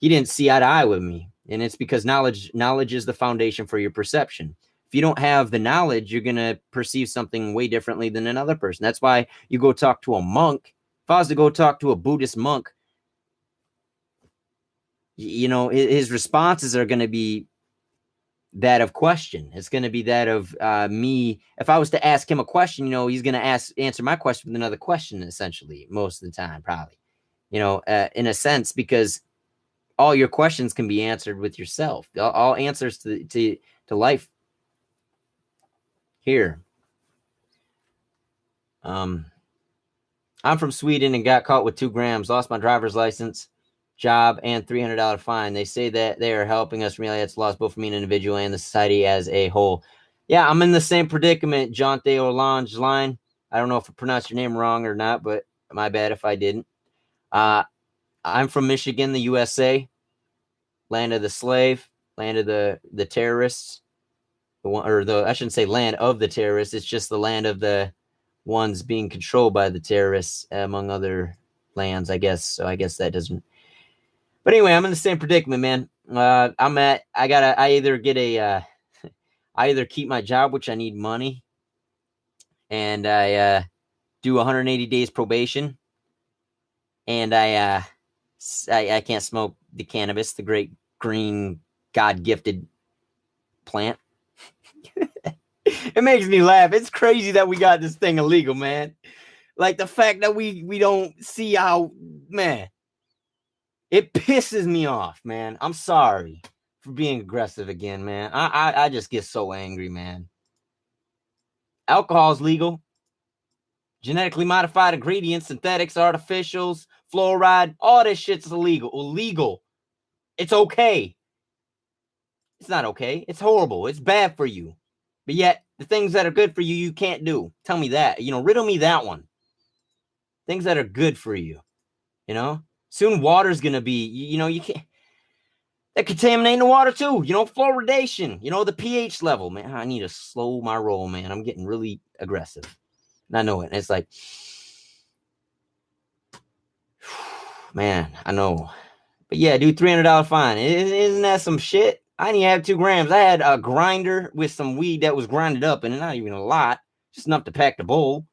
[SPEAKER 1] didn't see eye to eye with me, and it's because knowledge is the foundation for your perception. If you don't have the knowledge, you're gonna perceive something way differently than another person. That's why you go talk to a monk. If I was to go talk to a Buddhist monk, his responses are going to be that of question. It's going to be that of me. If I was to ask him a question, he's going to answer my question with another question, essentially, most of the time, probably, in a sense, because all your questions can be answered with yourself. All answers to life here. I'm from Sweden and got caught with 2 grams, lost my driver's license, job, and $300 fine. They say that they are helping us realize it's lost both for me an individual and the society as a whole. Yeah, I'm in the same predicament, Jonte Orlange line. I don't know if I pronounced your name wrong or not, but my bad if I didn't. I'm from Michigan, the USA, land of the slave, land of the terrorists, I shouldn't say land of the terrorists. It's just the land of the ones being controlled by the terrorists, among other lands, I guess. So I guess that doesn't. But anyway, I'm in the same predicament, man. I either keep my job, which I need money, and I do 180 days probation, and I can't smoke the cannabis, the great green God-gifted plant. It makes me laugh. It's crazy that we got this thing illegal, man. Like the fact that we don't see how, man, it pisses me off, man. I'm sorry for being aggressive again, man. I just get so angry, man. Alcohol is legal. Genetically modified ingredients, synthetics, artificials, fluoride, all this shit's illegal. Illegal. It's okay. It's not okay. It's horrible. It's bad for you. But yet, the things that are good for you, you can't do. Tell me that. Riddle me that one. Things that are good for you. Soon water's going to be, you can't. They're contaminating the water too. Fluoridation. The pH level. Man, I need to slow my roll, man. I'm getting really aggressive. And I know it. And it's like, man, I know. But yeah, dude, $300 fine. Isn't that some shit? I didn't even have 2 grams. I had a grinder with some weed that was grinded up, and not even a lot, just enough to pack the bowl,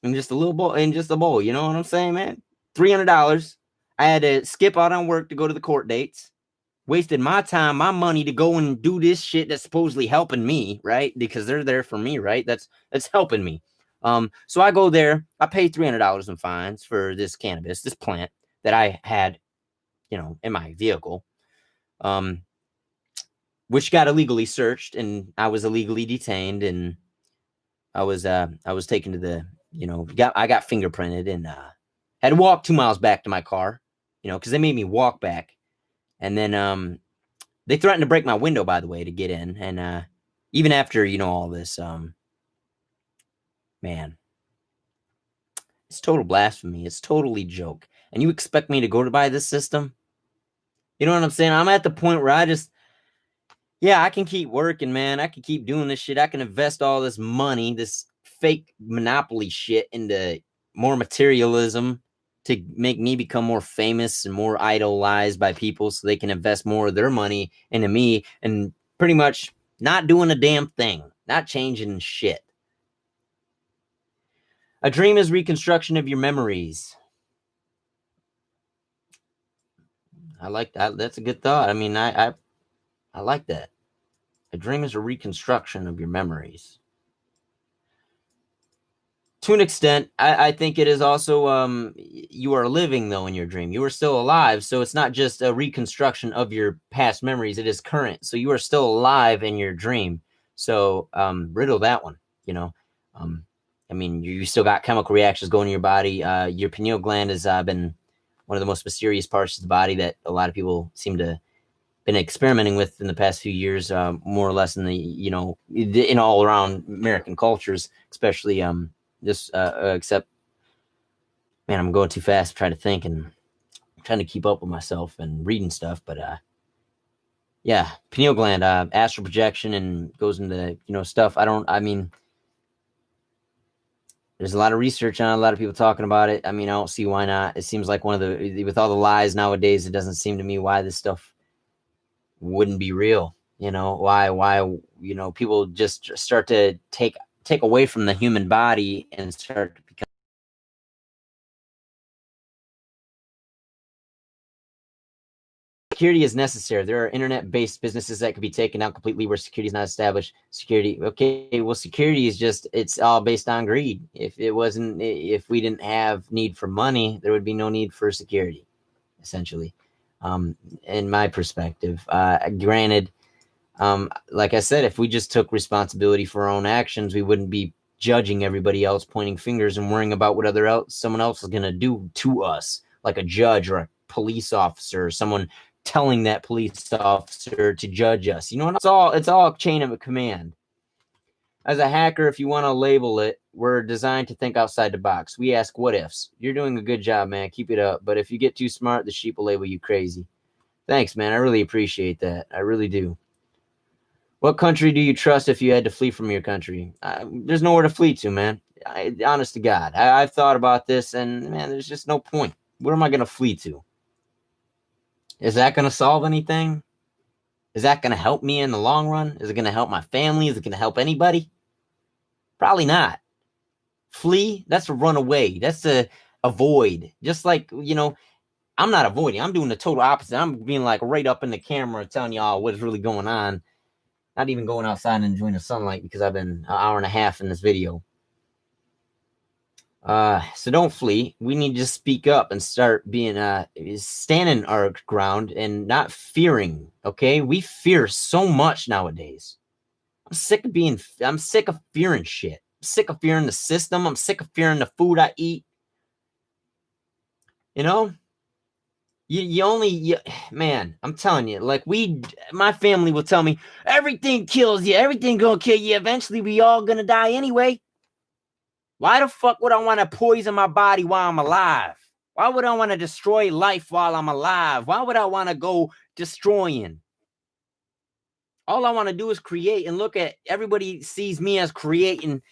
[SPEAKER 1] and just a little bowl, and just a bowl. You know what I'm saying, man? $300. I had to skip out on work to go to the court dates. Wasted my time, my money to go and do this shit that's supposedly helping me, right? Because they're there for me, right? That's helping me. So I go there. I pay $300 in fines for this cannabis, this plant that I had, in my vehicle. Which got illegally searched, and I was illegally detained, and I was taken to the, I got fingerprinted, and had to walk 2 miles back to my car, because they made me walk back, and then they threatened to break my window, by the way, to get in, and even after all this, man, it's total blasphemy. It's totally joke, and you expect me to go by this system? You know what I'm saying? I'm at the point where I can keep working, man. I can keep doing this shit. I can invest all this money, this fake monopoly shit, into more materialism to make me become more famous and more idolized by people so they can invest more of their money into me and pretty much not doing a damn thing, not changing shit. A dream is reconstruction of your memories. I like that. That's a good thought. I mean, I like that. A dream is a reconstruction of your memories. To an extent, I think it is also, you are living, though, in your dream. You are still alive, so it's not just a reconstruction of your past memories. It is current, so you are still alive in your dream. So riddle that one, I mean, you still got chemical reactions going in your body. Your pineal gland has been one of the most mysterious parts of the body that a lot of people seem to been experimenting with in the past few years, more or less in the, in all around American cultures, especially except, man, I'm going too fast trying to think and trying to keep up with myself and reading stuff. But yeah, pineal gland, astral projection, and goes into, stuff. There's a lot of research on it, a lot of people talking about it. I mean, I don't see why not. It seems like with all the lies nowadays, it doesn't seem to me why this stuff wouldn't be real. Why people just start to take away from the human body and start to become. Security is necessary. There are internet-based businesses that could be taken out completely where security is not established. Security, okay, well, security is it's all based on greed. If we didn't have need for money, there would be no need for security, essentially. In my perspective, granted, like I said, if we just took responsibility for our own actions, we wouldn't be judging everybody else, pointing fingers, and worrying about what someone else is going to do to us, like a judge or a police officer, or someone telling that police officer to judge us. It's all a chain of command. As a hacker, if you want to label it, We're designed to think outside the box. We ask what ifs. You're doing a good job, man. Keep it up. But if you get too smart, the sheep will label you crazy. Thanks, man. I really appreciate that. I really do. What country do you trust if you had to flee from your country? There's nowhere to flee to, man. Honest to God. I've thought about this, and, man, there's just no point. Where am I going to flee to? Is that going to solve anything? Is that going to help me in the long run? Is it going to help my family? Is it going to help anybody? Probably not. Flee, that's to run away. That's to avoid. Just like, I'm not avoiding. I'm doing the total opposite. I'm being like right up in the camera telling y'all what's really going on. Not even going outside and enjoying the sunlight because I've been an hour and a half in this video. So don't flee. We need to speak up and start being standing our ground and not fearing. Okay, we fear so much nowadays. I'm sick of fearing shit. I'm sick of fearing the system. I'm sick of fearing the food I eat. Man, I'm telling you, like my family will tell me everything kills you. Everything gonna kill you. Eventually, we all gonna die anyway. Why the fuck would I want to poison my body while I'm alive? Why would I want to destroy life while I'm alive? Why would I want to go destroying? All I want to do is create and look at everybody sees me as creating.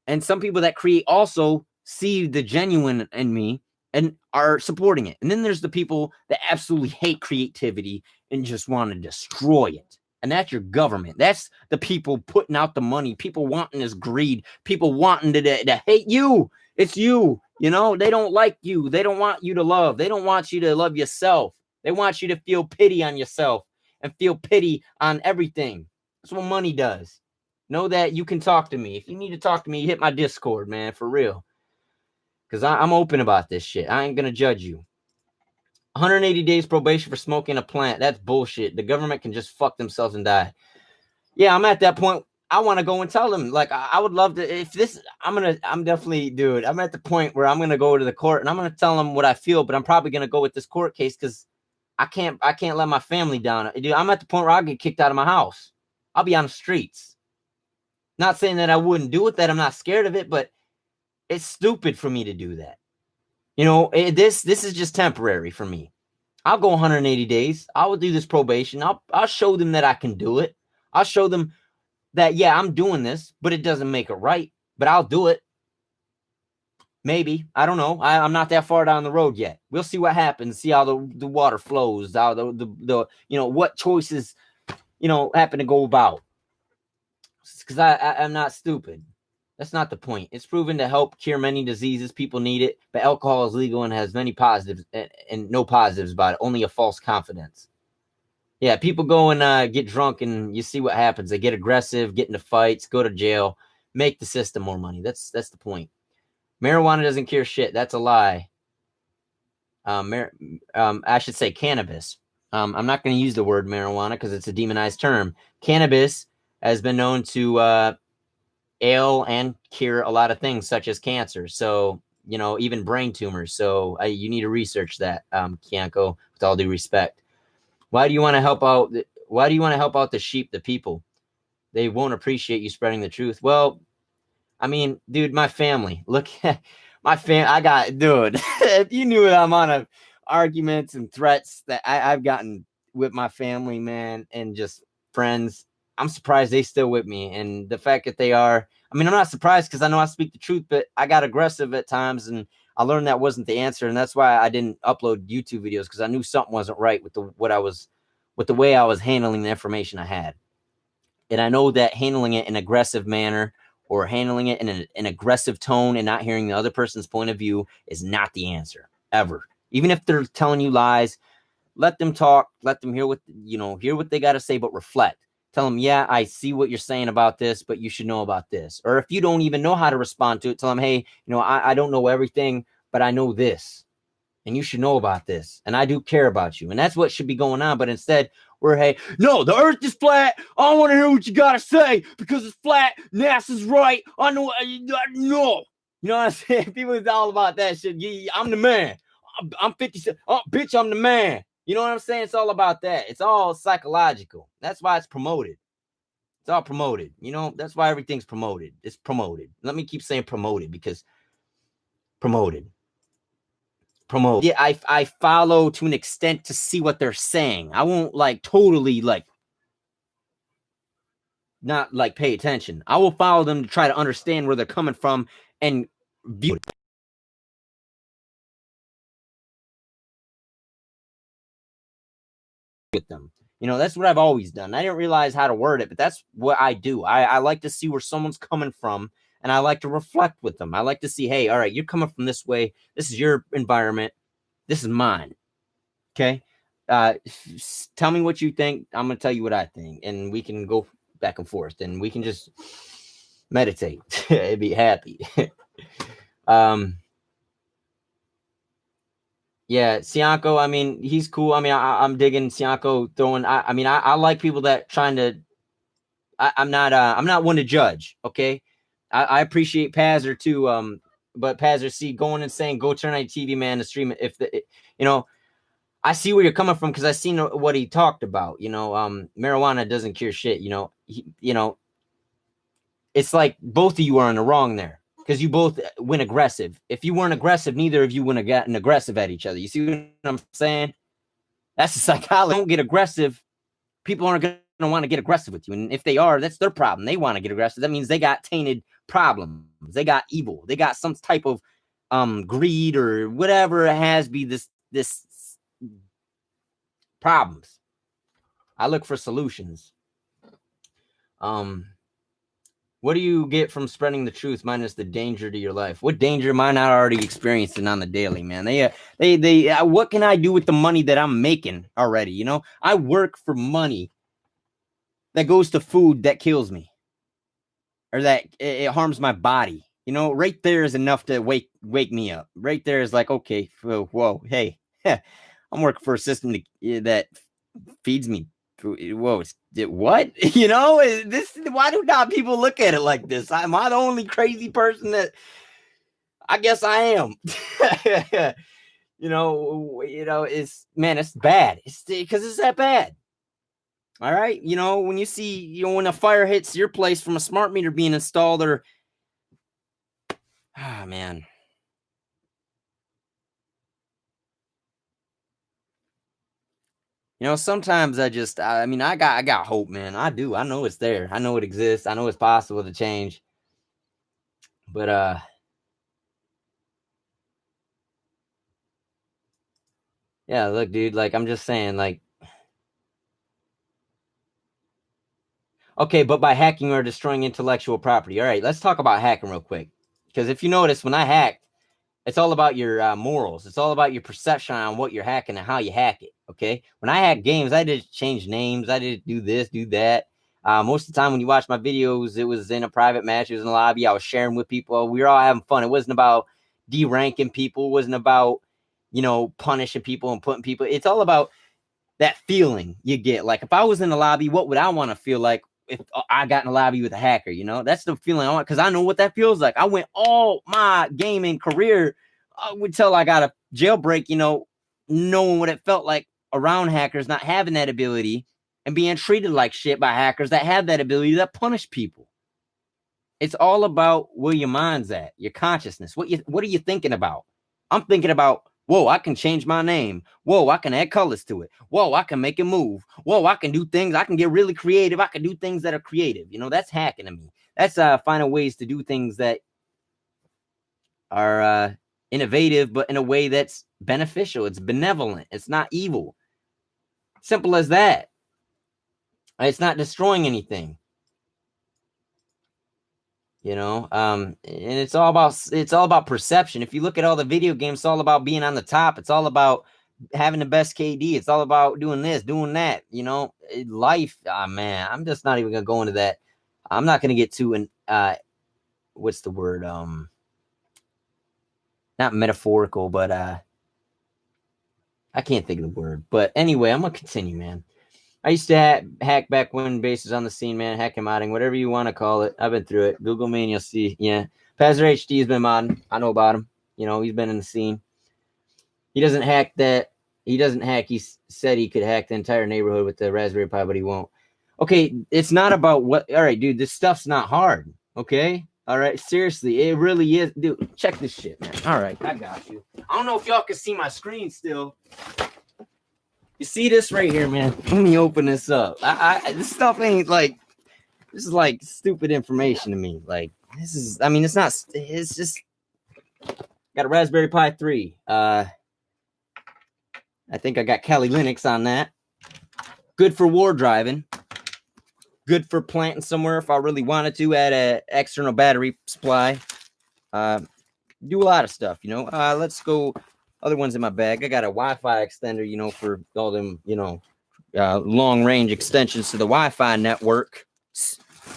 [SPEAKER 1] And some people that create also see the genuine in me and are supporting it. And then there's the people that absolutely hate creativity and just want to destroy it. And that's your government. That's the people putting out the money. People wanting this greed. People wanting to hate you. It's you. They don't like you. They don't want you to love. They don't want you to love yourself. They want you to feel pity on yourself and feel pity on everything. That's what money does. Know that you can talk to me. If you need to talk to me, hit my Discord, man, for real. Because I'm open about this shit. I ain't going to judge you. 180 days probation for smoking a plant. That's bullshit. The government can just fuck themselves and die. Yeah, I'm at that point. I want to go and tell them. Like, I would love to. If this, I'm definitely, dude, I'm at the point where I'm going to go to the court and I'm going to tell them what I feel, but I'm probably going to go with this court case because I can't let my family down. Dude, I'm at the point where I'll get kicked out of my house. I'll be on the streets. Not saying that I wouldn't do it, that I'm not scared of it, but it's stupid for me to do that. This is just temporary for me. I'll go 180 days. I will do this probation. I'll show them that I can do it. I'll show them that, yeah, I'm doing this, but it doesn't make it right. But I'll do it. Maybe. I don't know. I'm not that far down the road yet. We'll see what happens. See how the water flows. How the what choices, happen to go about. Because I'm not stupid. That's not the point. It's proven to help cure many diseases. People need it, but alcohol is legal and has many positives and no positives about it. Only a false confidence. Yeah, people go and get drunk and you see what happens. They get aggressive, get into fights, go to jail, make the system more money. That's the point. Marijuana doesn't cure shit. That's a lie. I should say cannabis. I'm not going to use the word marijuana because it's a demonized term. Cannabis has been known to ail and cure a lot of things such as cancer. So, even brain tumors. So you need to research that, Kianko, with all due respect. Why do you want to help out? Why do you want to help out the sheep, the people? They won't appreciate you spreading the truth. Well, I mean, dude, my family, look at my dude, if you knew the amount of arguments and threats that I've gotten with my family, man, and just friends, I'm surprised they still with me. And the fact that they are, I'm not surprised because I know I speak the truth, but I got aggressive at times and I learned that wasn't the answer. And that's why I didn't upload YouTube videos because I knew something wasn't right with the way I was handling the information I had. And I know that handling it in an aggressive manner or handling it in an aggressive tone and not hearing the other person's point of view is not the answer ever. Even if they're telling you lies, let them talk, let them hear what they got to say, but reflect. Tell them, yeah, I see what you're saying about this, but you should know about this. Or if you don't even know how to respond to it, tell them, hey, I don't know everything, but I know this. And you should know about this. And I do care about you. And that's what should be going on. But instead, hey, no, the earth is flat. I don't want to hear what you got to say because it's flat. NASA's right. I know. No. You know what I'm saying? People is all about that shit. Yeah, I'm the man. I'm 57. Oh, bitch, I'm the man. You know what I'm saying? It's all about that. It's all psychological. That's why it's promoted. It's all promoted. You know, that's why everything's promoted. It's promoted. Let me keep saying promoted because promoted. Yeah, I follow to an extent to see what they're saying. I won't like totally like not like pay attention. I will follow them to try to understand where they're coming from and view it. With them. You know, that's what I've always done. I didn't realize how to word it, but that's what I do. I like to see where someone's coming from, and I like to reflect with them. I like to see, hey, all right, you're coming from this way. This is your environment. This is mine. Okay. Tell me what you think. I'm going to tell you what I think, and we can go back and forth, and we can just meditate and be happy. Yeah, Sianco, I mean, he's cool. I mean, I'm digging Sianco throwing. I like people that trying to. I'm not one to judge. Okay, I appreciate Pazzer too. But Pazzer, see, going and saying, "Go turn on your TV, man, to stream it." You know, I see where you're coming from because I seen what he talked about. You know, marijuana doesn't cure shit. You know, it's like both of you are in the wrong there. Because you both went aggressive. If you weren't aggressive, neither of you would have gotten aggressive at each other. You see what I'm saying? That's the psychology. Don't get aggressive. People aren't going to want to get aggressive with you. And if they are, that's their problem. They want to get aggressive. That means they got tainted problems. They got evil. They got some type of greed or whatever it has be this problems. I look for solutions. What do you get from spreading the truth minus the danger to your life? What danger am I not already experiencing on the daily, man? What can I do with the money that I'm making already? You know, I work for money that goes to food that kills me or that it harms my body. You know, right there is enough to wake me up. Right there is like, okay, whoa, hey, I'm working for a system that feeds me. Whoa, what? You know, why do not people look at it like this? Am I the only crazy person that I guess I am? you know, it's bad. It's because it's that bad. All right. You know, when you see, when a fire hits your place from a smart meter being installed or man. You know, sometimes I got hope, man. I do. I know it's there. I know it exists. I know it's possible to change. But yeah, look, dude, like I'm just saying, like, okay, but by hacking or destroying intellectual property. All right, let's talk about hacking real quick. Because if you notice, when I hacked, it's all about your morals. It's all about your perception on what you're hacking and how you hack it. Okay. When I hack games, I did change names. I did do this, do that. Most of the time when you watch my videos, it was in a private match. It was in a lobby. I was sharing with people. We were all having fun. It wasn't about de-ranking people. It wasn't about, punishing people and putting people. It's all about that feeling you get. Like if I was in the lobby, what would I want to feel like if I got in a lobby with a hacker? That's the feeling I want because I know what that feels like. I went all my gaming career until I got a jailbreak, knowing what it felt like around hackers, not having that ability and being treated like shit by hackers that have that ability that punish people. It's all about where your mind's at, your consciousness. What are you thinking about? I'm thinking about, whoa, I can change my name. Whoa, I can add colors to it. Whoa, I can make it move. Whoa, I can do things. I can get really creative. I can do things that are creative. That's hacking to me. That's finding ways to do things that are innovative, but in a way that's beneficial. It's benevolent. It's not evil. Simple as that. It's not destroying anything. And it's all about perception. If you look at all the video games, it's all about being on the top. It's all about having the best KD. It's all about doing this, doing that. Life. Man, I'm just not even gonna go into that. I'm not gonna get too what's the word? Not metaphorical, but I can't think of the word. But anyway, I'm gonna continue, man. I used to hack back when bases on the scene, man. Hacking, modding, whatever you want to call it. I've been through it. Google me and you'll see. Yeah. Pazzer HD has been modding. I know about him. He's been in the scene. He doesn't hack that. He doesn't hack. He said he could hack the entire neighborhood with the Raspberry Pi, but he won't. Okay, it's not about what. All right, dude, this stuff's not hard. Okay, all right, seriously, it really is, dude. Check this shit, man. All right, I got you. I don't know if y'all can see my screen still. You see this right here, man? Let me open this up. This stuff ain't like, this is like stupid information to me. Like, this is, I mean, it's not, it's just, got a Raspberry Pi 3. I think I got Kali Linux on that. Good for war driving. Good for planting somewhere if I really wanted to, add an external battery supply. Do a lot of stuff, you know. Let's go. Other ones in my bag. I got a Wi-Fi extender, you know, for all them, you know, long range extensions to the Wi-Fi network.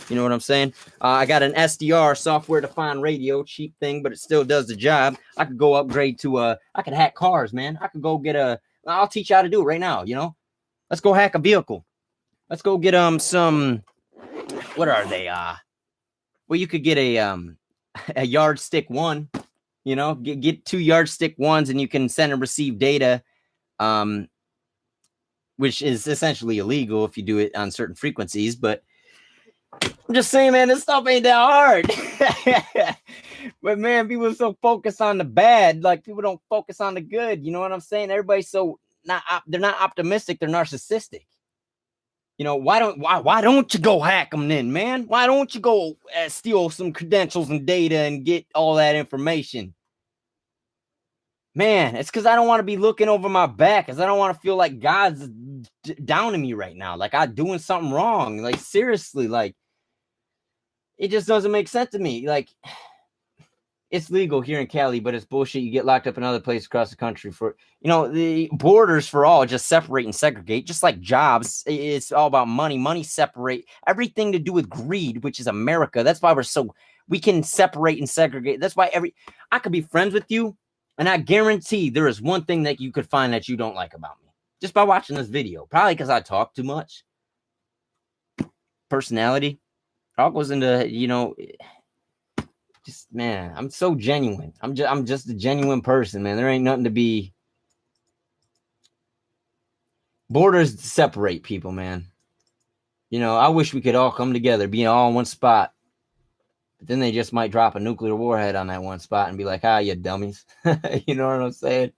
[SPEAKER 1] You know what I'm saying? I got an SDR, software defined radio, cheap thing, but it still does the job. I could go upgrade to I could hack cars, man. I could go get I'll teach you how to do it right now, you know. Let's go hack a vehicle. Let's go get some, what are they? Well, you could get a yardstick one, you know, get 2 yardstick ones, and you can send and receive data, which is essentially illegal if you do it on certain frequencies. But I'm just saying, man, this stuff ain't that hard. But man, people are so focused on the bad, like people don't focus on the good. You know what I'm saying? Everybody's so they're not optimistic, they're narcissistic. You know, why don't you go hack them then, man? Why don't you go steal some credentials and data and get all that information? Man, it's because I don't want to be looking over my back, because I don't want to feel like God's down on me right now, like I'm doing something wrong. Like, seriously, like, it just doesn't make sense to me. Like, it's legal here in Cali, but it's bullshit. You get locked up in other places across the country for, you know, the borders for all just separate and segregate, just like jobs. It's all about money. Money separate everything to do with greed, which is America. That's why we can separate and segregate. That's why I could be friends with you, and I guarantee there is one thing that you could find that you don't like about me just by watching this video. Probably because I talk too much. Personality. It all goes into, you know, just, man, I'm so genuine. I'm just a genuine person, man. There ain't nothing to be. Borders separate people, man. You know, I wish we could all come together, be all in one spot. But then they just might drop a nuclear warhead on that one spot and be like, you dummies. You know what I'm saying?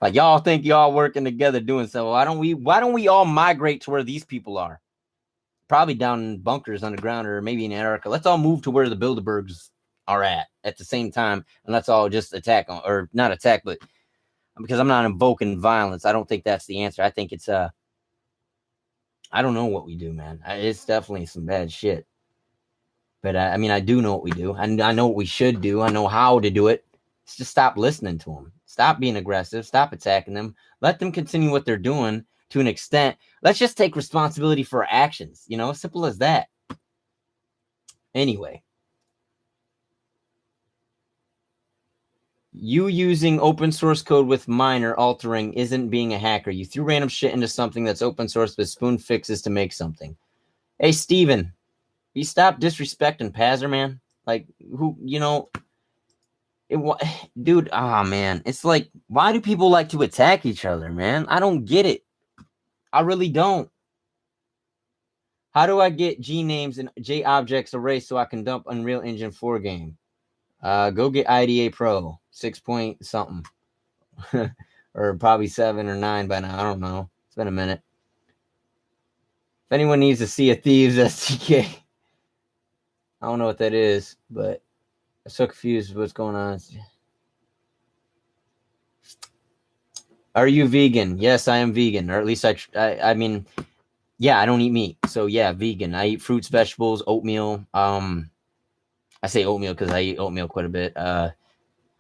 [SPEAKER 1] Like, y'all think y'all working together doing so. Why don't we all migrate to where these people are? Probably down in bunkers underground, or maybe in Antarctica. Let's all move to where the Bilderbergs are at the same time, and let's all just attack on, or not attack, but because I'm not invoking violence, I don't think that's the answer. I think it's I don't know what we do, man. It's definitely some bad shit. But I mean, I do know what we do. I know what we should do. I know how to do it. It's just stop listening to them. Stop being aggressive. Stop attacking them. Let them continue what they're doing to an extent. Let's just take responsibility for our actions. You know, simple as that. Anyway. You using open source code with minor altering isn't being a hacker. You threw random shit into something that's open source with spoon fixes to make something. Hey, Steven, you stop disrespecting Pazzer, man. Like, who, you know, dude, man. It's like, why do people like to attack each other, man? I don't get it. I really don't. How do I get G names and J objects erased so I can dump Unreal Engine 4 game? Go get IDA Pro 6 point something. Or probably 7 or 9 by now. I don't know. It's been a minute. If anyone needs to see a Thieves SDK, I don't know what that is, but I'm so confused with what's going on. Are you vegan? Yes, I am vegan, or at least I mean, yeah, I don't eat meat, so yeah, vegan. I eat fruits, vegetables, oatmeal. I say oatmeal because I eat oatmeal quite a bit. I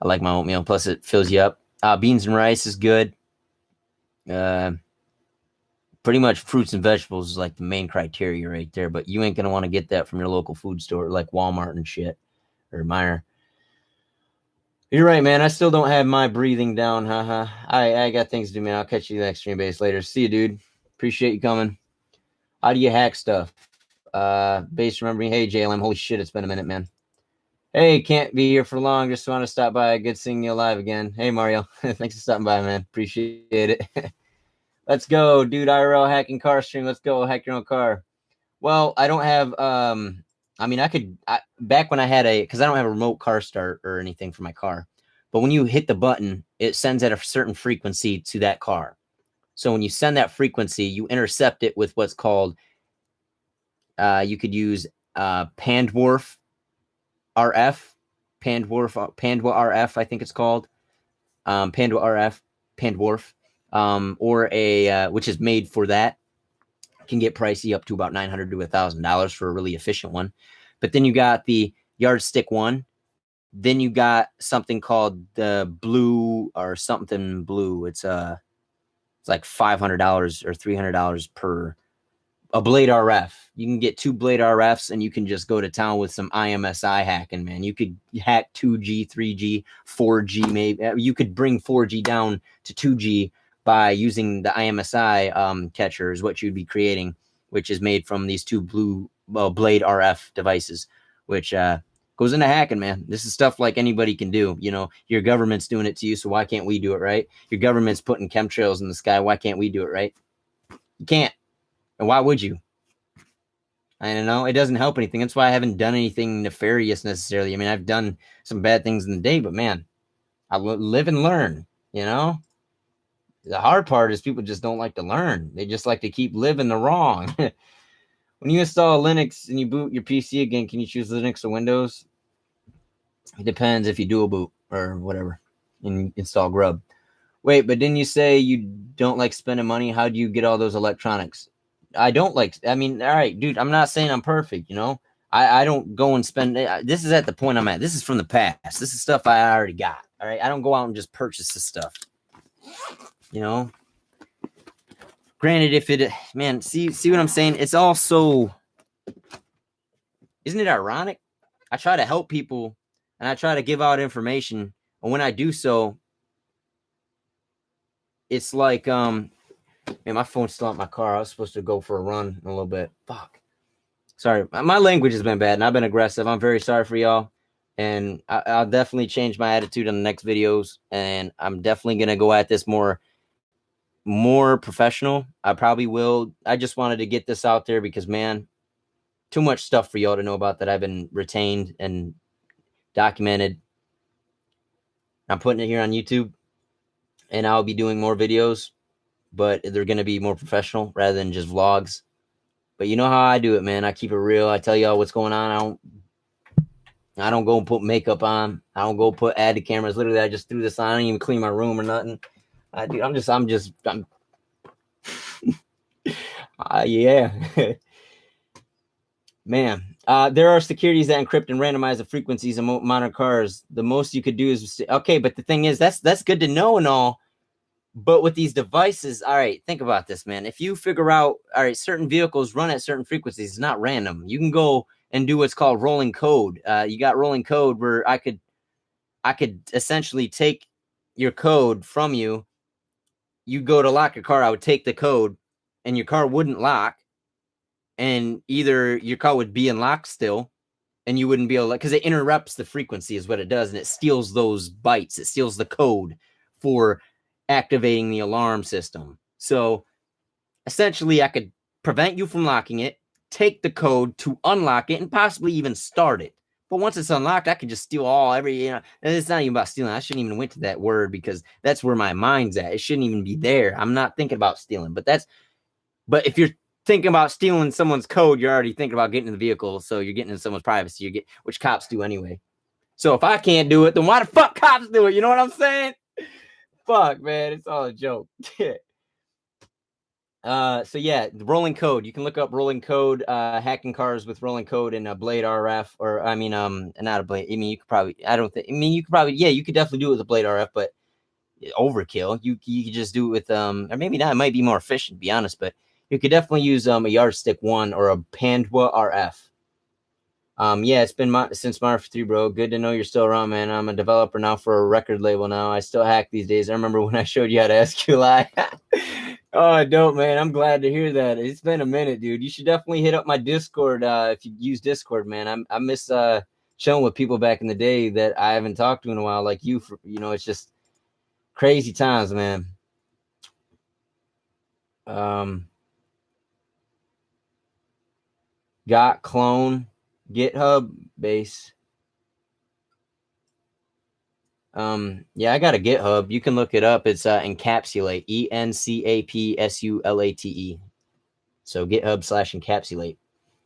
[SPEAKER 1] like my oatmeal. Plus, it fills you up. Beans and rice is good. Pretty much fruits and vegetables is like the main criteria right there. But you ain't going to want to get that from your local food store like Walmart and shit. Or Meijer. You're right, man. I still don't have my breathing down. Haha. I got things to do, man. I'll catch you next stream base later. See you, dude. Appreciate you coming. How do you hack stuff? Base remembering. Hey, JLM. Holy shit, it's been a minute, man. Hey, can't be here for long. Just want to stop by. Good seeing you live again. Hey, Mario. Thanks for stopping by, man. Appreciate it. Let's go, dude. IRL hacking car stream. Let's go. Hack your own car. Well, I don't have, I mean, back when I had because I don't have a remote car start or anything for my car, but when you hit the button, it sends at a certain frequency to that car. So when you send that frequency, you intercept it with what's called, you could use Pandwarf RF, Pandwarf, Pandwa RF, I think it's called, Pandwa RF, Pandwarf, or a, which is made for that. Can get pricey, up to about $900 to $1,000 for a really efficient one. But then you got the yardstick one. Then you got something called the blue or something blue. It's like $500 or $300 per a Blade RF. You can get 2 Blade RFs and you can just go to town with some IMSI hacking, man. You could hack 2G, 3G, 4G, maybe. You could bring 4G down to 2G by using the IMSI catcher is what you'd be creating, which is made from these 2 blue Blade RF devices, which goes into hacking, man. This is stuff like anybody can do. You know, your government's doing it to you, so why can't we do it, right? Your government's putting chemtrails in the sky. Why can't we do it, right? You can't. And why would you? I don't know. It doesn't help anything. That's why I haven't done anything nefarious necessarily. I mean, I've done some bad things in the day, but man, I live and learn, you know? The hard part is people just don't like to learn. They just like to keep living the wrong. When you install Linux and you boot your PC again, can you choose Linux or Windows? It depends if you dual boot or whatever and install Grub. Wait, but didn't you say you don't like spending money? How do you get all those electronics? I don't like, I mean, all right, dude, I'm not saying I'm perfect, you know? I don't go and spend, this is at the point I'm at. This is from the past. This is stuff I already got, all right? I don't go out and just purchase this stuff, you know? Granted, if it, man, see what I'm saying? It's all so, isn't it ironic? I try to help people and I try to give out information. And when I do so, it's like, man, my phone's still in my car. I was supposed to go for a run in a little bit. Fuck. Sorry. My language has been bad and I've been aggressive. I'm very sorry for y'all. And I'll definitely change my attitude on the next videos. And I'm definitely going to go at this more professional. I probably will. I just wanted to get this out there because, man, too much stuff for y'all to know about that I've been retained and documented. I'm putting it here on YouTube and I'll be doing more videos, but they're going to be more professional rather than just vlogs. But you know how I do it, man. I keep it real. I tell y'all what's going on. I don't go and put makeup on. I don't go put add to cameras. Literally, I just threw this on. I didn't even clean my room or nothing. I'm yeah. Man, there are securities that encrypt and randomize the frequencies of modern cars. The most you could do is, okay, but the thing is, that's good to know and all. But with these devices, all right, think about this, man. If you figure out, all right, certain vehicles run at certain frequencies, it's not random. You can go and do what's called rolling code. You got rolling code where I could essentially take your code from you. You go to lock your car, I would take the code, and your car wouldn't lock, and either your car would be in lock still, and you wouldn't be able to, because it interrupts the frequency is what it does, and it steals those bytes. It steals the code for activating the alarm system. So essentially, I could prevent you from locking it, take the code to unlock it, and possibly even start it. But once it's unlocked, I could just steal every, and it's not even about stealing. I shouldn't even went to that word because that's where my mind's at. It shouldn't even be there. I'm not thinking about stealing, but if you're thinking about stealing someone's code, you're already thinking about getting in the vehicle. So you're getting in someone's privacy, which cops do anyway. So if I can't do it, then why the fuck cops do it? You know what I'm saying? Fuck, man, it's all a joke. So yeah, the rolling code. You can look up rolling code, hacking cars with rolling code and a Blade RF, or I mean, not a Blade. I mean, you could probably. I don't think. I mean, you could probably. Yeah, you could definitely do it with a Blade RF, but overkill. You could just do it with or maybe not. It might be more efficient, to be honest, but you could definitely use a yardstick one or a Pandwa RF. Yeah, it's been since March 3, bro. Good to know you're still around, man. I'm a developer now for a record label now. I still hack these days. I remember when I showed you how to SQLi. Oh, dope, man. I'm glad to hear that. It's been a minute, dude. You should definitely hit up my Discord if you use Discord, man. I miss chilling with people back in the day that I haven't talked to in a while, like you. It's just crazy times, man. got clone GitHub base. Yeah, I got a GitHub. You can look it up. It's encapsulate, encapsulate. So GitHub/encapsulate.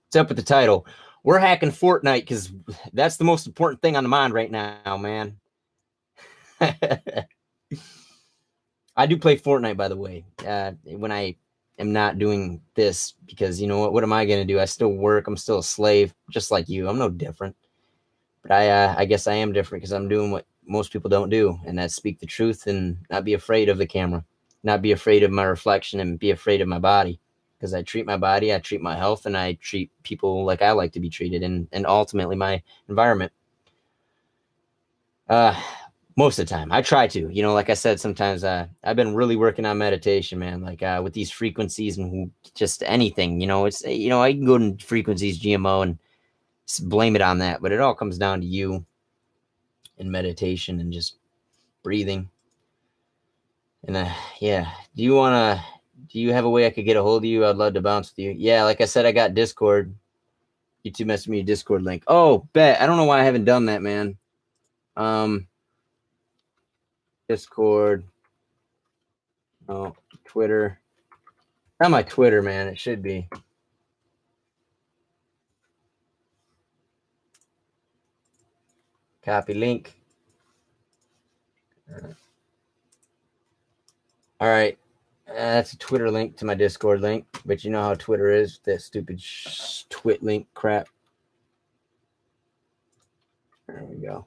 [SPEAKER 1] It's up with the title. We're hacking Fortnite because that's the most important thing on the mind right now, man. I do play Fortnite, by the way, when I am not doing this, because you know what am I going to do? I still work. I'm still a slave, just like you. I'm no different. But I guess I am different because I'm doing what most people don't do, and that's speak the truth and not be afraid of the camera, not be afraid of my reflection, and be afraid of my body. Because I treat my body, I treat my health, and I treat people like I like to be treated, and ultimately my environment. Most of the time, I try to. You know, like I said, sometimes I've been really working on meditation, man. Like with these frequencies and just anything. You know, it's I can go to frequencies GMO and blame it on that, but it all comes down to you and meditation and just breathing. And yeah, do you have a way I could get a hold of you? I'd love to bounce with you. Yeah, like I said, I got Discord. You two messaged me a Discord link. Oh, bet. I don't know why I haven't done that, man. Discord. Oh, Twitter. Not my Twitter, man. It should be. Copy link. All right. That's a Twitter link to my Discord link, but you know how Twitter is, that stupid twit link crap. There we go.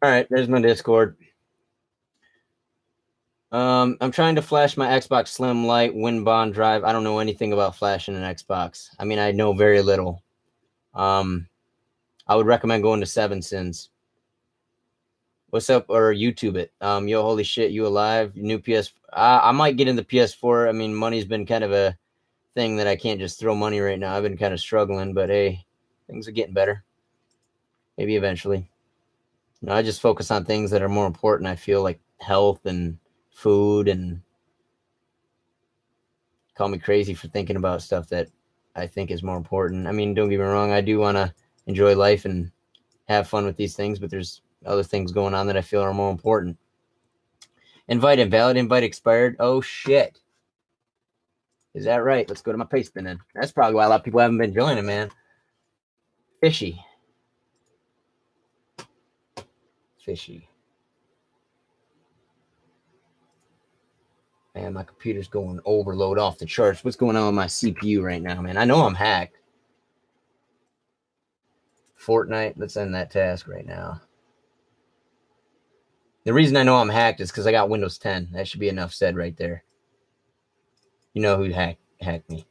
[SPEAKER 1] All right, there's my Discord. I'm trying to flash my Xbox Slim Lite WinBond drive. I don't know anything about flashing an Xbox. I mean, I know very little. I would recommend going to Seven Sins. What's up? Or YouTube it. Yo, holy shit, you alive? New PS. I might get into PS4. I mean, money's been kind of a thing that I can't just throw money right now. I've been kind of struggling, but hey, things are getting better. Maybe eventually. I just focus on things that are more important. I feel like health and food, and call me crazy for thinking about stuff that I think is more important. I mean, don't get me wrong. I do want to enjoy life and have fun with these things, but there's other things going on that I feel are more important. Invite invalid, invite expired. Oh shit. Is that right? Let's go to my pastebin then. That's probably why a lot of people haven't been joining, man. Fishy. Man, my computer's going overload off the charts. What's going on with my CPU right now, man? I know I'm hacked. Fortnite. Let's end that task right now. The reason I know I'm hacked is because I got Windows 10. That should be enough said right there. You know who hacked me.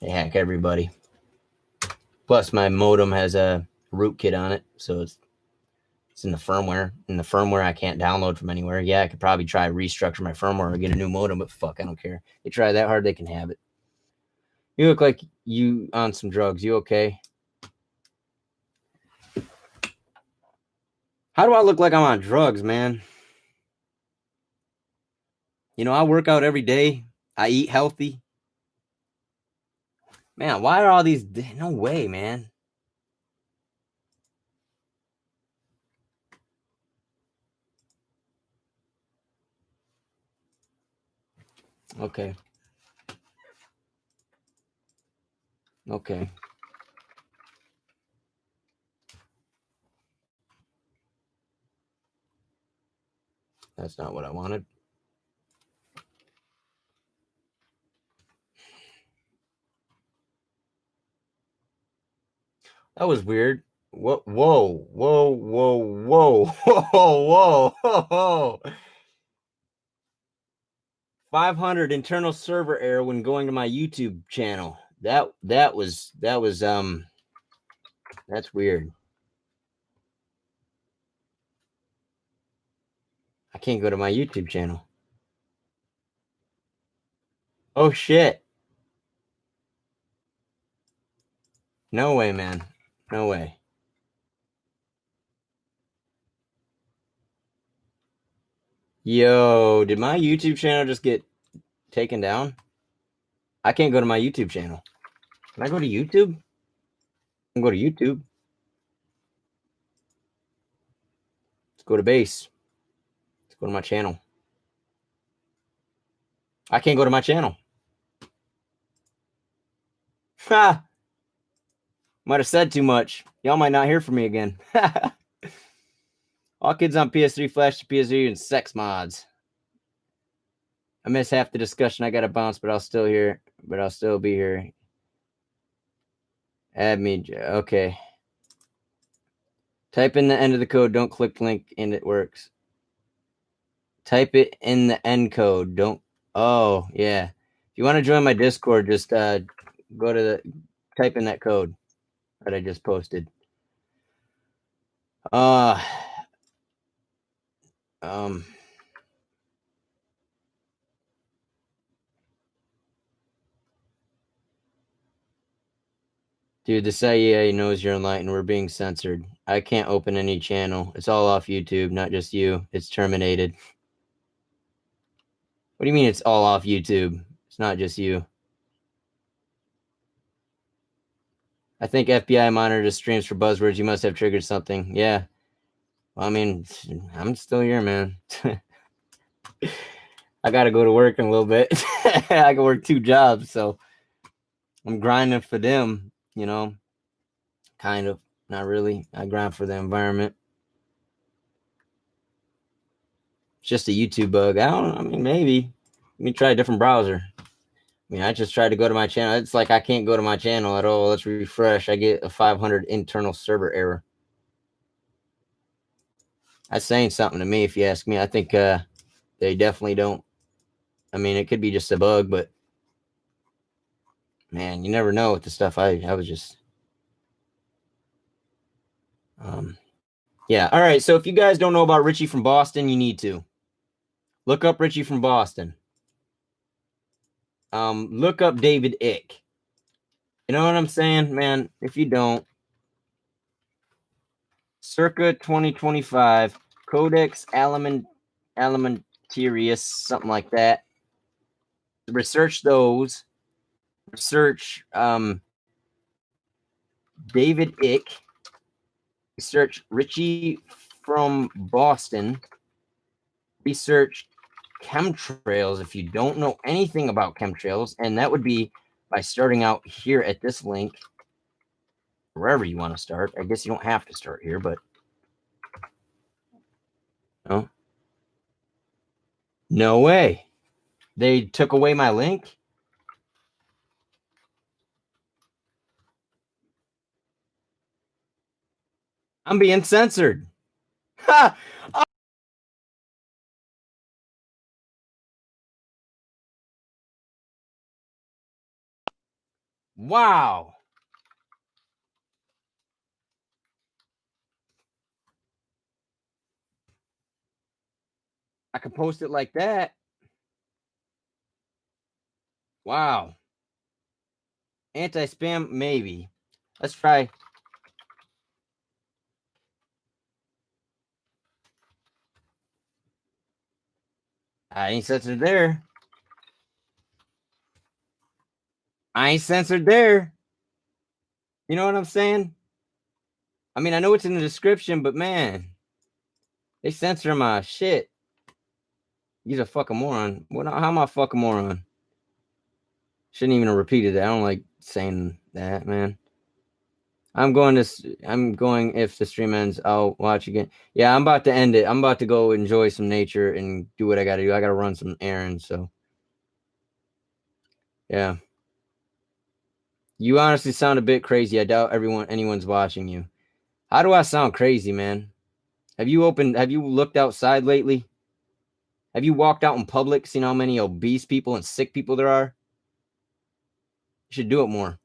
[SPEAKER 1] They hack everybody. Plus, my modem has a rootkit on it, so it's in the firmware. In the firmware, I can't download from anywhere. Yeah, I could probably try to restructure my firmware or get a new modem, but fuck, I don't care. They try that hard, they can have it. You look like you on some drugs. You okay? How do I look like I'm on drugs, man? You know, I work out every day. I eat healthy. Man, why are all these... No way, man. Okay. That's not what I wanted. That was weird. Whoa, whoa, whoa, whoa, whoa, whoa, whoa, whoa. 500 internal server error when going to my YouTube channel. That was that's weird. I can't go to my YouTube channel. Oh shit. No way, man. No way. Yo, did my YouTube channel just get taken down? I can't go to my YouTube channel. Can I go to YouTube? I can go to YouTube. Let's go to base. Let's go to my channel. I can't go to my channel. Ha! Might have said too much. Y'all might not hear from me again. All kids on PS3, Flash to PS3, and sex mods. I missed half the discussion. I got to bounce, but I'll still be here. Add me. Okay. Type in the end of the code. Don't click link, and it works. Type it in the end code. Don't. Oh, yeah. If you want to join my Discord, just go to type in that code that I just posted. Dude, the CIA knows you're online and we're being censored. I can't open any channel. It's all off YouTube, not just you. It's terminated. What do you mean it's all off YouTube? It's not just you. I think FBI monitors streams for buzzwords. You must have triggered something. Yeah. Well, I mean, I'm still here, man. I got to go to work in a little bit. I can work 2 jobs, so I'm grinding for them, you know. Kind of. Not really. I grind for the environment. It's just a YouTube bug. I mean, maybe. Let me try a different browser. I mean, I just tried to go to my channel. It's like I can't go to my channel at all. Let's refresh. I get a 500 internal server error. That's saying something to me, if you ask me. I think they definitely don't. I mean, it could be just a bug, but man, you never know with the stuff. I was just yeah. All right. So if you guys don't know about Richie from Boston, you need to look up Richie from Boston. Look up David icke. You know what I'm saying, man? If you don't, circa 2025, Codex Alimentarius, something like that. Research those. Research David icke. Research Richie from Boston. Research chemtrails if you don't know anything about chemtrails, and that would be by starting out here at this link, wherever you want to start. I guess you don't have to start here, but no way. They took away my link. I'm being censored. Ha! Wow. I could post it like that. Wow. Anti-spam, maybe. Let's try. I ain't censored there. I ain't censored there. You know what I'm saying? I mean, I know it's in the description, but man, they censor my shit. He's a fucking moron. What? How am I a fucking moron? Shouldn't even have repeated it. I don't like saying that, man. I'm going, if the stream ends, I'll watch again. Yeah, I'm about to end it. I'm about to go enjoy some nature and do what I got to do. I got to run some errands, so. Yeah. You honestly sound a bit crazy. I doubt anyone's watching you. How do I sound crazy, man? Have you looked outside lately? Have you walked out in public, seen how many obese people and sick people there are? You should do it more.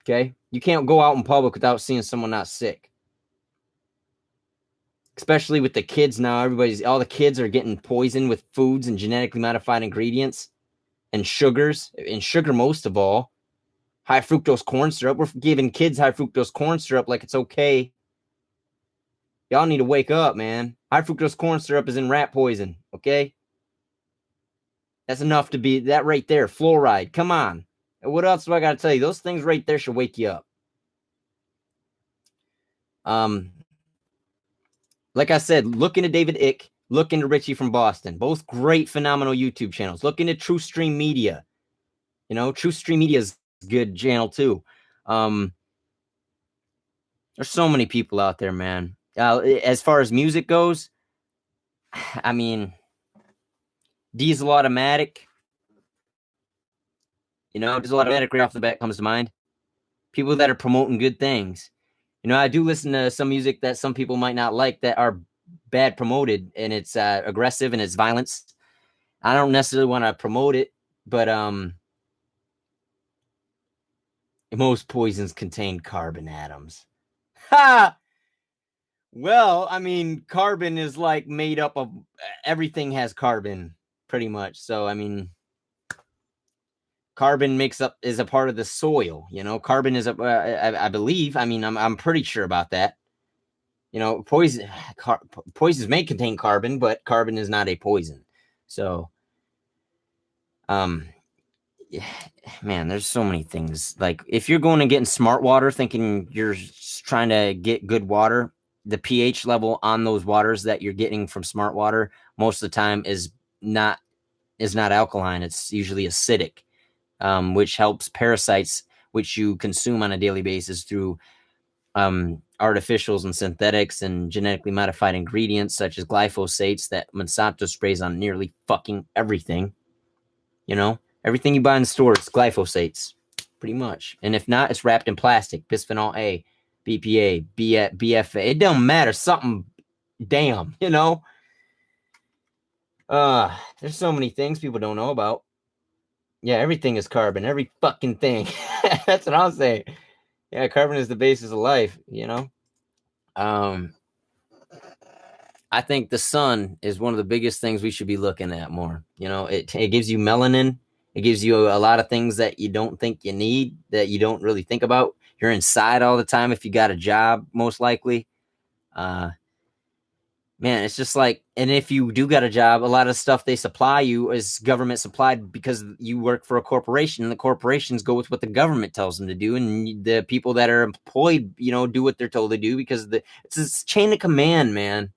[SPEAKER 1] Okay? You can't go out in public without seeing someone not sick. Especially with the kids now. All the kids are getting poisoned with foods and genetically modified ingredients and sugars, and sugar most of all. High fructose corn syrup. We're giving kids high fructose corn syrup like it's okay. Y'all need to wake up, man. High fructose corn syrup is in rat poison, okay? That's enough to be that right there. Fluoride, come on. What else do I got to tell you? Those things right there should wake you up. Like I said, look into David Icke, look into Richie from Boston. Both great, phenomenal YouTube channels. Look into truthstreammedia. You know, truthstreammedia is a good channel too. There's so many people out there, man. As far as music goes, I mean, Diesel Automatic. You know, Diesel Automatic right off the bat comes to mind. People that are promoting good things. You know, I do listen to some music that some people might not like that are bad promoted, and it's aggressive and it's violence. I don't necessarily want to promote it, but most poisons contain carbon atoms. Ha! Well, I mean, carbon is like made up of everything has carbon pretty much. So, I mean, carbon is a part of the soil, you know, carbon is I believe, I mean, I'm pretty sure about that. You know, poisons may contain carbon, but carbon is not a poison. So, man, there's so many things. Like, if you're going and getting smart water thinking you're trying to get good water, the pH level on those waters that you're getting from smart water most of the time is not alkaline. It's usually acidic, which helps parasites, which you consume on a daily basis through artificials and synthetics and genetically modified ingredients such as glyphosates that Monsanto sprays on nearly fucking everything. You know, everything you buy in the store is glyphosates, pretty much. And if not, it's wrapped in plastic, bisphenol A, BPA, BFA. It don't matter. Something, damn, you know. There's so many things people don't know about. Yeah, everything is carbon. Every fucking thing. That's what I'll say. Yeah, carbon is the basis of life, you know. I think the sun is one of the biggest things we should be looking at more. You know, it gives you melanin. It gives you a lot of things that you don't think you need, that you don't really think about. You're inside all the time if you got a job, most likely. Man, it's just like, and if you do got a job, a lot of stuff they supply you is government supplied because you work for a corporation, and the corporations go with what the government tells them to do, and the people that are employed, you know, do what they're told to do because it's this chain of command, man.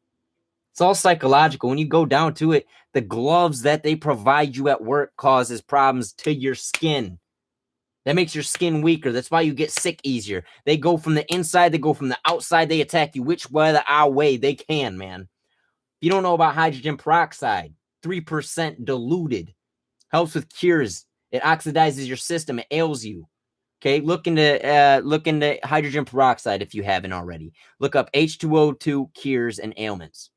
[SPEAKER 1] It's all psychological. When you go down to it, the gloves that they provide you at work causes problems to your skin. That makes your skin weaker. That's why you get sick easier. They go from the inside, they go from the outside, they attack you which way they can, man. If you don't know about hydrogen peroxide, 3% diluted, helps with cures. It oxidizes your system. It ails you. Okay, look into hydrogen peroxide if you haven't already. Look up H2O2 cures and ailments.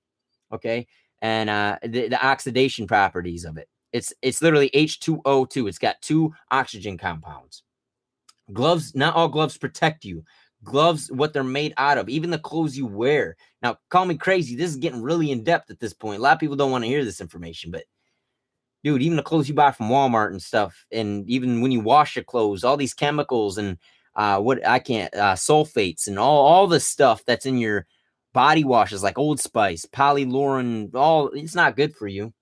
[SPEAKER 1] Okay, and the oxidation properties of it. It's literally H2O2. It's got 2 oxygen compounds. Gloves, not all gloves protect you. Gloves, what they're made out of, even the clothes you wear. Now, call me crazy. This is getting really in depth at this point. A lot of people don't want to hear this information, but dude, even the clothes you buy from Walmart and stuff, and even when you wash your clothes, all these chemicals and sulfates and all the stuff that's in your body washes like Old Spice, polylurin, it's not good for you.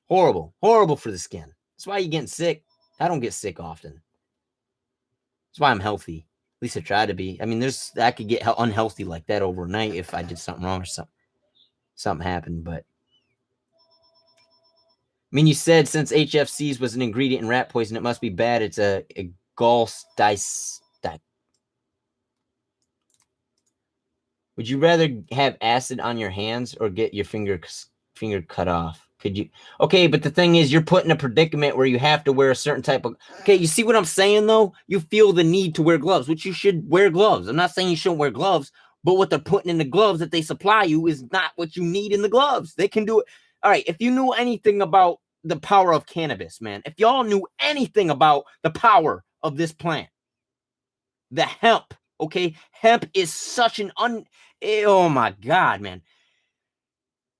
[SPEAKER 1] Horrible for the skin. That's why you're getting sick. I don't get sick often. That's why I'm healthy. At least I try to be. I mean, I could get unhealthy like that overnight if I did something wrong or something happened. But I mean, you said since HFCs was an ingredient in rat poison, it must be bad. It's a gallstase. Would you rather have acid on your hands or get your finger cut off? Could you? Okay, but the thing is, you're put in a predicament where you have to wear a certain type of. Okay, you see what I'm saying though? You feel the need to wear gloves, which you should wear gloves. I'm not saying you shouldn't wear gloves, but what they're putting in the gloves that they supply you is not what you need in the gloves. They can do it. All right, if you knew anything about the power of cannabis, man, if y'all knew anything about the power of this plant, the hemp. Okay, hemp is such an oh my God, man.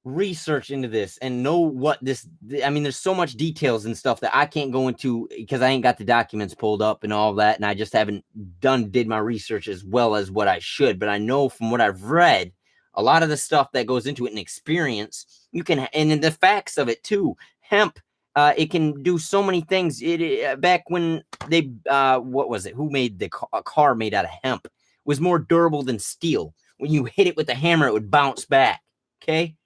[SPEAKER 1] Research into this and know what this. I mean, there's so much details and stuff that I can't go into because I ain't got the documents pulled up and all that, and I just haven't did my research as well as what I should. But I know from what I've read A lot of the stuff that goes into it and experience, you can, and in the facts of it too. Hemp, it can do so many things. Back when they, what was it? Who made a car made out of hemp? Was more durable than steel. When you hit it with a hammer, it would bounce back. Okay.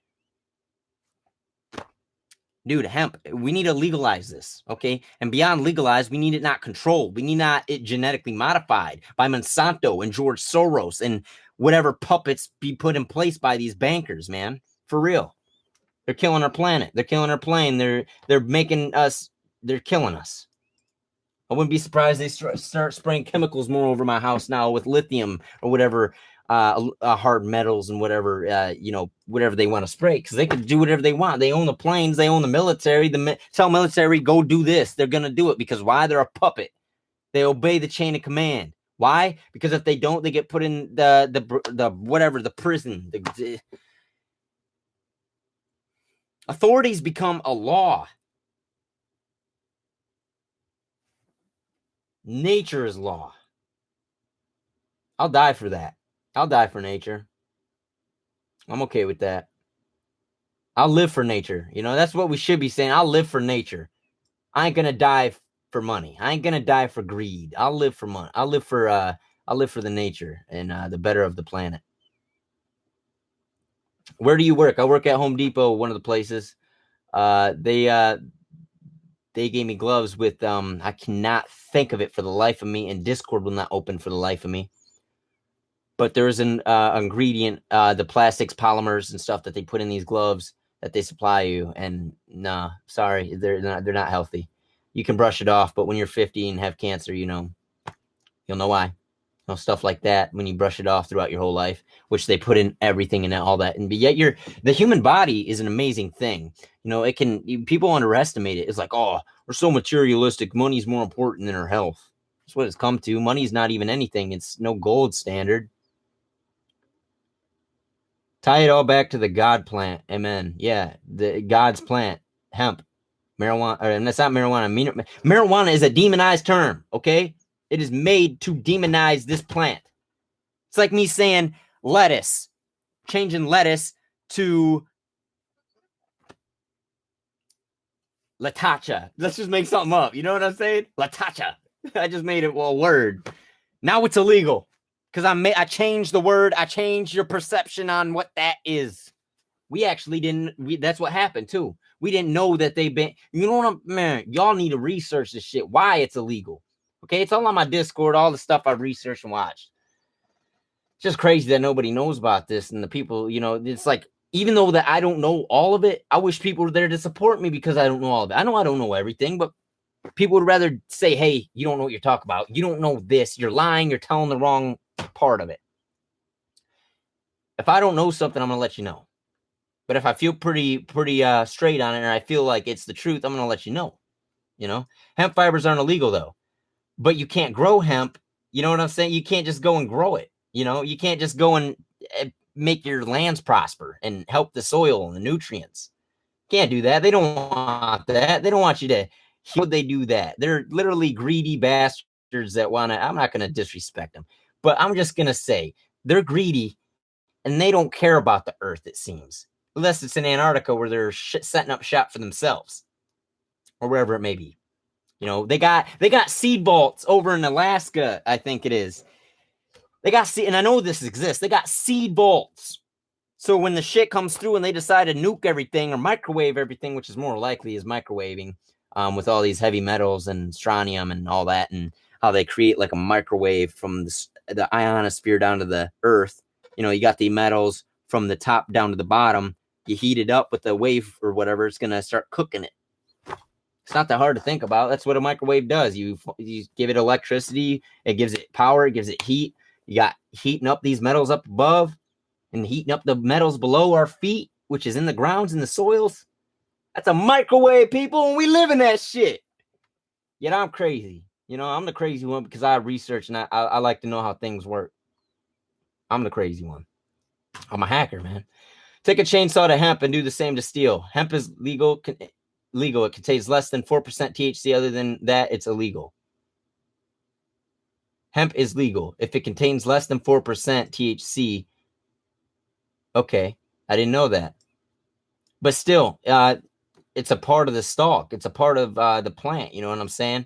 [SPEAKER 1] Dude, hemp, we need to legalize this, okay? And beyond legalized, we need it not controlled. We need not it genetically modified by Monsanto and George Soros and whatever puppets be put in place by these bankers, man. For real. They're killing our planet. They're killing our plane. They're making us, they're killing us. I wouldn't be surprised they start spraying chemicals more over my house now with lithium or whatever, hard metals and whatever, whatever they want to spray, because they could do whatever they want. They own the planes, they own the military. Tell military, go do this. They're gonna do it because why? They're a puppet. They obey the chain of command. Why? Because if they don't, they get put in the whatever, the prison. The authorities become a law. Nature is law. I'll die for that. I'll die for nature. I'm okay with that. I'll live for nature. That's what we should be saying. I'll live for nature. I ain't gonna die for money. I ain't gonna die for greed. I'll live for money. I'll live for the nature and the better of the planet. Where do you work? I work at Home Depot, one of the places. They gave me gloves with I cannot think of it for the life of me, and Discord will not open for the life of me. But there's an ingredient, the plastics, polymers, and stuff that they put in these gloves that they supply you. And nah, sorry, they're not healthy. You can brush it off, but when you're 50 and have cancer, you'll know why. Stuff like that when you brush it off throughout your whole life, which they put in everything and all that. And yet the human body is an amazing thing. People underestimate it. It's like, oh, we're so materialistic. Money's more important than our health. That's what it's come to. Money's not even anything. It's no gold standard. Tie it all back to the God plant. Amen. Yeah, the God's plant, hemp, marijuana. And that's not marijuana. Marijuana is a demonized term, okay? It is made to demonize this plant. It's like me saying lettuce, changing lettuce to latacha. Let's just make something up. You know what I'm saying? Latacha. I just made it a word. Now it's illegal. Because I changed the word. I changed your perception on what that is. We actually didn't. That's what happened too. We didn't know that they've been. You know what man? Y'all need to research this shit. Why it's illegal? Okay, it's all on my Discord. All the stuff I researched and watched. It's just crazy that nobody knows about this, and the people. It's like, even though that I don't know all of it, I wish people were there to support me because I don't know all of it. I know I don't know everything, but people would rather say, "Hey, you don't know what you're talking about. You don't know this. You're lying. You're telling the wrong part of it." If I don't know something, I'm gonna let you know. But if I feel pretty straight on it, and I feel like it's the truth, I'm gonna let you know. Hemp fibers aren't illegal though, but you can't grow hemp. You know what I'm saying? You can't just go and grow it. You can't just go and make your lands prosper and help the soil and the nutrients. Can't do that. They don't want that. They don't want you to. How would they do that? They're literally greedy bastards that want to. I'm not gonna disrespect them. But I'm just going to say they're greedy and they don't care about the earth, it seems. Unless it's in Antarctica where they're setting up shop for themselves or wherever it may be. They got seed vaults over in Alaska, I think it is. They got seed, and I know this exists. They got seed vaults. So when the shit comes through and they decide to nuke everything or microwave everything, which is more likely is microwaving with all these heavy metals and strontium and all that, and how they create like a microwave from the ionosphere down to the earth. You got the metals from the top down to the bottom. You heat it up with the wave or whatever. It's going to start cooking it. It's not that hard to think about. That's what a microwave does. You give it electricity. It gives it power. It gives it heat. You got heating up these metals up above and heating up the metals below our feet, which is in the grounds and the soils. That's a microwave, people, and we live in that shit. Yet I'm crazy. I'm the crazy one because I research and I like to know how things work. I'm the crazy one. I'm a hacker, man. Take a chainsaw to hemp and do the same to steel. Hemp is legal. It contains less than 4% THC. Other than that, it's illegal. Hemp is legal. If it contains less than 4% THC, Okay, I didn't know that. But still, it's a part of the stalk. It's a part of the plant. You know what I'm saying?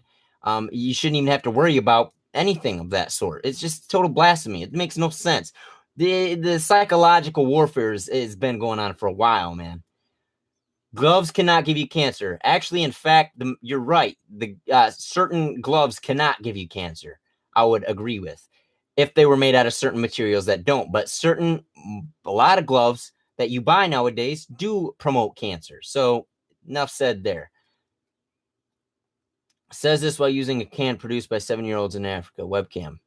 [SPEAKER 1] You shouldn't even have to worry about anything of that sort. It's just total blasphemy. It makes no sense. The psychological warfare has been going on for a while, man. Gloves cannot give you cancer. Actually, in fact, you're right. The certain gloves cannot give you cancer. I would agree with if they were made out of certain materials that don't. But a lot of gloves that you buy nowadays do promote cancer. So enough said there. Says this while using a can produced by 7-year-olds in Africa. Webcam.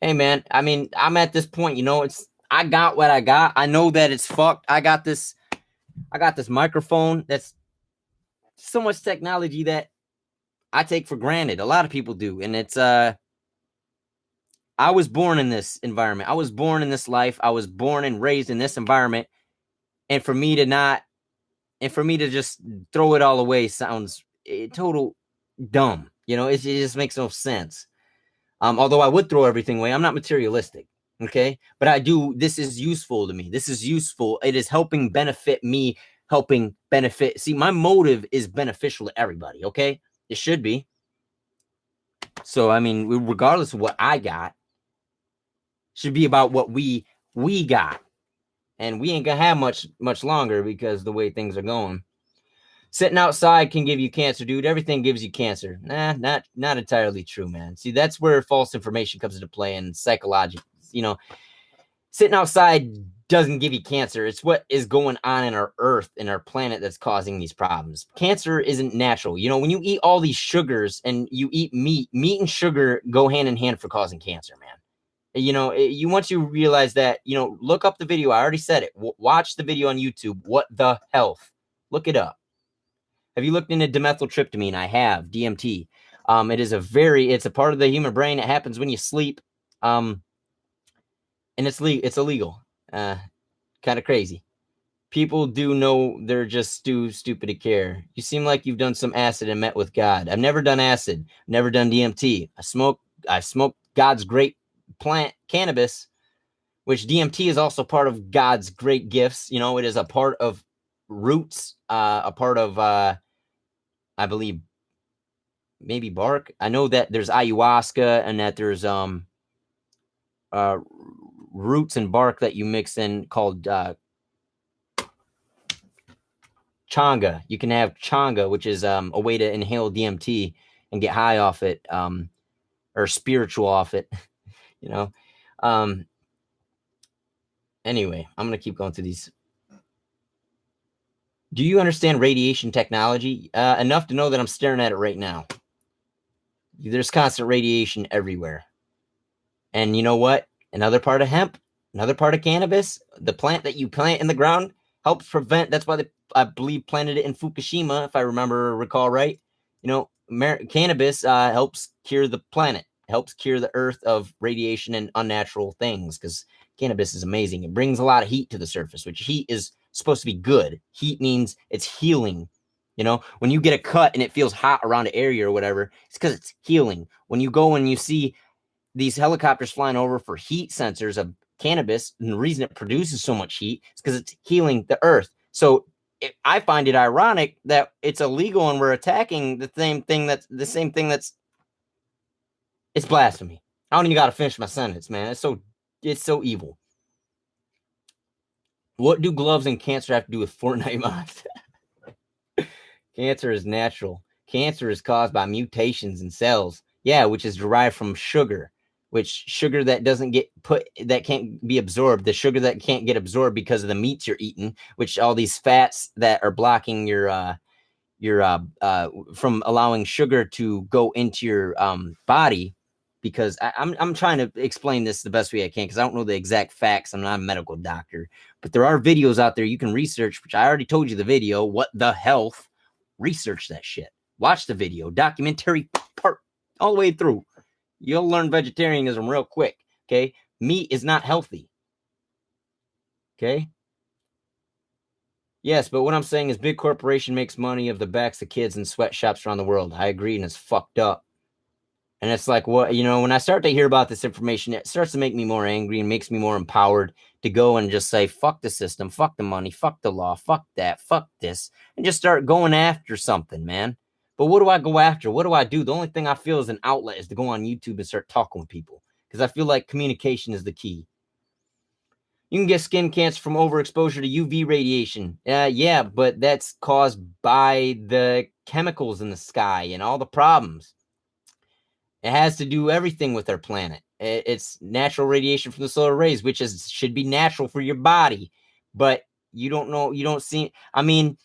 [SPEAKER 1] Hey man, I mean, I'm at this point, I got what I got. I know that it's fucked. I got this microphone that's so much technology that I take for granted. A lot of people do. And it's I was born in this environment. I was born in this life. I was born and raised in this environment. And for me to just throw it all away sounds total dumb. It just makes no sense. Although I would throw everything away, I'm not materialistic. Okay. But this is useful to me. This is useful. It is helping benefit me, see, my motive is beneficial to everybody. Okay. It should be. So, I mean, regardless of what I got, should be about what we got. And we ain't gonna have much longer because the way things are going. Sitting outside can give you cancer, dude. Everything gives you cancer. Nah, not entirely true, man. See, that's where false information comes into play and psychological. Sitting outside doesn't give you cancer. It's what is going on in our earth, in our planet, that's causing these problems. Cancer isn't natural. When you eat all these sugars and you eat meat and sugar go hand in hand for causing cancer, man. Once you realize that, look up the video. I already said it. Watch the video on YouTube. What the health? Look it up. Have you looked into dimethyltryptamine? I have. DMT. It's a part of the human brain. It happens when you sleep. And it's illegal. Kind of crazy. People do know they're just too stupid to care. You seem like you've done some acid and met with God. I've never done acid. Never done DMT. I smoked God's great plant, cannabis, which DMT is also part of God's great gifts. It is a part of roots, a part of, I believe, maybe bark. I know that there's ayahuasca and that there's roots and bark that you mix in called changa. You can have changa, which is a way to inhale DMT and get high off it, or spiritual off it. Anyway, I'm gonna keep going through these. Do you understand radiation technology? Enough to know that I'm staring at it right now. There's constant radiation everywhere. And you know what? Another part of hemp, another part of cannabis, the plant that you plant in the ground helps prevent. That's why I believe planted it in Fukushima, if I recall right. Cannabis helps cure the planet, helps cure the earth of radiation and unnatural things, because cannabis is amazing. It brings a lot of heat to the surface, which heat is supposed to be good. Heat means it's healing. When you get a cut and it feels hot around an area or whatever, it's because it's healing. When you go and you see these helicopters flying over for heat sensors of cannabis, and the reason it produces so much heat is because it's healing the earth. So I find it ironic that it's illegal and we're attacking the same thing that's it's blasphemy. I don't even got to finish my sentence, man. It's so evil. What do gloves and cancer have to do with Fortnite mods? Cancer is natural. Cancer is caused by mutations in cells. Yeah, which is derived from sugar. Which sugar that can't be absorbed, the sugar that can't get absorbed because of the meats you're eating, which all these fats that are blocking your from allowing sugar to go into your body. Because I'm trying to explain this the best way I can, because I don't know the exact facts. I'm not a medical doctor, but there are videos out there you can research, which I already told you the video. What the health? Research that shit. Watch the video, documentary part all the way through. You'll learn vegetarianism real quick. Okay. Meat is not healthy. Okay. Yes, but what I'm saying is big corporation makes money of the backs of kids in sweatshops around the world. I agree, and it's fucked up. And it's like, what, when I start to hear about this information, it starts to make me more angry and makes me more empowered to go and just say, fuck the system, fuck the money, fuck the law, fuck that, fuck this, and just start going after something, man. But what do I go after? What do I do? The only thing I feel is an outlet is to go on YouTube and start talking with people, because I feel like communication is the key. You can get skin cancer from overexposure to UV radiation. Yeah, but that's caused by the chemicals in the sky and all the problems. It has to do everything with our planet. It's natural radiation from the solar rays, which should be natural for your body. But you don't know, you don't see. I mean,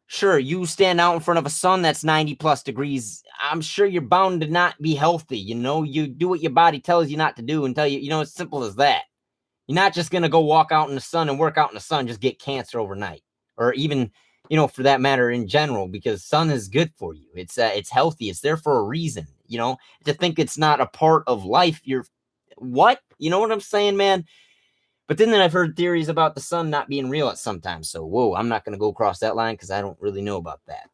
[SPEAKER 1] sure, you stand out in front of a sun that's 90 plus degrees. I'm sure you're bound to not be healthy. You do what your body tells you not to do and tell you, it's simple as that. You're not just going to go walk out in the sun and work out in the sun, just get cancer overnight. Or even, for that matter in general, because sun is good for you. It's healthy. It's there for a reason. To think it's not a part of life, you're what? You know what I'm saying, man? But then I've heard theories about the sun not being real at sometimes. So, whoa, I'm not going to go across that line because I don't really know about that.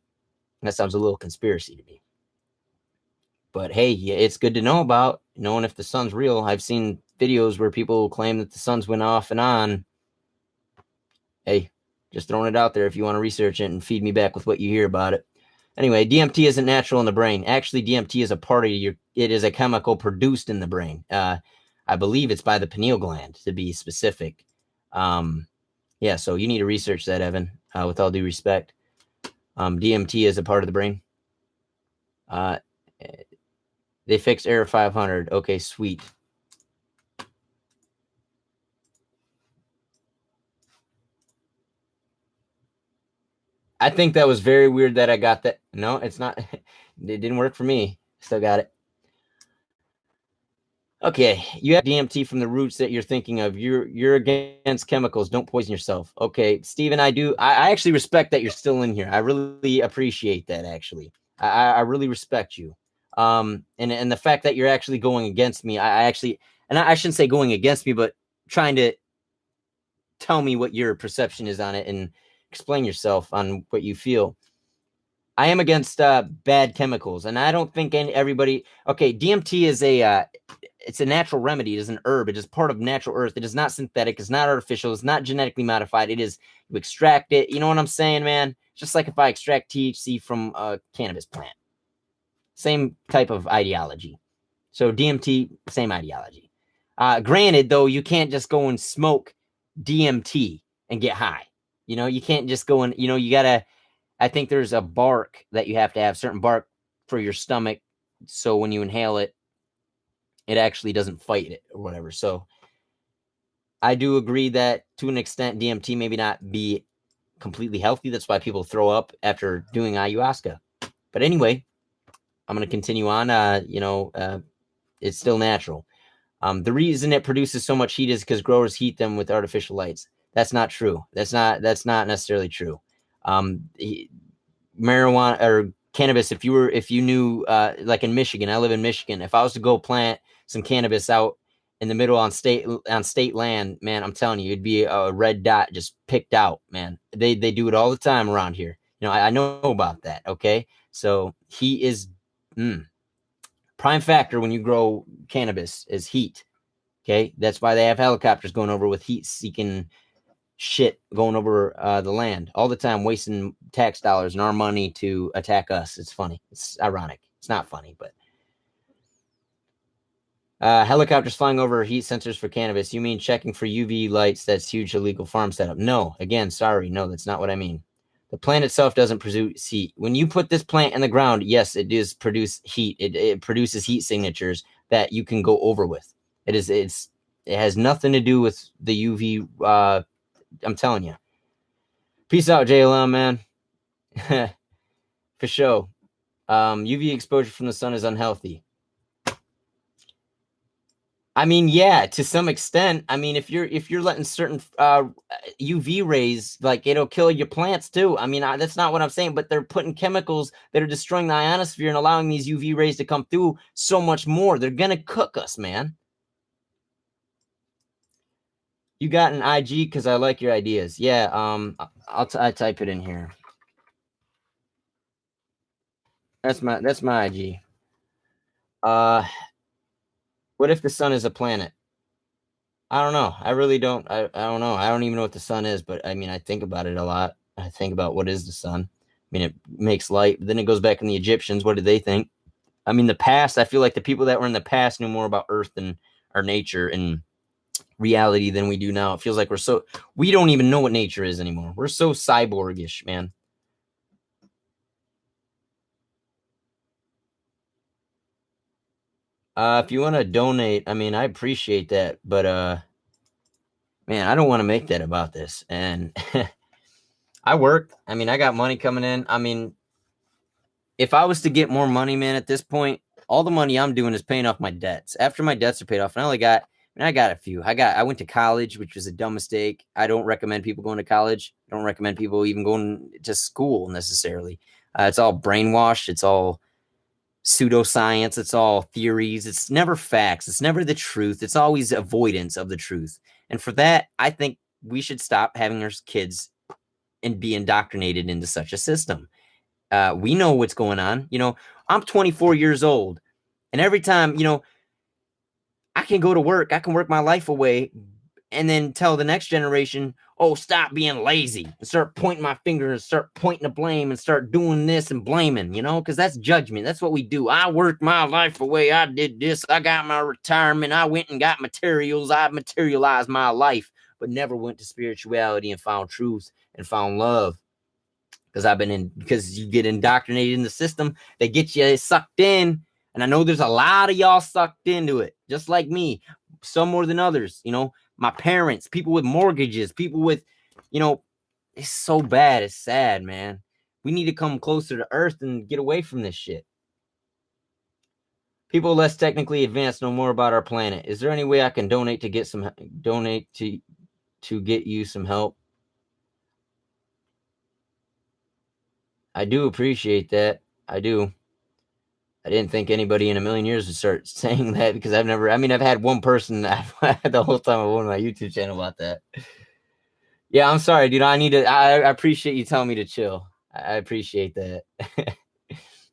[SPEAKER 1] That sounds a little conspiracy to me. But hey, it's good to know about knowing if the sun's real. I've seen videos where people claim that the sun's went off and on. Hey, just throwing it out there if you want to research it and feed me back with what you hear about it. Anyway, DMT isn't natural in the brain. Actually, DMT is a part of it is a chemical produced in the brain. I believe it's by the pineal gland, to be specific. Yeah, so you need to research that, Evan, with all due respect. DMT is a part of the brain. They fixed Error 500. Okay, sweet. I think that was very weird that I got that. No, it's not. It didn't work for me. Still got it. Okay, you have DMT from the roots that you're thinking of. You're against chemicals. Don't poison yourself. Okay, Steven, I actually respect that you're still in here. I really appreciate that, actually. I really respect you. And the fact that you're actually going against me, I shouldn't say going against me, but trying to tell me what your perception is on it and explain yourself on what you feel. I am against bad chemicals, and I don't think everybody. Okay, DMT is it's a natural remedy. It is an herb. It is part of natural earth. It is not synthetic. It's not artificial. It's not genetically modified. It is, you extract it. You know what I'm saying, man? Just like if I extract THC from a cannabis plant. Same type of ideology. So DMT, same ideology. Granted, though, you can't just go and smoke DMT and get high. You can't just go and, you gotta, I think there's a bark that you have to have, certain bark for your stomach. So when you inhale it, it actually doesn't fight it or whatever. So I do agree that to an extent, DMT maybe not be completely healthy. That's why people throw up after doing ayahuasca. But anyway, I'm going to continue on. It's still natural. The reason it produces so much heat is because growers heat them with artificial lights. That's not true. That's not necessarily true. Marijuana or cannabis, if you knew, like in Michigan, I live in Michigan. If I was to go plant some cannabis out in the middle on state land, man, I'm telling you, it'd be a red dot just picked out, man. They do it all the time around here. I know about that. Okay, so heat is prime factor when you grow cannabis is heat. Okay, that's why they have helicopters going over with heat-seeking shit going over the land all the time, wasting tax dollars and our money to attack us. It's funny. It's ironic. It's not funny, but helicopters flying over heat sensors for cannabis. You mean checking for UV lights? That's huge illegal farm setup. No, again, sorry. No, that's not what I mean. The plant itself doesn't produce heat. When you put this plant in the ground, yes, it does produce heat. It produces heat signatures that you can go over with. It has nothing to do with the UV. I'm telling you. Peace out, JLM, man. For sure. UV exposure from the sun is unhealthy. I mean, yeah, to some extent. I mean, if you're letting certain UV rays, like, it'll kill your plants too. I mean, that's not what I'm saying, but they're putting chemicals that are destroying the ionosphere and allowing these UV rays to come through so much more. They're gonna cook us, man. You got an IG because I like your ideas. Yeah, I'll type it in here. That's my IG. What if the sun is a planet? I don't know. I really don't. I don't know. I don't even know what the sun is, but I mean, I think about it a lot. I think about what is the sun. I mean, it makes light, but then it goes back in the Egyptians. What did they think? I mean, the past, I feel like the people that were in the past knew more about Earth and our nature and reality than we do now. It feels like we don't even know what nature is anymore. We're so cyborgish, man. If you want to donate, I mean, I appreciate that, but man, I don't want to make that about this. And I work. I mean, I got money coming in. I mean, if I was to get more money, man, at this point, all the money I'm doing is paying off my debts. After my debts are paid off, and I got a few. I went to college, which was a dumb mistake. I don't recommend people going to college. I don't recommend people even going to school necessarily. It's all brainwashed. It's all pseudoscience. It's all theories. It's never facts. It's never the truth. It's always avoidance of the truth. And for that, I think we should stop having our kids and be indoctrinated into such a system. We know what's going on. You know, I'm 24 years old, and every time, you know, I can go to work, I can work my life away, and then tell the next generation, oh, stop being lazy, and start pointing my finger and start pointing the blame and start doing this and blaming, you know, because that's judgment. That's what we do. I worked my life away. I did this. I got my retirement. I went and got materials. I materialized my life, but never went to spirituality and found truth and found love. Because you get indoctrinated in the system, they get you sucked in. And I know there's a lot of y'all sucked into it, just like me, some more than others. You know, my parents, people with mortgages, people with, you know, it's so bad. It's sad, man. We need to come closer to Earth and get away from this shit. People less technically advanced know more about our planet. Is there any way I can donate to get you some help? I do appreciate that. I do. I didn't think anybody in a million years would start saying that, because I've had one person the whole time I owned my YouTube channel about that. Yeah, I'm sorry, dude. I appreciate you telling me to chill. I appreciate that.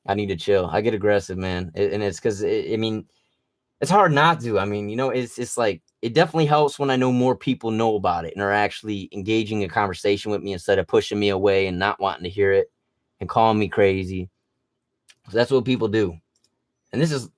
[SPEAKER 1] I need to chill. I get aggressive, man. And it's because, I mean, it's hard not to. I mean, you know, it's like, it definitely helps when I know more people know about it and are actually engaging a conversation with me instead of pushing me away and not wanting to hear it and calling me crazy. So that's what people do. And this is